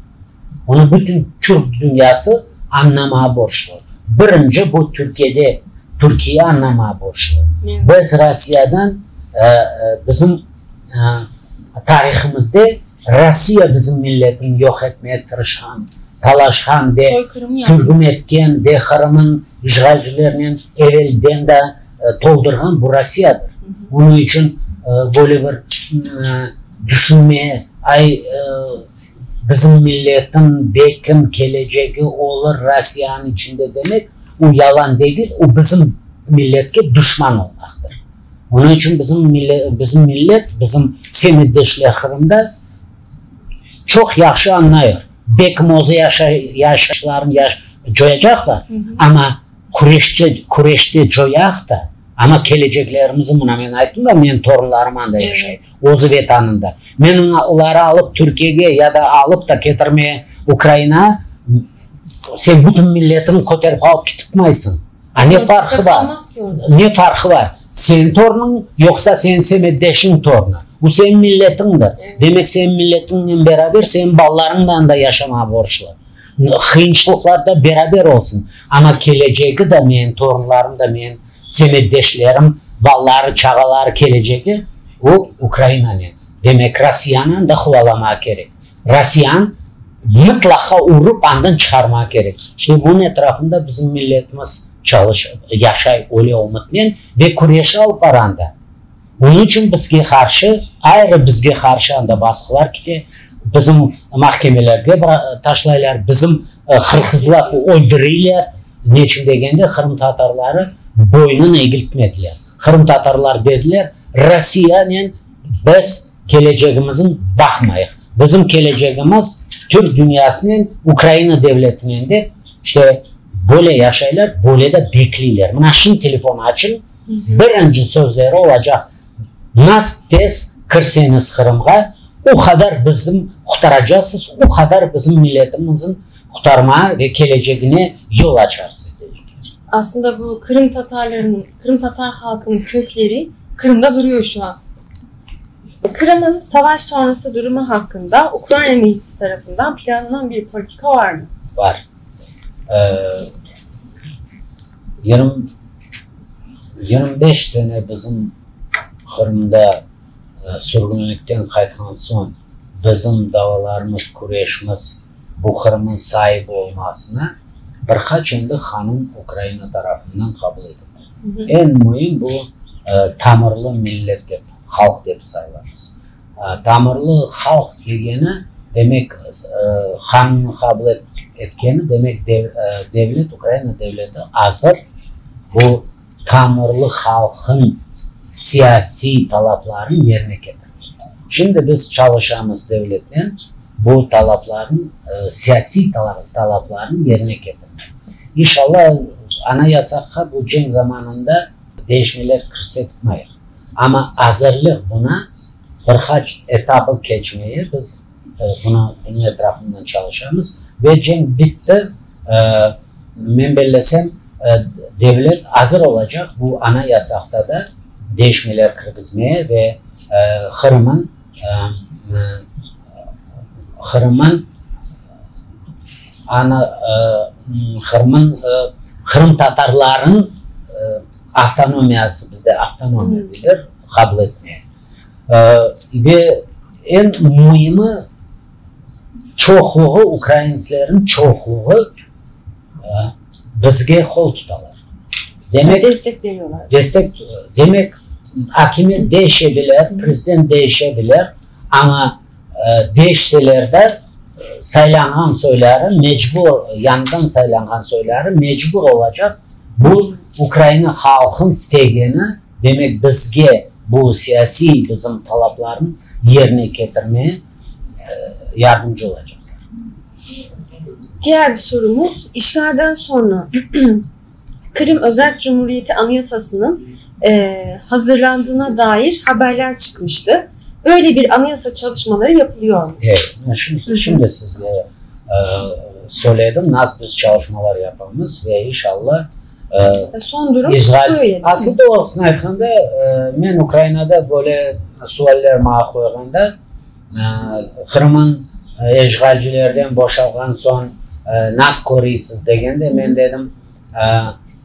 Speaker 6: Onu bütün Türk dünyası anlamaya borçlu. Birinci bu Türkiye anlamaya borçlu. Biz Rusya'dan bizim tarihimizde Rusya bizim milletin yok etmeye tırışkan, talaşkan ve sürgün etken ve Kırım'ın işgalcilerinin evvelden de doldurgan bu Rusya'dır. Onun için böyle bir düşünmeye bizim milletin belki geleceği olur Rusya'nın içinde demek o yalan değil, o bizim milletke düşman olmaktır. Onun için bizim millet, bizim semiddeşler Kırım'da çok yaxşı anlıyor. Belki mozu yaşlarını joyacaklar ama kureşte joyak da ama geleceklerimizi buna ben aytdım da men torunlarım da yaşayıp ozu vetanında. Men onları alıp Türkiye'ye ya da alıp da getirmeye Ukrayna sen bütün milletini koterip alıp gitmezsin. Ne farkı var? Ne farkı var? Senin torunun yoksa senin semeddeşin torunu. Bu senin milletindir. Evet. Demek senin milletinle beraber senin ballarından da yaşamaya borçlu. Kıyınçlıklarda beraber olsun. Ama geleceği de benim torunlarım da benim semeddeşlerim, balları, çağaları geleceği o Ukrayna'nın. Demek Rusya'nın da hıvalamaya gerek. Rusya'nın mutlaka uğrup andan çıkarmaya gerek. İşte bunun etrafında bizim milletimiz yaşay öyle olmakla ve kuryeşi alıp aranda. Bunun için bizge karşı, ayrı bizge karşı anda baskılar ki bizim mahkemelerge taşlaylar, bizim Kırgızlar öldürüyorlar. Ne için degende Kırım Tatarları boynunu eğiltmediler. Kırım Tatarlar dediler, Rusya'nın biz geleceğimizin bakmayız. bizim geleceğimiz Türk dünyasının Ukrayna devletinin de işte böyle yaşaylar, böyle de bekliyorlar. Buna şimdi telefonu açın, birinci sözleri olacak. Nasıl tez kırseniz Kırım'a, o kadar bizim kurtaracaksınız, o kadar bizim milletimizin kurtarmaya ve geleceğine yol açarsınız.
Speaker 5: Aslında bu Kırım Tatar halkının kökleri Kırım'da duruyor şu an. Kırım'ın savaş sonrası durumu hakkında Ukrayna Meclisi tarafından planlanan bir politika var mı?
Speaker 6: Var. 25 sene bizim Kırım'da sürgünlükten qaytqan son bizim davalarımız, kureyşimiz bu Kırım'ın sahibi olmasına birkaç endi hanım Ukrayna tarafından kabul edilir. En mühim bu tamirli millet deb, halk deb sayılırız. Tamirli halk degeni demek hanımı kabul etkeni demek devlet, Ukrayna devleti hazır bu tamirli halkın siyasi talaplarını yerine getirir. Şimdi biz çalışamız devletten bu talapların, siyasi talaplarını yerine getirir. İnşallah anayasaka bu cenk zamanında değişmeler kırsetmeyiz. Ama hazırlık buna birkaç etapı geçmeye biz bunun etrafından çalışamız. Ve cenk bitti. Ben belirlesem devlet hazır olacak bu anayasakta da değişmeler kırgızmaya ve Kırım Tatarların avtonomiyası bizde avtonomiya bilir kabul etmeye. Ve en mühimi çoğluğu Ukraynalıların çoğluğu bizge kol tutarlar. Demek
Speaker 5: destek veriyorlar.
Speaker 6: Demek hakimiyet değişebilir, prezident değişebilir ama değişseler de saylanan söylerin mecbur, yandan saylanan söylerin mecbur olacak. Bu Ukrayna halkın isteğini demek bizge bu siyasi bizim talapların yerine getirmeye yardımcı olacak.
Speaker 5: Diğer bir sorumuz, işgalden sonra Kırım Özerk Cumhuriyeti Anayasası'nın hazırlandığına dair haberler çıkmıştı. Böyle bir anayasa çalışmaları yapılıyor mu?
Speaker 6: Evet, şimdi size söyledim nasıl biz çalışmalar yapmamız ve inşallah
Speaker 5: son durum
Speaker 6: böyle. Aslında o sınıfında ben Ukrayna'da böyle sualler bana koyduğunda Kırım'ın işgalcilerden boşalgan son nasıl koruyuyorsunuz degende ben dedim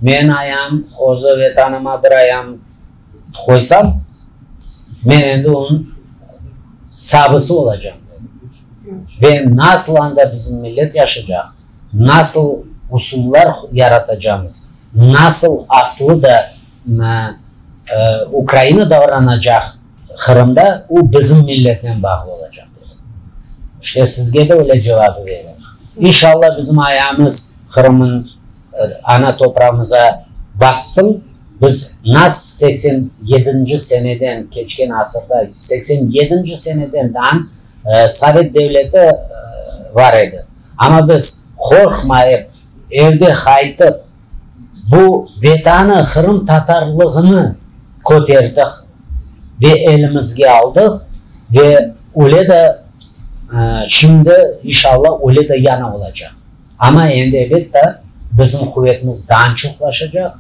Speaker 6: men ayağım ozu ve tanıma bir ayağım koysam ben endi onun sabısı olacağım ve nasıl anda bizim millet yaşayacak, nasıl usuller yaratacağımız, nasıl aslı da Ukrayna davranacak Kırım'da o bizim milletten bağlı olacak. İşte sizge de öyle cevabı verin. İnşallah bizim ayağımız Kırım'ın ana toprağımıza bassın. Biz nasıl 87. seneden geçken asırda 87. seneden Sovet devleti var idi. Ama biz korkmayıp evde kayıtıp bu vetanı Kırım Tatarlığını koterdik ve elimizge aldık ve öyle de şimdi inşallah öyle de yana olacak. Ama endi evet de bizim kuvvetimiz daha çoklaşacak.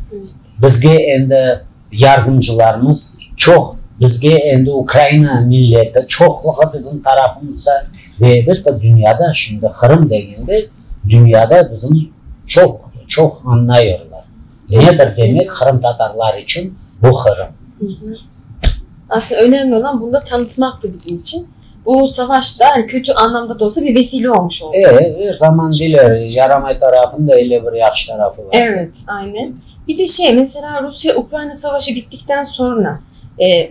Speaker 6: Bizge endi yardımcılarımız çok. Bizge endi Ukrayna milleti çokluğu bizim tarafımızda ve evet de dünyada şimdi Kırım degende dünyada bizim çok anlıyorlar. Nedir demek Kırım Tatarlar için bu Kırım.
Speaker 5: Aslında önemli olan bunu da tanıtmaktı bizim için. Bu savaşta yani kötü anlamda da olsa bir vesile olmuş oldu.
Speaker 6: Evet, bir zaman diler yaramay tarafında öyle bir yaxşı tarafı var.
Speaker 5: Evet, aynen. Bir de mesela Rusya-Ukrayna savaşı bittikten sonra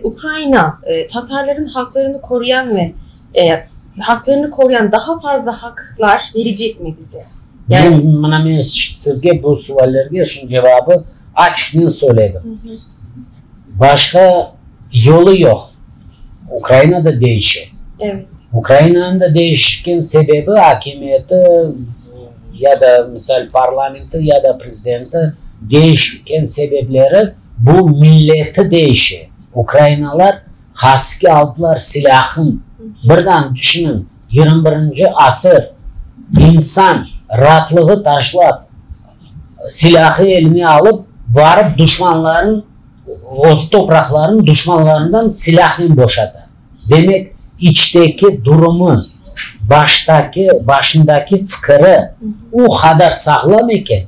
Speaker 5: Ukrayna Tatarların haklarını koruyan ve haklarını koruyan daha fazla haklar verecek mi bize?
Speaker 6: Yani ben sizge bu suallerge şimdi cevabı açıklığı söyledim. Başka yolu yok. Ukrayna'da değişir.
Speaker 5: Evet.
Speaker 6: Ukrayna'nın da değişken sebebi hakimiyeti ya da misal parlamenti ya da prezidenti değişken sebepleri bu milleti değişi. Ukraynalar haski aldılar silahın. Birden düşünün 21. asır insan rahatlığı taşlap silahı eline alıp varıp düşmanların o toprakların düşmanlarından silahını boşadı. Demek içteki durumu başındaki fikri o kadar sağlam iken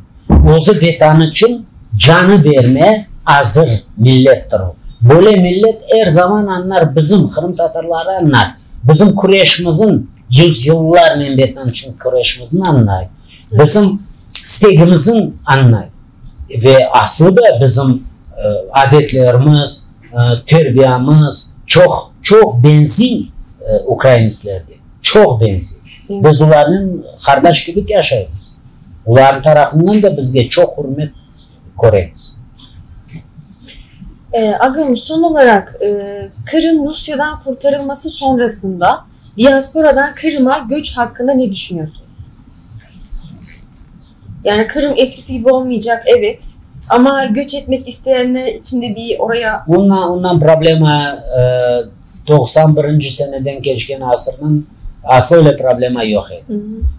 Speaker 6: o'zi vatan için canı vermeye hazır millettir o. Böyle millet her zaman anlar, bizim Kırım Tatarları anlar. Bizim kureyşimizin yüzyıllarla vatan için kureyşimizin anlar. Bizim istegimizin anlar. Ve aslında bizim adetlerimiz, terbiyemiz çok benziyor Ukraynistler'de. Çok benziyor. Biz onların kardeş gibi yaşıyoruz. Onların tarafından da bizge çok hürmet koyuyoruz.
Speaker 5: Agam, son olarak Kırım Rusya'dan kurtarılması sonrasında diasporadan Kırım'a göç hakkında ne düşünüyorsunuz? Yani Kırım eskisi gibi olmayacak, evet. Ama göç etmek isteyenler için de bir oraya...
Speaker 6: Ondan problema 91. seneden geçken asırın aslı öyle problema yok.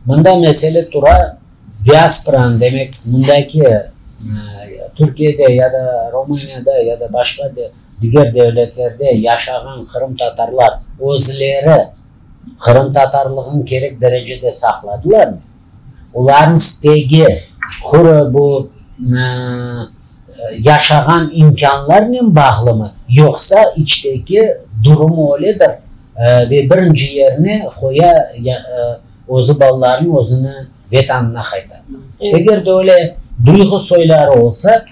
Speaker 6: Bunda mesele tura diasporan demek bundaki Türkiye'de ya da Romanya'da ya da başka diğer devletlerde yaşayan Kırım Tatarlar özleri Kırım Tatarlığın gerek derecede sakladılar mı? Onların istegi bu yaşayan imkanlarla bağlı mı? Yoksa içteki durumu öyledir. Ve birinci yerine koya özü ballarını özünü vatanına kaytar. Evet. Eğer de öyle duygu soyları olsa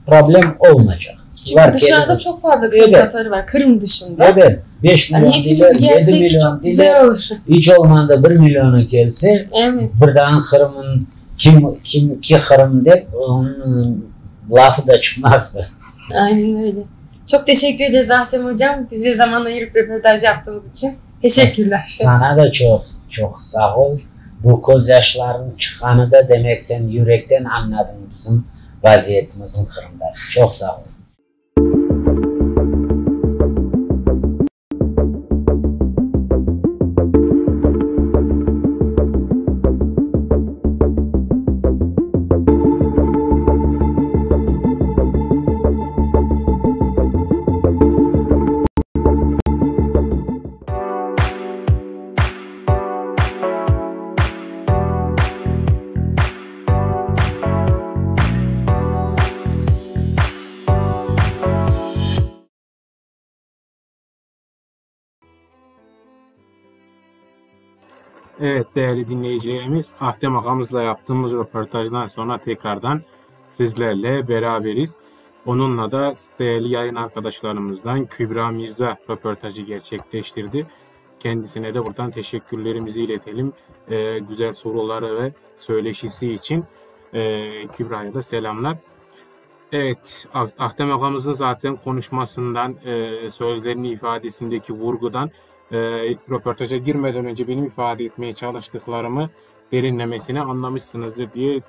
Speaker 6: problem olmayacak.
Speaker 5: Çünkü dışarıda çok fazla Kırım Tatarı var. Kırım dışında.
Speaker 6: Evet. 5 milyon diler, 7 milyon diler. Hiç olmadı 1 milyonu gelse
Speaker 5: evet.
Speaker 6: Buradan Kırım'ın kim ki Kırım deyip onun lafı da çıkmazdı.
Speaker 5: Aynen öyle. Çok teşekkür ederiz Ahtem Hocam. Bize zaman ayırıp röportaj yaptığımız için. Teşekkürler.
Speaker 6: Sana da çok sağ ol. Bu gözyaşlarının çıkanı da demek sen yürekten anladın bizim vaziyetimizin Kırım'da. Çok sağ ol.
Speaker 1: Evet değerli dinleyicilerimiz, Ahtem ağamızla yaptığımız röportajdan sonra tekrardan sizlerle beraberiz. Onunla da değerli yayın arkadaşlarımızdan Kübra Mirza röportajı gerçekleştirdi. Kendisine de buradan teşekkürlerimizi iletelim. Güzel soruları ve söyleşisi için Kübra'ya da selamlar. Evet, Ahtem ağamızın zaten konuşmasından, sözlerinin ifadesindeki vurgudan röportaja girmeden önce benim ifade etmeye çalıştıklarımı derinlemesine anlamışsınızdır diye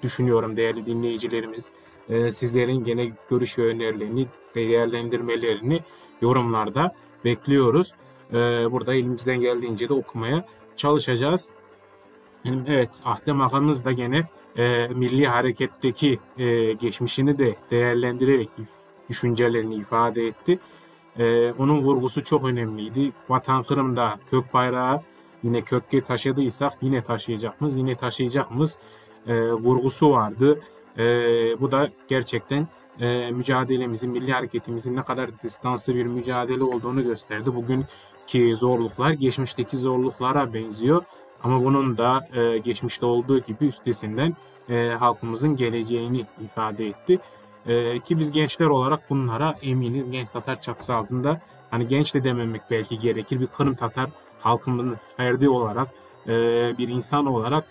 Speaker 1: düşünüyorum değerli dinleyicilerimiz. Sizlerin gene görüş ve önerilerini, değerlendirmelerini yorumlarda bekliyoruz. Burada elimizden geldiğince de okumaya çalışacağız. Evet, Ahtem ağamız da gene milli hareketteki geçmişini de değerlendirerek düşüncelerini ifade etti. Onun vurgusu çok önemliydi. Vatan Kırım'da kök bayrağı yine kökçe taşıdıysak yine taşıyacağımız, yine taşıyacağımız vurgusu vardı. Bu da gerçekten mücadelemizin, milli hareketimizin ne kadar distanslı bir mücadele olduğunu gösterdi. Bugünkü zorluklar geçmişteki zorluklara benziyor. Ama bunun da geçmişte olduğu gibi üstesinden halkımızın geleceğini ifade etti. Ki biz gençler olarak bunlara eminiz. Genç Tatar çatısı altında, hani genç de dememek belki gerekir, bir Kırım Tatar halkının ferdi olarak, bir insan olarak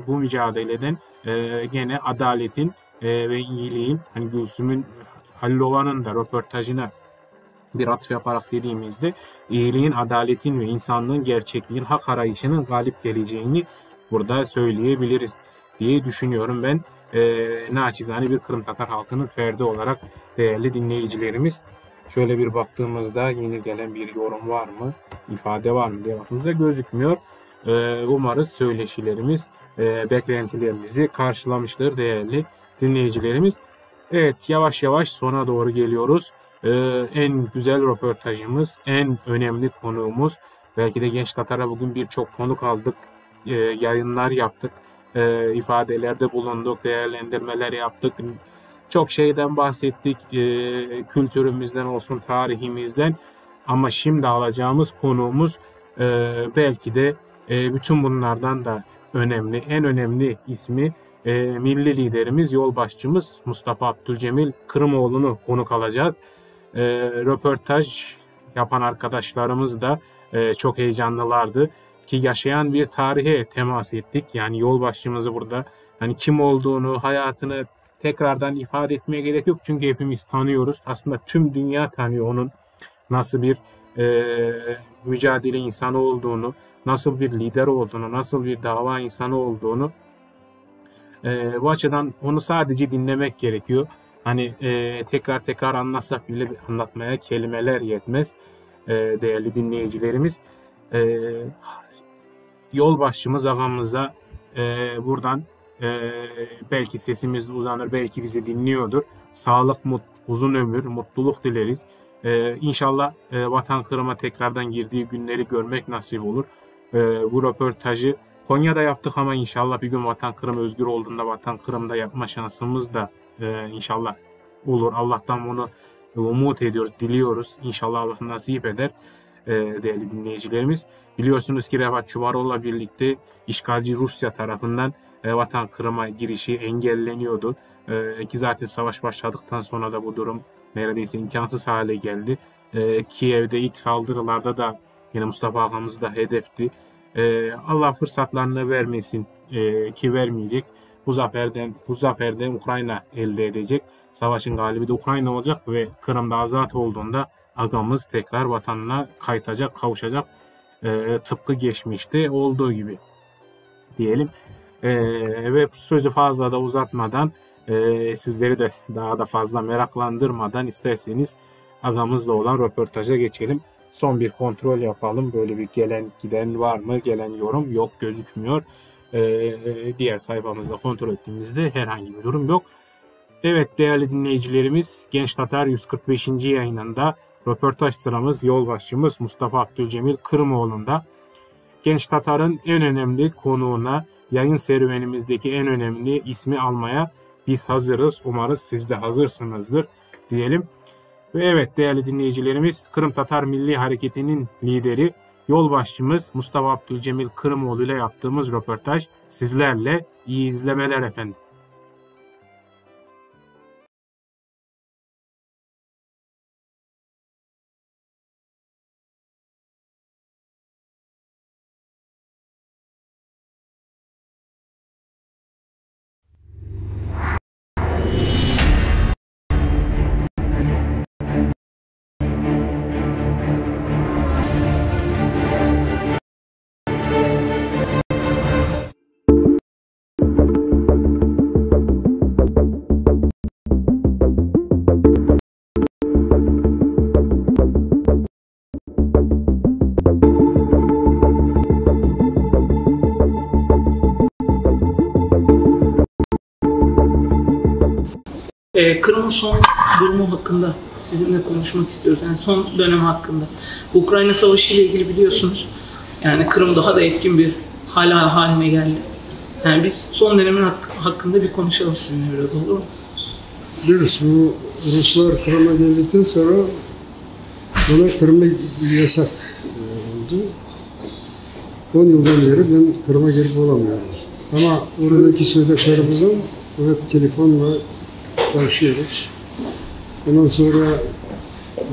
Speaker 1: bu mücadeleden gene adaletin ve iyiliğin, hani Gülsüm'ün Halilova'nın da röportajına bir atıf yaparak dediğimizde iyiliğin, adaletin ve insanlığın, gerçekliğin, hak arayışının galip geleceğini burada söyleyebiliriz diye düşünüyorum ben. Naçizane bir Kırım Tatar halkının ferdi olarak değerli dinleyicilerimiz. Şöyle bir baktığımızda yeni gelen bir yorum var mı, ifade var mı diye baktığımızda gözükmüyor. Umarız söyleşilerimiz beklentilerimizi karşılamıştır değerli dinleyicilerimiz. Evet, yavaş yavaş sona doğru geliyoruz. En güzel röportajımız, en önemli konuğumuz. Belki de Genç Tatar'a bugün birçok konuk aldık, yayınlar yaptık, ifadelerde bulunduk, değerlendirmeler yaptık. Çok şeyden bahsettik, kültürümüzden olsun, tarihimizden. Ama şimdi alacağımız konuğumuz belki de bütün bunlardan da önemli, en önemli ismi milli liderimiz, yolbaşçımız Mustafa Abdülcemil Kırımoğlu'nu konuk alacağız. Röportaj yapan arkadaşlarımız da çok heyecanlılardı ki yaşayan bir tarihe temas ettik. Yani yolbaşçımızı burada hani kim olduğunu, hayatını tekrardan ifade etmeye gerek yok çünkü hepimiz tanıyoruz. Aslında tüm dünya tanıyor onun nasıl bir mücadele insanı olduğunu, nasıl bir lider olduğunu, nasıl bir dava insanı olduğunu. Bu açıdan onu sadece dinlemek gerekiyor. Hani tekrar anlatsak bile anlatmaya kelimeler yetmez değerli dinleyicilerimiz. Yolbaşçımız ağamıza buradan belki sesimiz uzanır, belki bizi dinliyordur. Sağlık, uzun ömür, mutluluk dileriz. İnşallah Vatan Kırım'a tekrardan girdiği günleri görmek nasip olur. Bu röportajı Konya'da yaptık ama inşallah bir gün Vatan Kırım özgür olduğunda Vatan Kırım'da yapma şansımız da inşallah olur. Allah'tan bunu umut ediyoruz, diliyoruz. İnşallah Allah nasip eder değerli dinleyicilerimiz. Biliyorsunuz ki Revat Çuvaroğlu'la birlikte işgalci Rusya tarafından Vatan Kırım'a girişi engelleniyordu. Ki zaten savaş başladıktan sonra da bu durum neredeyse imkansız hale geldi. Kiev'de ilk saldırılarda da yine Mustafa ağamız da hedefti. Allah fırsatlarını vermesin ki vermeyecek. Bu zaferden Ukrayna elde edecek. Savaşın galibi de Ukrayna olacak ve Kırım'da azat olduğunda ağamız tekrar vatanına kaytacak, kavuşacak. Tıpkı geçmişte olduğu gibi diyelim. Ve sözü fazla da uzatmadan sizleri de daha da fazla meraklandırmadan isterseniz ağamızla olan röportaja geçelim. Son bir kontrol yapalım. Böyle bir gelen giden var mı? Gelen yorum yok, gözükmüyor. Diğer sayfamızda kontrol ettiğimizde herhangi bir durum yok. Evet değerli dinleyicilerimiz, Genç Tatar 145. yayınında röportaj sıramız yolbaşçımız Mustafa Abdülcemil Kırımoğlu'nda. Genç Tatar'ın en önemli konuğuna, yayın serüvenimizdeki en önemli ismi almaya biz hazırız. Umarız siz de hazırsınızdır diyelim. Ve evet değerli dinleyicilerimiz, Kırım Tatar Milli Hareketi'nin lideri, yolbaşçımız Mustafa Abdülcemil Kırımoğlu ile yaptığımız röportaj sizlerle. İyi izlemeler efendim.
Speaker 7: Kırım'ın son durumu hakkında sizinle konuşmak istiyoruz. Yani son dönem hakkında. Ukrayna Savaşı ile ilgili biliyorsunuz. Yani Kırım daha da etkin bir haline geldi. Yani biz son dönemin hakkında bir konuşalım sizinle biraz, olur mu?
Speaker 8: Biliyoruz, bu Ruslar Kırım'a geldikten sonra bana Kırım'a yasak oldu. 10 yıldan beri ben Kırım'a gelip olamıyorum. Ama oradaki söyleşlerimizden hep telefonla konuşuyoruz. Ondan sonra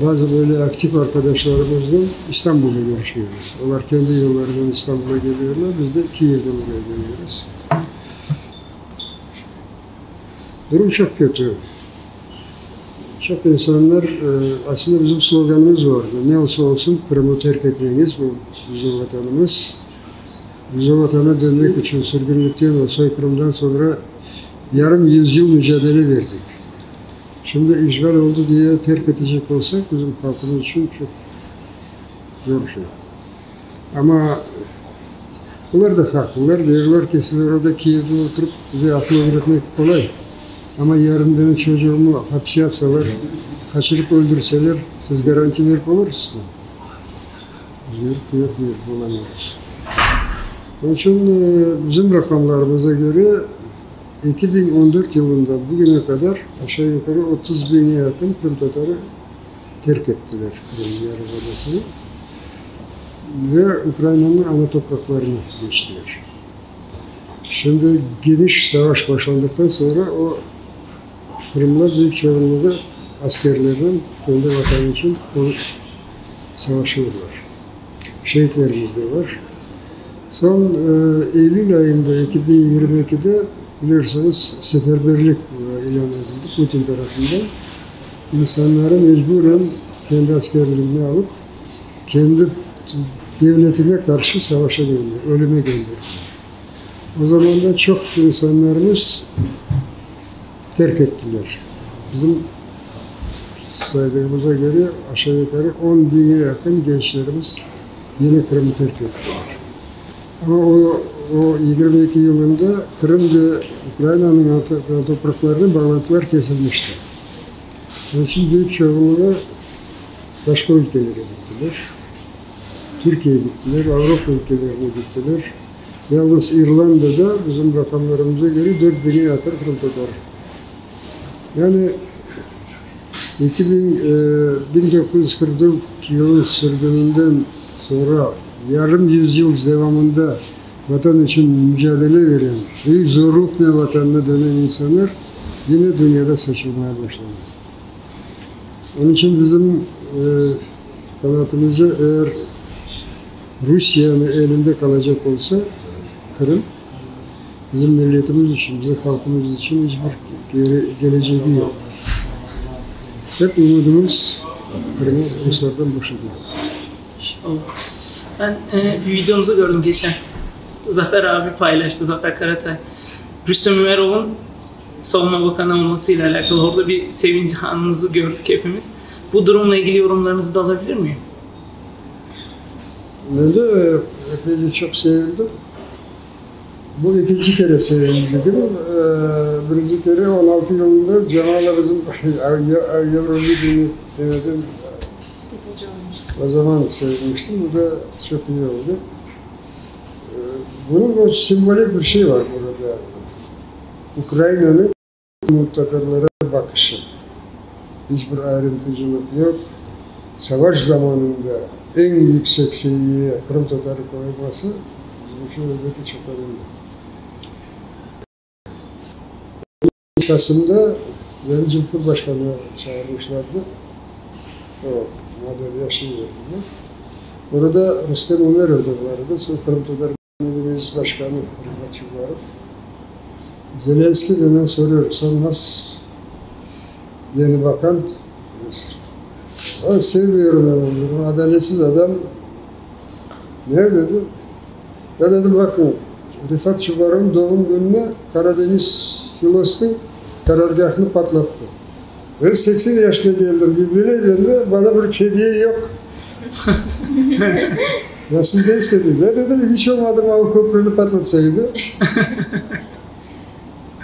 Speaker 8: bazı böyle aktif arkadaşlarımızla İstanbul'da görüşüyoruz. Onlar kendi yollarından İstanbul'a geliyorlar, biz de Kiev'den buraya geliyoruz. Durum çok kötü. çok insanlar aslında bizim sloganımız vardı. Ne olsa olsun Kırım'ı terk etmeyiniz. Bu bizim vatanımız. Biz o vatana dönmek için sürgünlükten, o soykırımdan sonra yarım yüzyıl mücadele verdik. Şimdi işgal oldu diye terk edecek olsak bizim halkımız için çok zor şey. Ama bunlar da haklılar. Diyorlar ki siz orada Kiev'de oturup bize akıl öğretmek kolay. Ama yarın benim çocuğumu hapse atsalar, kaçırıp öldürseler siz garanti verip olursunuz mu? Biz verip olamıyoruz. Onun için bizim rakamlarımıza göre 2014 yılında bugüne kadar aşağı yukarı 30 bine yakın Kırım Tatarı terk ettiler Kırım Yarımadası'nı ve Ukrayna'nın ana topraklarını geçtiler. Şimdi geniş savaş başlandıktan sonra o Kırımlar büyük çoğunluğu askerlerinin kendi vatanı için savaşıyorlar. Şehitlerimiz de var. Son Eylül ayında 2022'de biliyorsunuz seferberlik ilan edildi Putin tarafından. İnsanları mecburen kendi askerlerini alıp kendi devletine karşı savaşa gönderdi, ölüme gönderdi. O zaman da çok insanlarımız terk ettiler. Bizim saydığımıza göre aşağı yukarı 10 bine yakın gençlerimiz yeni Kırım'ı terk ettiler. Ama o 22 yılında Kırım ve Ukrayna'nın topraklarının bağlantılar kesilmişti. Onun için büyük çoğunluğu başka ülkelere gittiler. Türkiye'ye gittiler, Avrupa ülkelerine gittiler. Yalnız İrlanda'da bizim rakamlarımıza göre 4.000'e yakın Kırım Tatarı. Yani 1944 yılın sürgününden sonra yarım yüzyıl devamında vatan için mücadele veren, büyük zorlukla vatanına dönen insanlar yine dünyada seçilmeye başladı. Onun için bizim kanaatimizce eğer Rusya'nın elinde kalacak olsa Kırım, bizim milletimiz için, bizim halkımız için hiçbir geleceği yok. Hep umudumuz Kırım'ı Ruslardan boşaltmak.
Speaker 7: Ben bir videomuzu gördüm geçen. Zafer abi paylaştı, Zafer Karatay. Rüstem Ümerov'un savunma bakanı olmasıyla alakalı orada bir sevinç anınızı gördük hepimiz. Bu durumla ilgili yorumlarınızı da alabilir miyim?
Speaker 8: Ben de epeyce çok sevindim. Bu ikinci kere sevindim. Birinci kere 16 yılında Cemal'la bizim Yavru'yu dinledim. O zaman sevinmiştim. Bu da çok iyi oldu. Bunun o simbolik bir şey var burada. Ukrayna'nın Tatarlara bakışı. Hiçbir ayrıntıcılık yok. Savaş zamanında en yüksek seviyeye Kırım Tatarı koyulması bizim için elbette çok önemli. Kasım'da beni Cumhurbaşkanı çağırmışlardı. O madalya şey yerinde. Orada Rüstem Umerov da vardı. Sonra Kırım Tatar Meclis Başkanı Rıfat Çubarov. Zelenski benden soruyor, sen nasıl yeni bakan? Ben sevmiyorum onu, adaletsiz adam. Ne dedi? Ya dedim bakın, Rıfat Çubarov'un doğum gününe Karadeniz filosunu karargahını patlattı. Ben 80 yaşına geldim, birbirine bana bir hediye yok. Ya siz ne istediniz? Ya dedim hiç olmadı mı o köprünü patlatsaydı.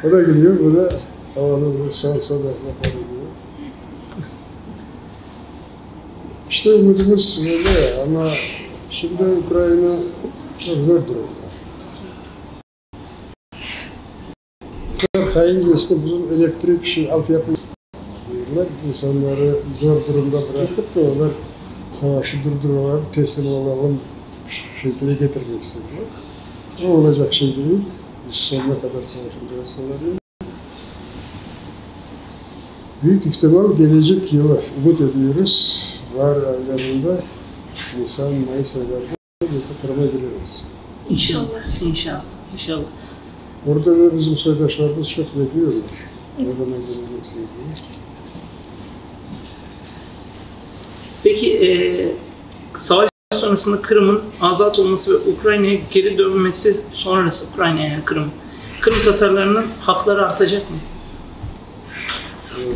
Speaker 8: O da gülüyor, bu da havalı salsa da yapar diyor. İşte umudumuz böyle ama şimdi Ukrayna çok zor durumda. Kayıncısında bizim elektrik altyapı diyorlar. İnsanları zor durumda bırakıp da onlar savaşı durduralım, teslim olalım şekline getirmek istiyorlar. O olacak şey değil. Biz sonuna kadar savaşacağız sonra değil. Büyük ihtimal gelecek yılı umut ediyoruz. Var aylarında, Nisan, Mayıs aylarında Kırım'a gireriz.
Speaker 7: İnşallah, inşallah, inşallah.
Speaker 8: Orada da bizim soydaşlarımız çok bekliyorlar. Ne zaman geleceksin diye.
Speaker 7: Peki savaş sonrasında Kırım'ın azat olması ve Ukrayna'ya geri dönmesi sonrası Ukrayna'ya yani Kırım Tatarlarının hakları artacak mı?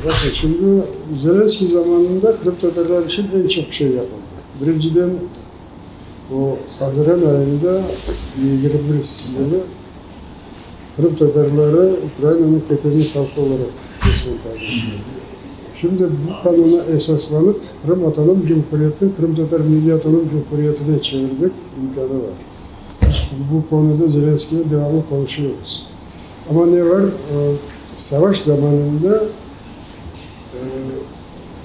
Speaker 8: Bakın şimdi Zelenski zamanında Kırım Tatarlar için en çok şey yapıldı. Birinciden o Haziran ayında 21 yılı Kırım Tatarları Ukrayna'nın kökenli halkı olarak resmen tayin edildi. Şimdi bu kanuna esaslanıp Kırım Otonom Cumhuriyeti'nin Kırım Tatar Milli Otonom Cumhuriyeti'ne çevirmek imkanı var. Bu konuda Zelenski'ye devamlı konuşuyoruz. Ama ne var? Savaş zamanında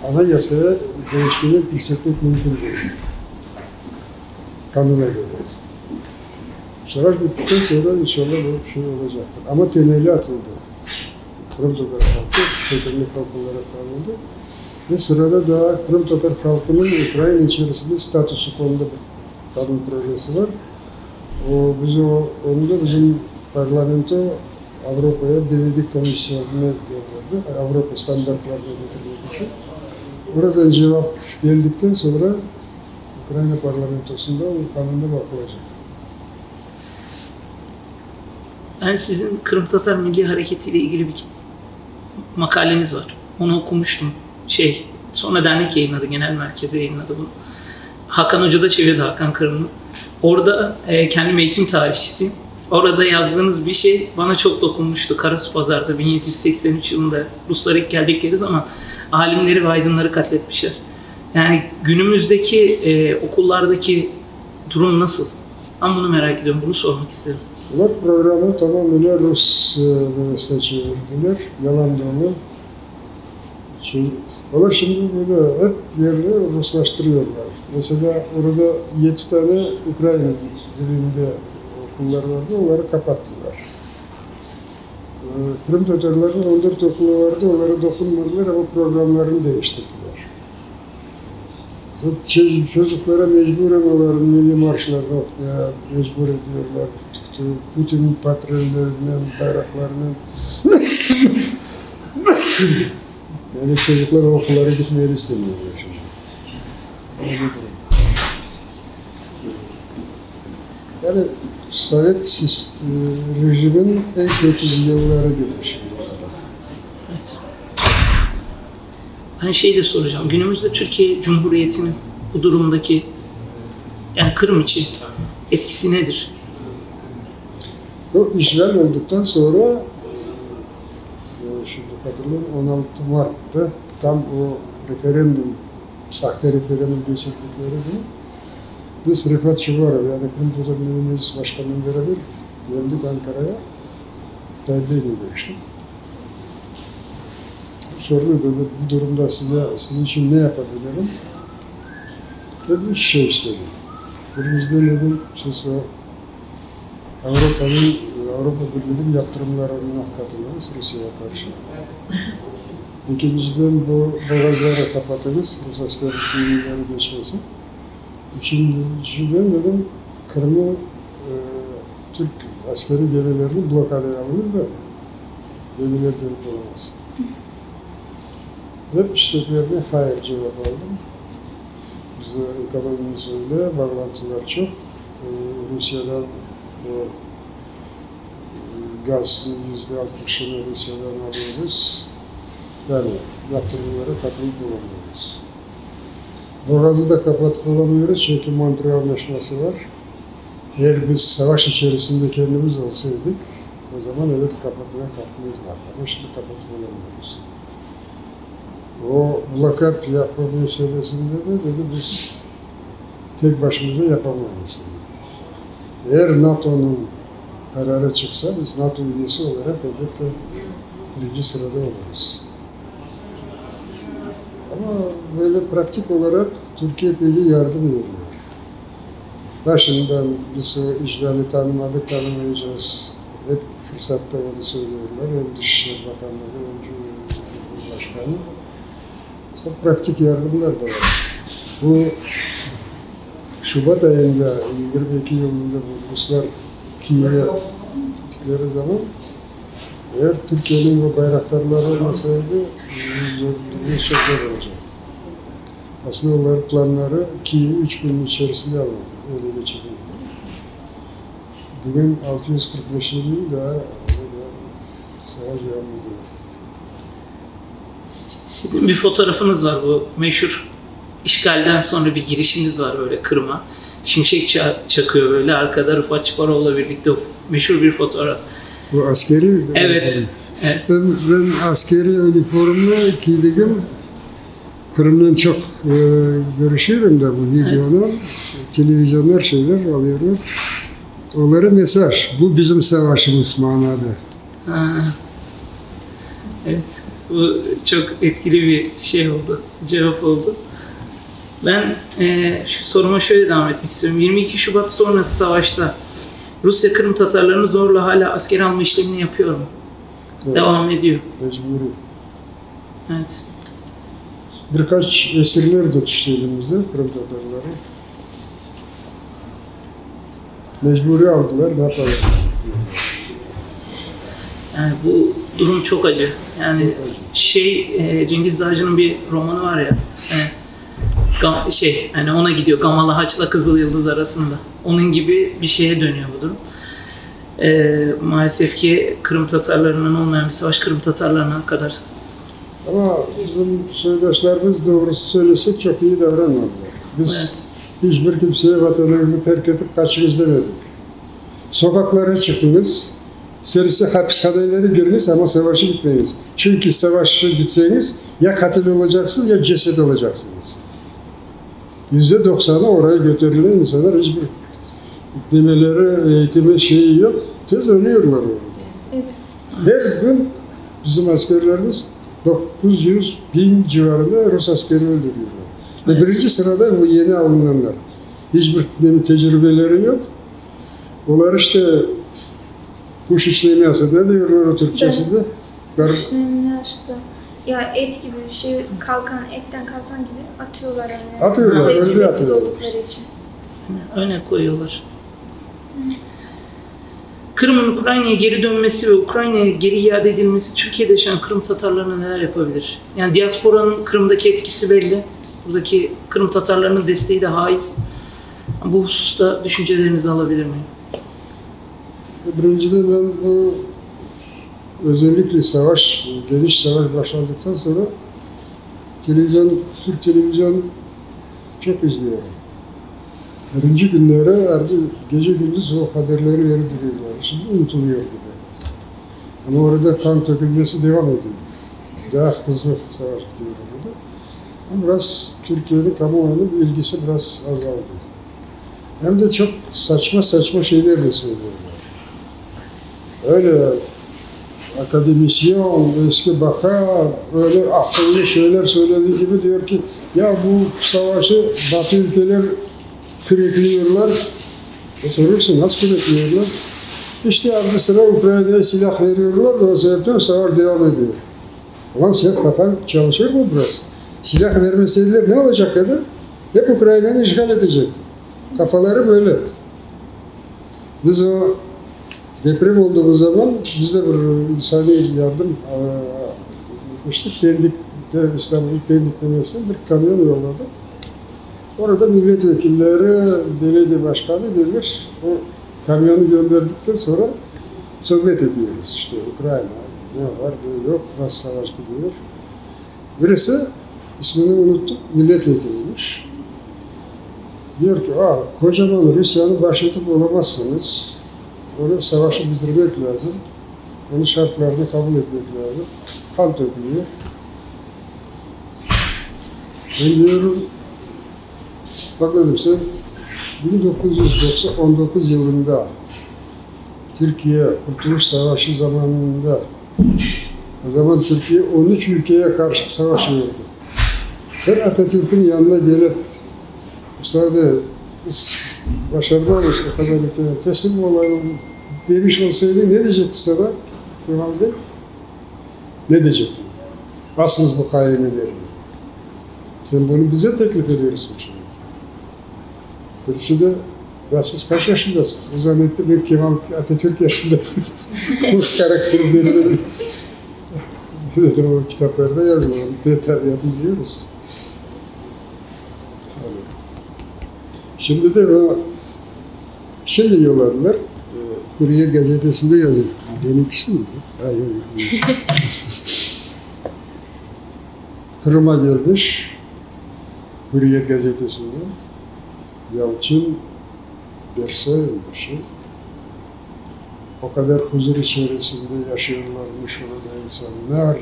Speaker 8: anayasaya değişiklik hissetmek mümkün değil. Kanuna göre. Savaş bittikten sonra inşallah bu şey olacaktır. Ama temeli atıldı. Kırım Tatar halkı kökenli halk olarak tanındı. Ve sırada daha Kırım Tatar halkının Ukrayna içerisinde statüsü konuda bir kanun projesi var. Onu da bizim parlamento Avrupa'ya Venedik Komisyonu'na gönderdi. Avrupa standartlarına getirmek için. Buradan cevap geldikten sonra Ukrayna parlamentosunda o kanuna bakılacak.
Speaker 7: Yani sizin Kırım Tatar Milli Hareketi ile ilgili bir makaleniz var. Onu okumuştum. Sonra dernek yayınladı, genel merkeze yayınladı bunu. Hakan Hoca da çevirdi, Hakan Kırımlı. Orada kendim eğitim tarihçisiyim. Orada yazdığınız bir şey bana çok dokunmuştu. Karasupazar'da 1783 yılında Ruslar ilk geldikleri zaman alimleri ve aydınları katletmişler. Yani günümüzdeki okullardaki durum nasıl? Ben bunu merak ediyorum, bunu sormak istedim.
Speaker 8: Bunlar programı tamamıyla Rus devresine çevirdiler. Yalan dolu. Onlar şimdi böyle hep yerini Ruslaştırıyorlar. Mesela orada 7 tane Ukrayna dilinde okullar vardı, onları kapattılar. Kırım Tatarların 14 okulu vardı, onlara dokunmadılar ama programlarını değiştirdiler. Çocuklara mecburen onların milli marşlarını okumaya mecbur ediyorlar. Putin patrollerinin, bayraklarının yani çocuklar okullara gitmeyi istemiyorlar şimdi. Yani Sovyet rejimin en kötü yılları gibi şimdi.
Speaker 7: Evet. Ben de soracağım. Günümüzde Türkiye Cumhuriyeti'nin bu durumdaki yani Kırım için etkisi nedir?
Speaker 8: O işgal olduktan sonra şimdi hatırlıyorum 16 Mart'ta tam o referandum, sahte referandum geçirdikleri gün biz Rifat Şuvarov yani Kırım Tatar Milli Meclis Başkanı'nın beraber geldik Ankara'ya. Tayyip Bey'le görüştük. Sordu dedi, bu durumda sizin için ne yapabilirim? Dedim, 3 şey istedim. Birinizde dedim, siz o Avrupa Birliği'nin yaptırımlarına katılmanız Rusya'ya karşı. İkinciden bu boğazları kapatınız, Rus askeri gemileri geçmesin. Üçüncüden dedim, Kırım'ı Türk askeri gemilerini blokadeye alınız da gemiler gelip olamaz. Hep isteklerine hayır cevap aldım. Bize ekonomimiz öyle, bağlantılar çok. Rusya'dan o gaz %60'ını Rusya'dan alıyoruz. Yani yaptırımlara katılıp bulamıyoruz. Boğazı da kapatıp bulamıyoruz çünkü Montreal Anlaşması var. Eğer biz savaş içerisinde kendimiz olsaydık, o zaman evet kapatmaya hakkımız var. Ama şimdi kapatıp bulamıyoruz. O blokad yapma meselesinde de dedi biz tek başımıza yapamayız. Eğer NATO'nun kararı çıksa biz NATO üyesi olarak elbette birinci sırada oluruz. Ama böyle pratik olarak Türkiye epeyce yardım veriyor. Başından biz o işgali tanımadık, tanımayacağız. Hep fırsatta onu söylüyorlar. Hem Dışişleri Bakanlığı hem Cumhurbaşkanı. Pratik yardımlar da var. Bu Şubat ayında 22 yılında bu Ruslar Kiev'e gittikleri zaman eğer Türkiye'nin bu bayraktarları olmasaydı durumumuz çok zor olacaktı. Aslında onların planları 2-3 günün içerisinde almak, ele geçirmek. Bugün 645. yıl daha savaş devam ediyor.
Speaker 7: Sizin bir fotoğrafınız var, bu meşhur işgalden sonra bir girişiniz var böyle Kırım'a. Şimşek çakıyor böyle, arkada Rıfat Çıparoğlu'la birlikte, o meşhur bir fotoğraf.
Speaker 8: Bu askeri...
Speaker 7: Evet. Evet.
Speaker 8: Ben askeri üniformlu giydiğim Kırım'dan çok görüşüyorum da bu videolar, televizyonlar şeyler alıyorlar. Onlara mesaj. Bu bizim savaşımız manada.
Speaker 7: Ha. Evet. Bu çok etkili bir şey oldu. Cevap oldu. Ben şu soruma şöyle devam etmek istiyorum. 22 Şubat sonrası savaşta Rusya Kırım Tatarlarını zorla hala asker alma işlemini yapıyor mu?
Speaker 8: Evet.
Speaker 7: Devam ediyor.
Speaker 8: Mecburi.
Speaker 7: Evet.
Speaker 8: Birkaç esirler de düştü elimizde, Kırım Tatarları. Mecburi aldılar, ne yapalım?
Speaker 7: Yani bu durum çok acı. Yani Cengiz Dağcı'nın bir romanı var ya. Hani ona gidiyor, Gamalı Haç'la Kızıl Yıldız arasında. Onun gibi bir şeye dönüyor bu durum. Maalesef ki Kırım Tatarlarının olmayan bir savaş Kırım Tatarlarına kadar.
Speaker 8: Ama bizim soydaşlarımız doğrusu söylesek çok iyi davranmadılar. Biz hiçbir kimseye vatanımızı terk edip kaçınız demedik. Sokaklara çıktınız, serisi hapishanelere giriniz ama savaşa gitmeyiniz. Çünkü savaşa gitseniz ya katil olacaksınız ya ceset olacaksınız. %90'ı oraya götürülen insanlar hiçbir demeleri, eğitimi şeyi yok. Tez ölüyorlar orada.
Speaker 3: Evet.
Speaker 8: Her gün bizim askerlerimiz 900.000 civarında Rus askeri öldürüyorlar. Ve birinci sırada bu yeni alınanlar. Hiçbir tecrübeleri yok. Onlar işte kuş işlemi aslında ne diyorlar o Türkçesinde?
Speaker 3: İşlemini açtı. Ya et gibi bir şey, etten kalkan gibi atıyorlar yani.
Speaker 8: Atıyorlar, öyle
Speaker 3: Tecrübesiz
Speaker 8: atıyorlar.
Speaker 3: oldukları için.
Speaker 7: Öne koyuyorlar. Kırım'ın Ukrayna'ya geri dönmesi ve Ukrayna'ya geri iade edilmesi Türkiye'de yaşayan Kırım Tatarlarına neler yapabilir? Yani diasporanın Kırım'daki etkisi belli. Buradaki Kırım Tatarlarının desteği de haiz. Bu hususta düşüncelerinizi alabilir miyim?
Speaker 8: Birincide ben bu özellikle savaş, geniş savaş başladıktan sonra Türk televizyon çok izliyorum. Birinci günlere artık gece gündüz o haberleri verip duruyorlar. Şimdi unutuluyor gibi. Ama orada kan dökülmesi devam ediyor. Daha hızlı savaş gidiyor orada. Ama biraz Türkiye'nin kamuoyunun ilgisi biraz azaldı. Hem de çok saçma şeyler de söylüyorlar. Öyle akademisyen, eski bakan, öyle akıllı şeyler söylediği gibi diyor ki ya bu savaşı Batı ülkeler kürekliyorlar. Sorursun nasıl kürekliyorlar? İşte ardı sıra Ukrayna'ya silah veriyorlar da o sebepten savaş devam ediyor. Ulan sen kafan çalışır mı burası? Silah vermeseydiler ne olacak ya da? Hep Ukrayna'yı işgal edecekti. Kafaları böyle. Biz o deprem olduğu zaman biz de bir insani yardım yapmıştık. Pendik'te, İstanbul Pendik demesine bir kamyon yolladık. Orada milletvekilleri, belediye başkanı gelir. O kamyonu gönderdikten sonra sohbet ediyoruz. İşte Ukrayna ne var ne yok, nasıl savaş gidiyor. Birisi ismini unuttum, milletvekiliymiş. Diyor ki, kocaman Rusya'nın başlatıp olamazsınız. Onu savaşı bitirmek lazım. Onun şartlarını kabul etmek lazım. Kan dökülüyor. Ben diyorum, bak dedim sen 1919 yılında Türkiye Kurtuluş Savaşı zamanında o zaman Türkiye 13 ülkeye karşı savaşıyordu. Sen Atatürk'ün yanına gelip Mustafa biz başarılı olmuş o kadar ülkeye teslim olalım demiş olsaydı ne diyecekti sana Kemal Bey? Ne diyecekti? Asınız bu hainleri. Sen bunu bize teklif ediyorsun şimdi. Birisi de ya siz kaç yaşındasınız? O zannetti ben Kemal Atatürk yaşında bu karakteri denedim. Dedim o kitaplarda yazmıyor. Detay yapın diyoruz. Hani. Şimdi de o şimdi yolladılar. Hürriyet gazetesinde yazıyor. Benimkisi mi? Hayır. Kırım'a gelmiş. Hürriyet gazetesinde. Yalçın Bersoy bir şey. O kadar huzur içerisinde yaşıyorlarmış orada insanlar.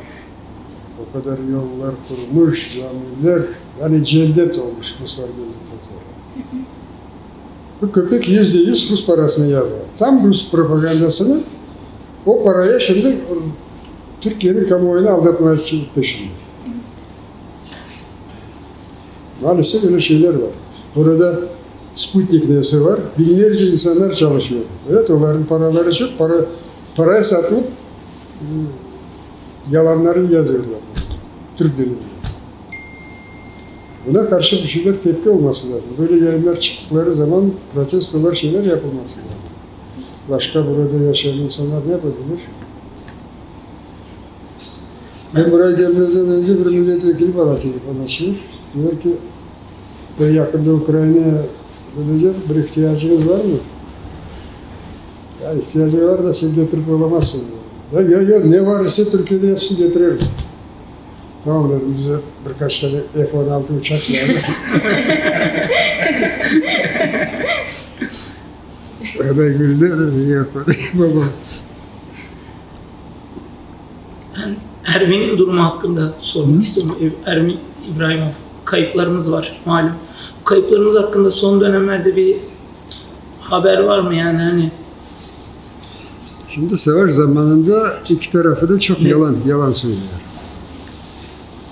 Speaker 8: O kadar yollar kurmuş, camiler. Yani cennet olmuş Ruslar geldikten sonra. Bu köpek %100 Rus parasını yazar. Tam Rus propagandasını o paraya şimdi Türkiye'nin kamuoyunu aldatmaya peşinde. Maalesef öyle şeyler var. Burada Sputnik nesi var? Binlerce insanlar çalışıyor. Evet, onların paraları çok. Paraya satılıp yalanları yazıyorlar. Türk dilinde. Buna karşı bir şeyler tepki olması lazım. Böyle yayınlar çıktıkları zaman protestolar, şeyler yapılması lazım. Başka burada yaşayan insanlar ne yapabilir? Ben buraya gelmeden önce bir milletvekili bana telefon açıyor. Diyor ki, ben yakında Ukrayna'ya geleceğim, bir ihtiyacınız var mı? Ya ihtiyacı var da sen getirip olamazsın. Ya ne var ise Türkiye'de hepsini getiririm. Tamam dedim, bize birkaç tane F-16 uçak geldi. Öyle güldü dedi, yapmadı baba.
Speaker 7: Ben Ermeni durumu hakkında sormak istiyorum. Ermeni İbrahimov, kayıplarımız var malum. Bu kayıplarımız hakkında son dönemlerde bir haber var mı yani hani?
Speaker 8: Şimdi savaş zamanında iki tarafı da çok yalan söylüyor.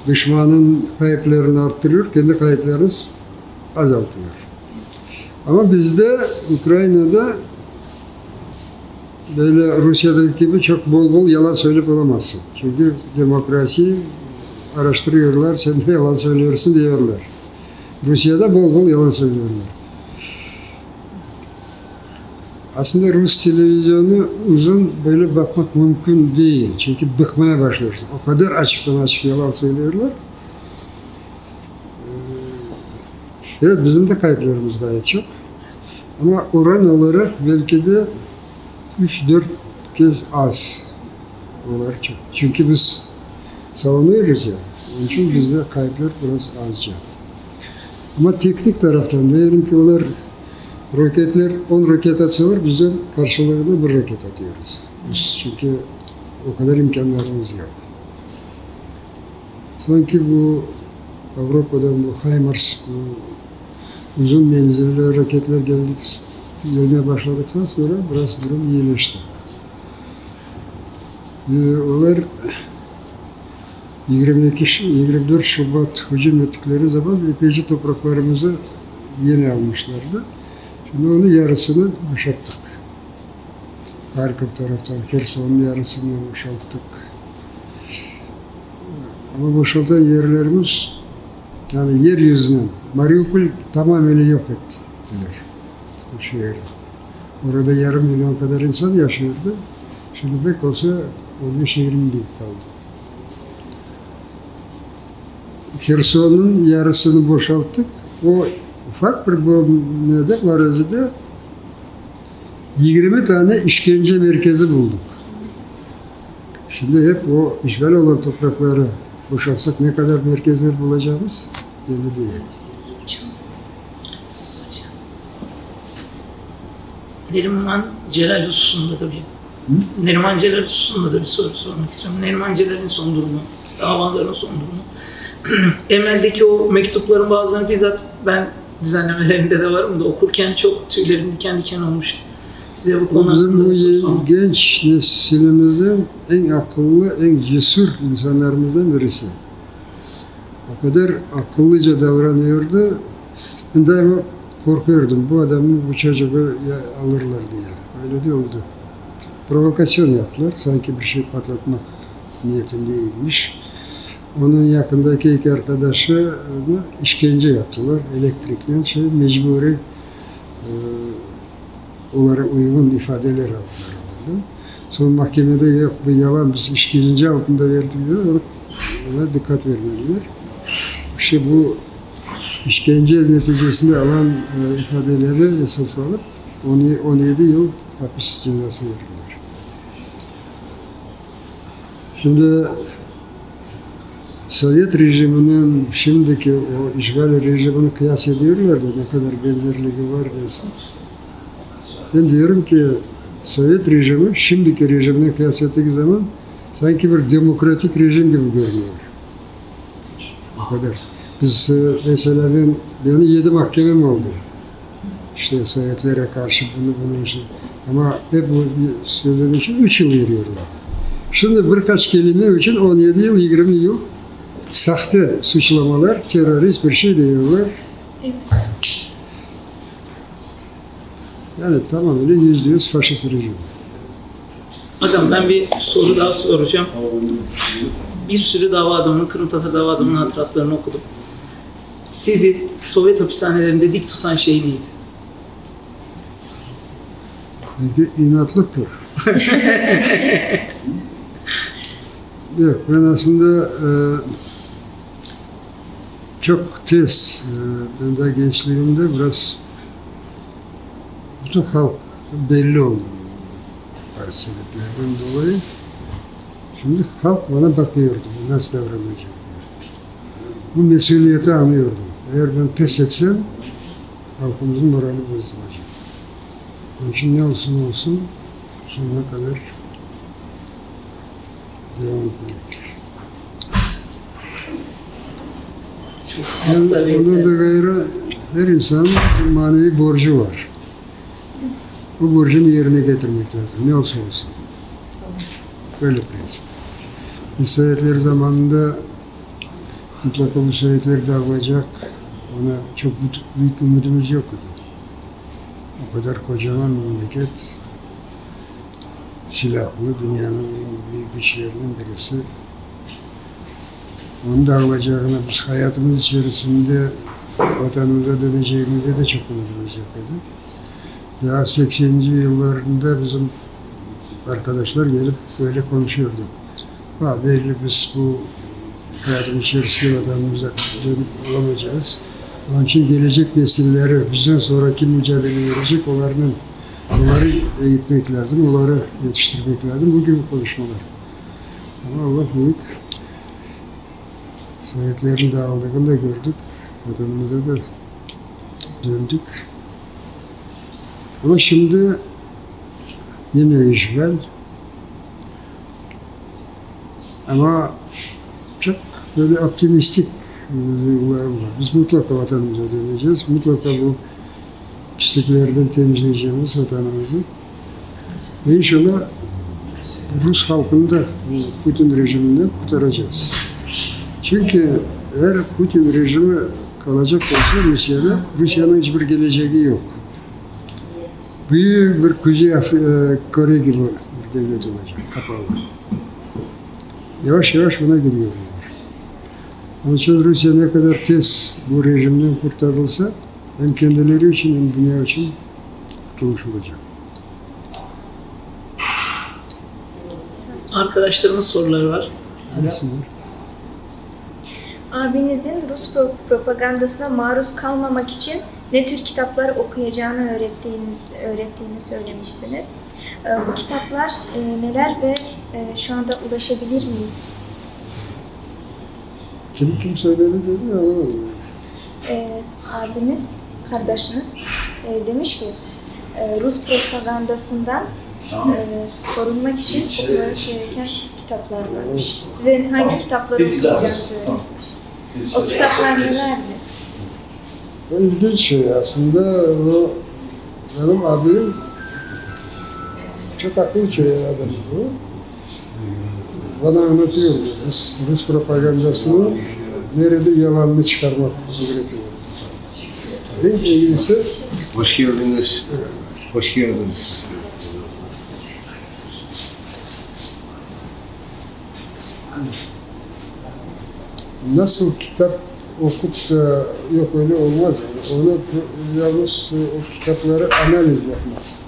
Speaker 8: Düşmanın kayıplarını arttırıyor, kendi kayıplarını azaltıyor. Ama bizde, Ukrayna'da böyle Rusya'daki gibi çok bol yalan söyleyip olamazsın. Çünkü demokrasi araştırıyorlar, sen de yalan söylüyorsun diyorlar. Rusya'da bol yalan söylüyorlar. Aslında Rus televizyonu uzun böyle bakmak mümkün değil. Çünkü bıkmaya başlıyorsun. O kadar açıktan açık yalan söylüyorlar. Evet, bizim de kayıplarımız gayet çok. Ama oran olarak belki de 3-4 kez az olarak çok. Çünkü biz savunuyoruz ya. Onun için bizde kayıplar biraz azca. Ama teknik taraftan diyelim ki onlar roketler 10 roket atsalar bizden karşılığında 1 roket atıyoruz. Biz çünkü o kadar imkanlarımız yok. Sanki bu Avrupa'dan bu HIMARS, bu uzun menzilli roketler gelmeye başladıktan sonra biraz durum iyileşti. Onlar 24 Şubat hücum ettikleri zaman epeyce topraklarımızı yeni almışlardı. Şimdi onun yarısını boşalttık. Harkov taraftan Kherson'un yarısını boşalttık. Ama boşaltan yerlerimiz, yani yeryüzünden Mariupol tamamıyla yok ettiler bu şehri. Orada yarım milyon kadar insan yaşıyordu. Şimdi pek olsa 15-20 bin kaldı. Kherson'un yarısını boşalttık. O ufak bir bölgede, Varazide 20 tane işkence merkezi bulduk. Şimdi hep o işgal olan toprakları boşaltsak ne kadar merkezler bulacağımız belli değil.
Speaker 7: Neriman Celal hususunda da Neriman Celal hususunda da bir soru sormak istiyorum. Neriman Celal'in son durumu, davaların son durumu. Emel'deki o mektupların bazılarını bizzat ben düzenlemelerinde de varım da okurken çok tüylerim diken olmuş. Size bu konu hakkında
Speaker 8: bizim bu genç neslimizden en akıllı, en cesur insanlarımızdan birisi. O kadar akıllıca davranıyordu. Ben daima korkuyordum. Bu adamı, bu çocuğu alırlar diye. Öyle de oldu. Provokasyon yaptılar. Sanki bir şey patlatmak niyetindeymiş. Onun yakındaki iki arkadaşı işkence yaptılar. Elektrikle mecburi onlara uygun ifadeler aldılar. Sonra mahkemede yok bu yalan, biz işkence altında verdik diyor. Ona dikkat vermeliler. İşte bu işkence neticesinde alan ifadeleri esas alıp 17 yıl hapis cezası veriliyor. Şimdi Sovyet rejiminin şimdiki o işgal rejimini kıyas ediyorlar da ne kadar benzerliği var dersin. Ben diyorum ki Sovyet rejimi şimdiki rejimine kıyas ettiği zaman sanki bir demokratik rejim gibi görünüyor. O kadar. Biz mesela benim 7 mahkemem oldu. İşte Sovyetlere karşı bunun için. Ama hep bu sözlerin için 3 yıl veriyorlar. Şimdi birkaç kelime için 17 yıl, 20 yıl sahte suçlamalar, terörist bir şey diyorlar. Yani tamamen %100 faşist rejim.
Speaker 7: Hocam ben bir soru daha soracağım. Bir sürü dava adamının, Kırım Tatar dava adamının hatıratlarını okudum. Sizi Sovyet hapishanelerinde dik tutan şey neydi?
Speaker 8: İnatlıktır. Yok, ben aslında çok tez, ben de gençliğimde biraz bütün halk belli oldu bazı sebeplerden dolayı. Şimdi halk bana bakıyordu, nasıl davranacak diye. Bu mesuliyeti anlıyordum. Eğer ben pes etsem halkımızın morali bozulacak. Onun için ne olsun olsun sonuna kadar devam etmek. Yani ondan da gayrı her insanın bir manevi borcu var. Bu borcunu yerine getirmek lazım. Ne olsa olsun. Böyle prensip. Biz Sovyetler zamanında mutlaka bu Sovyetler dağılacak. Ona çok büyük umudumuz yoktu. O kadar kocaman memleket, silahlı, dünyanın en büyük güçlerinden birisi. Onun dağılacağına biz hayatımız içerisinde vatanımıza döneceğimizde de çok umudumuz yoktu. Daha 80. yıllarında bizim arkadaşlar gelip böyle konuşuyordu. Belli biz bu hayatın içerisinde vatanımıza dönüp olamayacağız. Onun için gelecek nesilleri, bizden sonraki mücadele verecek onları eğitmek lazım, onları yetiştirmek lazım. Bu gibi konuşmalar. Ama Allah büyük. Sovyetlerin dağıldığını da gördük. Vatanımıza da döndük. Ama şimdi yine işgal. Ama çok böyle optimistik duygularım var. Biz mutlaka vatanımıza döneceğiz. Mutlaka bu pisliklerden temizleyeceğimiz vatanımızı. Ve inşallah Rus halkını da Putin rejiminden kurtaracağız. Çünkü eğer Putin rejimi kalacak olsa Rusya'nın hiçbir geleceği yok. Büyük bir Kuzey Kore gibi bir devlet olacak, kapalı. Yavaş yavaş buna gidiyorlar. Onun için Rusya ne kadar tez bu rejimden kurtarılsa hem kendileri için hem dünya için kurtuluş olacak.
Speaker 7: Arkadaşlarımın soruları var.
Speaker 3: Abinizin Rus propagandasına maruz kalmamak için ne tür kitaplar okuyacağını öğrettiğini söylemişsiniz. Bu kitaplar neler ve şu anda ulaşabilir miyiz?
Speaker 8: Kim söyledi dedi anlamadım.
Speaker 3: Abiniz, kardeşiniz demiş ki Rus propagandasından korunmak için okunması gereken kitaplar varmış. Size hangi kitapları okuyacağınızı öğretmiş. O kitaplar nelerdi?
Speaker 8: O ilginç şey aslında. O benim abim çok akıllı adamdı o. Bana anlatıyordu. Rus propagandasını nerede yalanını çıkarmak üretiyordu. En iyisi...
Speaker 9: Hoş geldiniz. Hoş geldiniz.
Speaker 8: Nasıl kitap okup da yok öyle olmaz yani. Onu yalnız o kitapları analiz yapmak lazım.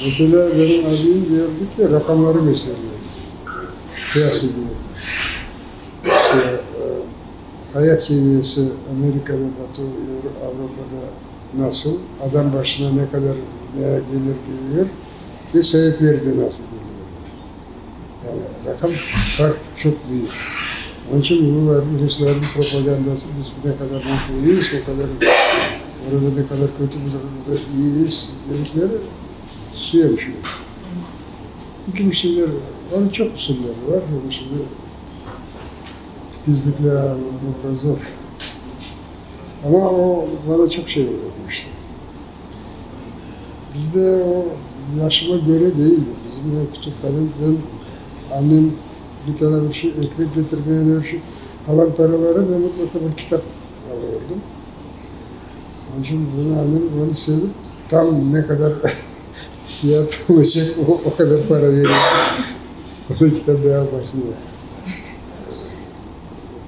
Speaker 8: Mesela benim abim diyordu ki rakamları gösteriyor. Kıyas ediyor. İşte hayat seviyesi Amerika'da, Batı, Avrupa'da nasıl, adam başına ne kadar neye geliyor ve sebepleri de nasıl geliyor. Yani rakam fark çok büyük. Onun için Rusların propagandası, biz ne kadar mutluyuz, o kadar orada ne kadar kötü, biz orada iyiyiz dedikleri suya düşüyor. İki şeyler var. Onun çok usulleri var. Onun şimdi titizlikle alınmak zor. Ama o bana çok şey öğretmişti. Bizde o yaşıma göre değildi. Bizim de kütüphanem, annem bir tane bir şey, ekmek getirmeye dönüşü kalan paraları ben mutlaka bir kitap alıyordum. Onun için bunu annem onu sevdim. Tam ne kadar fiyat olacak o kadar para veriyor. O da kitap daha başlıyor.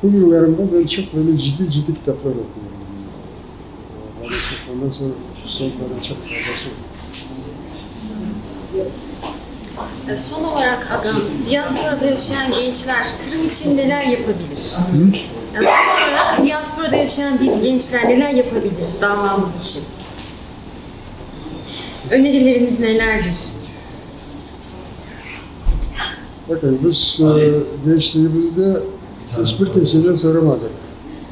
Speaker 8: Bu yıllarımda ben çok böyle ciddi kitaplar okuyorum. Bana çok, ondan sonra bana çok faydası oldu.
Speaker 5: Son olarak Agam, diasporada yaşayan gençler Kırım için neler yapabilir? Son olarak diasporada yaşayan biz gençler neler yapabiliriz davamız için? Önerileriniz nelerdir?
Speaker 8: Bakın biz gençliğimizde hiçbir kimseden soramadık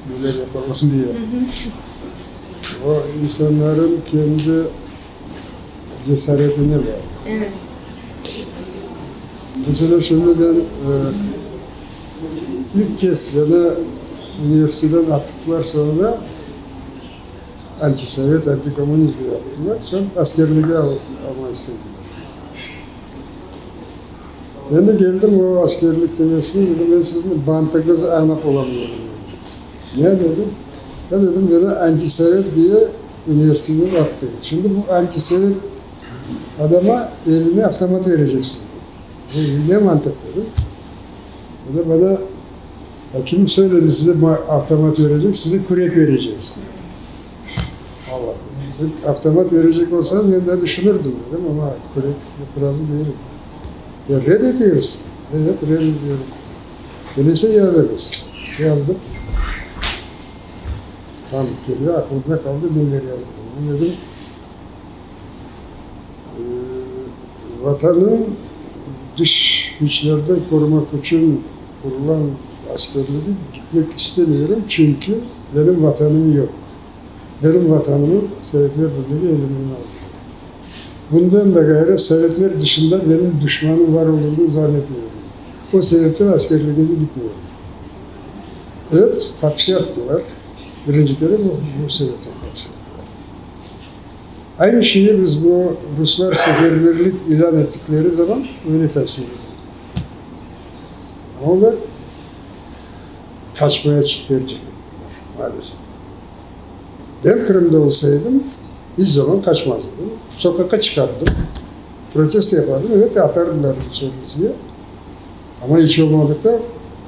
Speaker 8: neler yapalım diye. O insanların kendi cesaretine bağlı.
Speaker 5: Evet.
Speaker 8: Mesela şimdi ben ilk kez beni üniversiteden attıklar sonra anti-Sovyet, anti-komünist yaptılar. Sonra askerliğe alma istediler. Ben de geldim o askerlik demesine dedim, ben sizin bantınıza anak olamıyorum. Ne dedim? Ya dedim, beni anti-Sovyet diye üniversiteden attı. Şimdi bu anti-Sovyet adama eline avtomat vereceksin. Ne mantık dedim. O da bana, ya kim söyledi size avtomat verecek, size kürek vereceğiz. Allah. Avtomat verecek olsam ben de düşünürdüm dedim ama kürek razı değilim. Ya reddediyoruz. Evet reddediyorum. Öyleyse yazdırız. Yazdım. Tam geliyor aklımda kaldı neler yazdım. Dedim vatanın dış güçlerden korumak için kurulan askerliğe gitmek istemiyorum çünkü benim vatanım yok. Benim vatanımı Sovyetler Birliği elimden aldı. Bundan da gayrı Sovyetler dışında benim düşmanım var olduğunu zannetmiyorum. O sebepten askerliğe gitmiyorum. Evet, hapse attılar. Birinci kere bu sebepten hapse attılar. Aynı şeyi biz bu Ruslar seferberlik ilan ettikleri zaman öyle tavsiye ediyoruz. Ama onlar kaçmaya tercih ettiler maalesef. Ben Kırım'da olsaydım hiç zaman kaçmazdım. Sokağa çıkardım. Protesto yapardım. Evet atardılar içerisiye. Ama hiç olmadıkta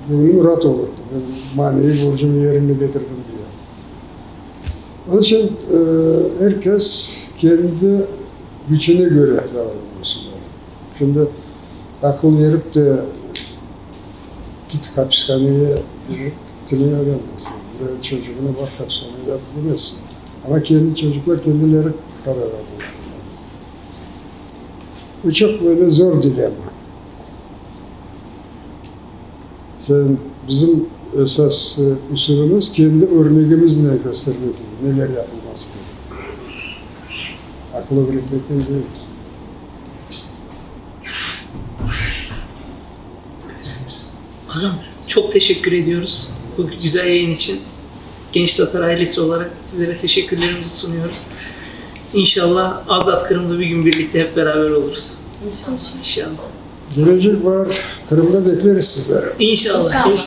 Speaker 8: gönlüm rahat olurdu. Ben manevi borcumu yerine getirdim diye. Onun için herkes kendi gücüne göre davranması lazım. Şimdi akıl verip de git hapishaneye gidip dileği öğrenmesin. Buraya çocuğuna bak hapishaneye yap demezsin. Ama kendi çocuklar kendileri karar alıyor. Bu çok böyle zor dilema. Bizim esas usulümüz kendi örneğimizle göstermek, neler yapılması gerekiyor. Akıl öğretmekten değil.
Speaker 7: Hocam çok teşekkür ediyoruz bu güzel yayın için. Genç Tatar ailesi olarak sizlere teşekkürlerimizi sunuyoruz. İnşallah Azad Kırım'da bir gün birlikte hep beraber oluruz. İnşallah.
Speaker 8: Gelecek var. Kırım'da bekleriz sizleri.
Speaker 7: İnşallah.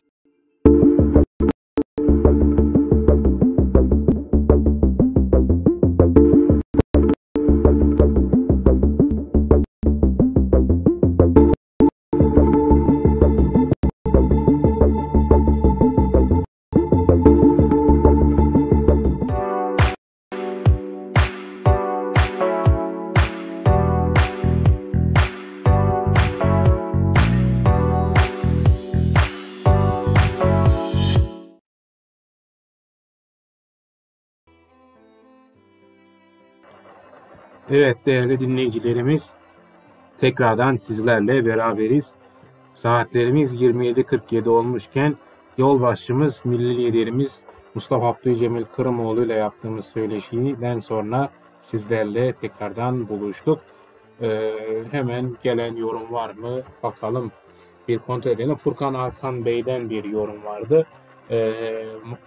Speaker 1: Evet değerli dinleyicilerimiz, tekrardan sizlerle beraberiz. Saatlerimiz 27.47 olmuşken yol başımız milli liderimiz Mustafa Abdülcemil Kırımoğlu ile yaptığımız söyleşiden sonra sizlerle tekrardan buluştuk. Hemen gelen yorum var mı? Bakalım, bir kontrol edelim. Furkan Arkan Bey'den bir yorum vardı.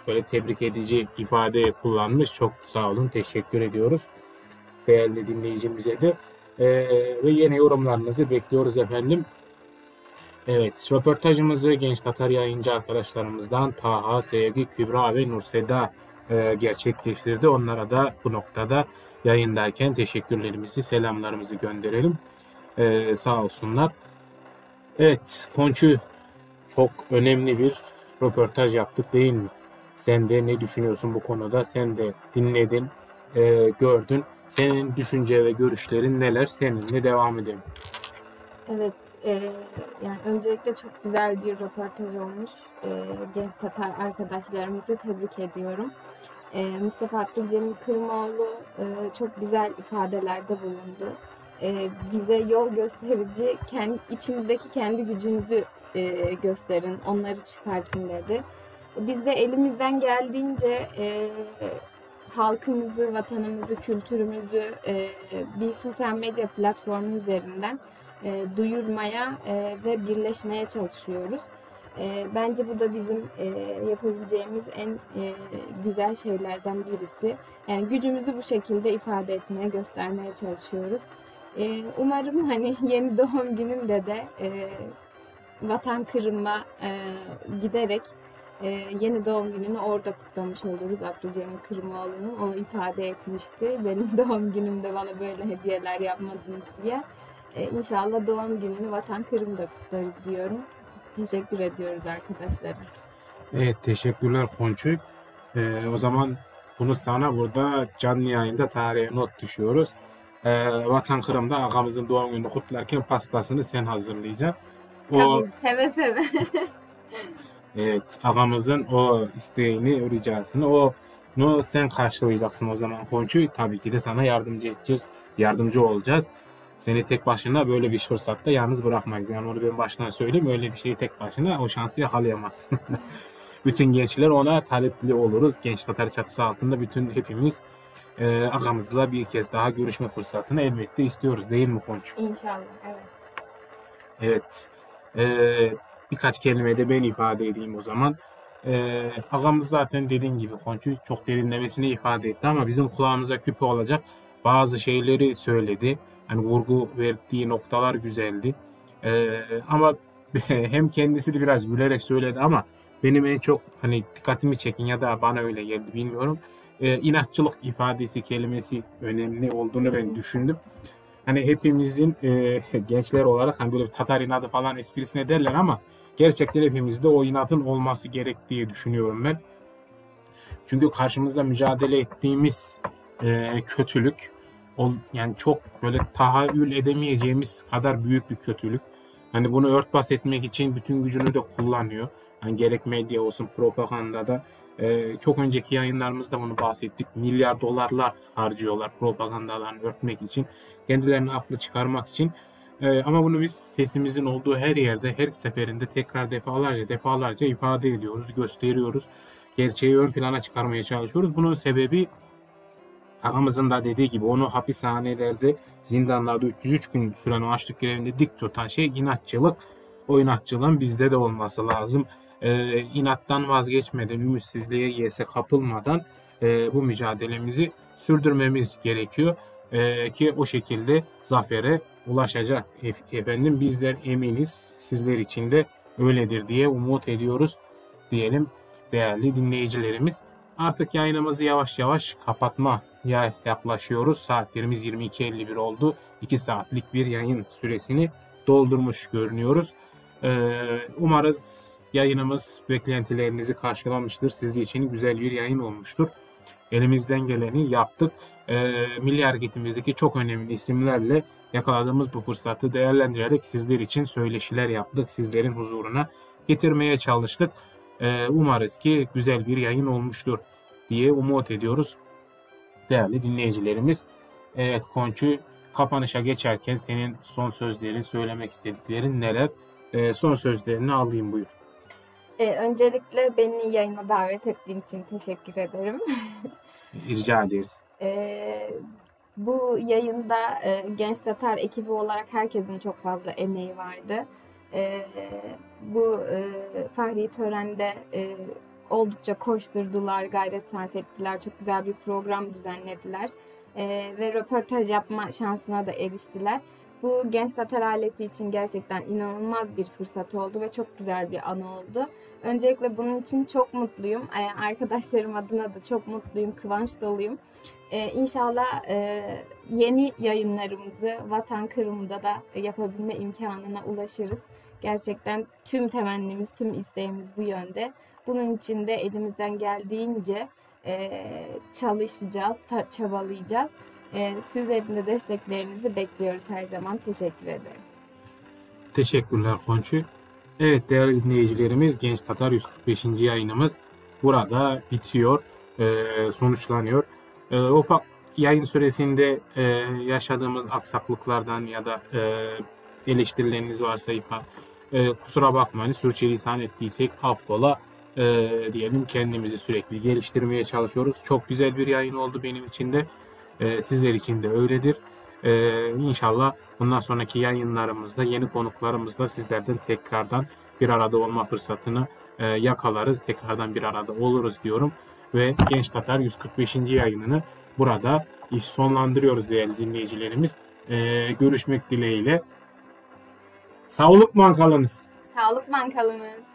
Speaker 1: Böyle tebrik edici ifade kullanmış. Çok sağ olun, teşekkür ediyoruz değerli dinleyicimize de. Ve yeni yorumlarınızı bekliyoruz efendim. Evet, röportajımızı Genç Tatar yayıncı arkadaşlarımızdan Taha, Sevgi, Kübra ve Nurseda gerçekleştirdi. Onlara da bu noktada yayındayken teşekkürlerimizi, selamlarımızı gönderelim. Sağ olsunlar. Evet, Konçu, çok önemli bir röportaj yaptık değil mi? Sen de ne düşünüyorsun bu konuda? Sen de dinledin, gördün. Senin düşünce ve görüşlerin neler? Seninle devam edelim.
Speaker 2: Evet, yani öncelikle çok güzel bir röportaj olmuş. Genç Tatar arkadaşlarımızı tebrik ediyorum. Mustafa Abdülcemil Kırımoğlu çok güzel ifadelerde bulundu. Bize yol gösterici, içinizdeki kendi gücünüzü gösterin, onları çıkartın dedi. Biz de elimizden geldiğince halkımızı, vatanımızı, kültürümüzü bir sosyal medya platformu üzerinden duyurmaya ve birleşmeye çalışıyoruz. Bence bu da bizim yapabileceğimiz en güzel şeylerden birisi. Yani gücümüzü bu şekilde ifade etmeye, göstermeye çalışıyoruz. Umarım hani yeni doğum gününde de Vatan Kırım'a giderek yeni doğum gününü orada kutlamış oluruz. Abdülcemil Kırımoğlu'nun onu ifade etmişti. Benim doğum günümde bana böyle hediyeler yapmadınız diye. İnşallah doğum gününü Vatan Kırım'da kutlarız diyorum. Teşekkür ediyoruz arkadaşlar.
Speaker 1: Evet, teşekkürler Konçu. O zaman bunu sana burada canlı yayında tarihe not düşüyoruz. Vatan Kırım'da ağamızın doğum gününü kutlarken pastasını sen hazırlayacaksın.
Speaker 2: Tabii, seve seve.
Speaker 1: Evet, ağamızın o isteğini, ricasını, onu sen karşılayacaksın o zaman Konçu. Tabii ki de sana yardımcı edeceğiz, yardımcı olacağız. Seni tek başına böyle bir fırsatta yalnız bırakmayız. Yani onu ben baştan söyleyeyim, öyle bir şeyi tek başına o şansı yakalayamaz. Bütün gençler ona talepli oluruz. Genç Tatar çatısı altında hepimiz ağamızla bir kez daha görüşme fırsatını elbette istiyoruz, değil mi Konçu?
Speaker 2: İnşallah, evet.
Speaker 1: Evet. Birkaç kelime de ben ifade edeyim o zaman. Ağamız zaten dediğin gibi Konçu çok derinlemesine ifade etti ama bizim kulağımıza küpe olacak bazı şeyleri söyledi. Yani vurgu verdiği noktalar güzeldi. Ama hem kendisi de biraz gülerek söyledi ama benim en çok hani dikkatimi çeken ya da bana öyle geldi bilmiyorum. İnatçılık ifadesi, kelimesi önemli olduğunu ben düşündüm. Hani hepimizin gençler olarak hani böyle Tatar inadı falan esprisine derler ama gerçekten hepimizde o inatın olması gerektiği düşünüyorum ben. Çünkü karşımızda mücadele ettiğimiz kötülük, yani çok böyle tahayyül edemeyeceğimiz kadar büyük bir kötülük. Hani bunu örtbas etmek için bütün gücünü de kullanıyor. Yani gerek medya olsun, propagandada. Çok önceki yayınlarımızda bunu bahsettik. Milyar dolarlar harcıyorlar propagandalarını örtmek için. Kendilerini aklı çıkarmak için. Ama bunu biz sesimizin olduğu her yerde, her seferinde tekrar defalarca ifade ediyoruz, gösteriyoruz. Gerçeği ön plana çıkarmaya çalışıyoruz. Bunun sebebi ağamızın da dediği gibi onu hapishanelerde, zindanlarda 303 gün süren o açlık grevinde dik tutan şey inatçılık. O inatçılığın bizde de olması lazım. İnattan vazgeçmeden, ümitsizliğe, yese kapılmadan bu mücadelemizi sürdürmemiz gerekiyor. Ki o şekilde zafere ulaşacak efendim. Bizler eminiz, sizler için de öyledir diye umut ediyoruz diyelim değerli dinleyicilerimiz. Artık yayınımızı yavaş yavaş kapatmaya yaklaşıyoruz. Saatlerimiz 22.51 oldu. 2 saatlik bir yayın süresini doldurmuş görünüyoruz. Umarız yayınımız beklentilerinizi karşılamıştır. Sizin için güzel bir yayın olmuştur. Elimizden geleni yaptık. Milli hareketimizdeki çok önemli isimlerle yakaladığımız bu fırsatı değerlendirerek sizler için söyleşiler yaptık. Sizlerin huzuruna getirmeye çalıştık. Umarız ki güzel bir yayın olmuştur diye umut ediyoruz değerli dinleyicilerimiz. Evet Konçu, kapanışa geçerken senin son sözlerin, söylemek istediklerin neler? Son sözlerini alayım, buyur.
Speaker 2: Öncelikle beni yayına davet ettiğin için teşekkür ederim.
Speaker 1: Rica ederiz.
Speaker 2: Bu yayında Genç Tatar ekibi olarak herkesin çok fazla emeği vardı. Bu fahri törende oldukça koşturdular, gayret sarf ettiler. Çok güzel bir program düzenlediler. Ve röportaj yapma şansına da eriştiler. Bu Genç Tatar ailesi için gerçekten inanılmaz bir fırsat oldu ve çok güzel bir anı oldu. Öncelikle bunun için çok mutluyum. Arkadaşlarım adına da çok mutluyum, kıvanç doluyum. İnşallah yeni yayınlarımızı Vatan Kırım'da da yapabilme imkanına ulaşırız. Gerçekten tüm temennimiz, tüm isteğimiz bu yönde. Bunun için de elimizden geldiğince çalışacağız, çabalayacağız. Sizlerin de desteklerinizi bekliyoruz her zaman. Teşekkür ederim.
Speaker 1: Teşekkürler Konçu. Evet değerli dinleyicilerimiz, Genç Tatar 145. yayınımız burada bitiyor, sonuçlanıyor. Ufak yayın süresinde yaşadığımız aksaklıklardan ya da eleştirileriniz varsa kusura bakmayın, sürçülisan ettiysek affola diyelim. Kendimizi sürekli geliştirmeye çalışıyoruz. Çok güzel bir yayın oldu benim için de. Sizler için de öyledir. İnşallah bundan sonraki yayınlarımızda yeni konuklarımızla sizlerden tekrardan bir arada olma fırsatını yakalarız. Tekrardan bir arada oluruz diyorum. Ve Genç Tatar 145. yayınını burada sonlandırıyoruz değerli dinleyicilerimiz. Görüşmek dileğiyle. Sağlıkla kalınız.
Speaker 2: Sağlıkla kalınız.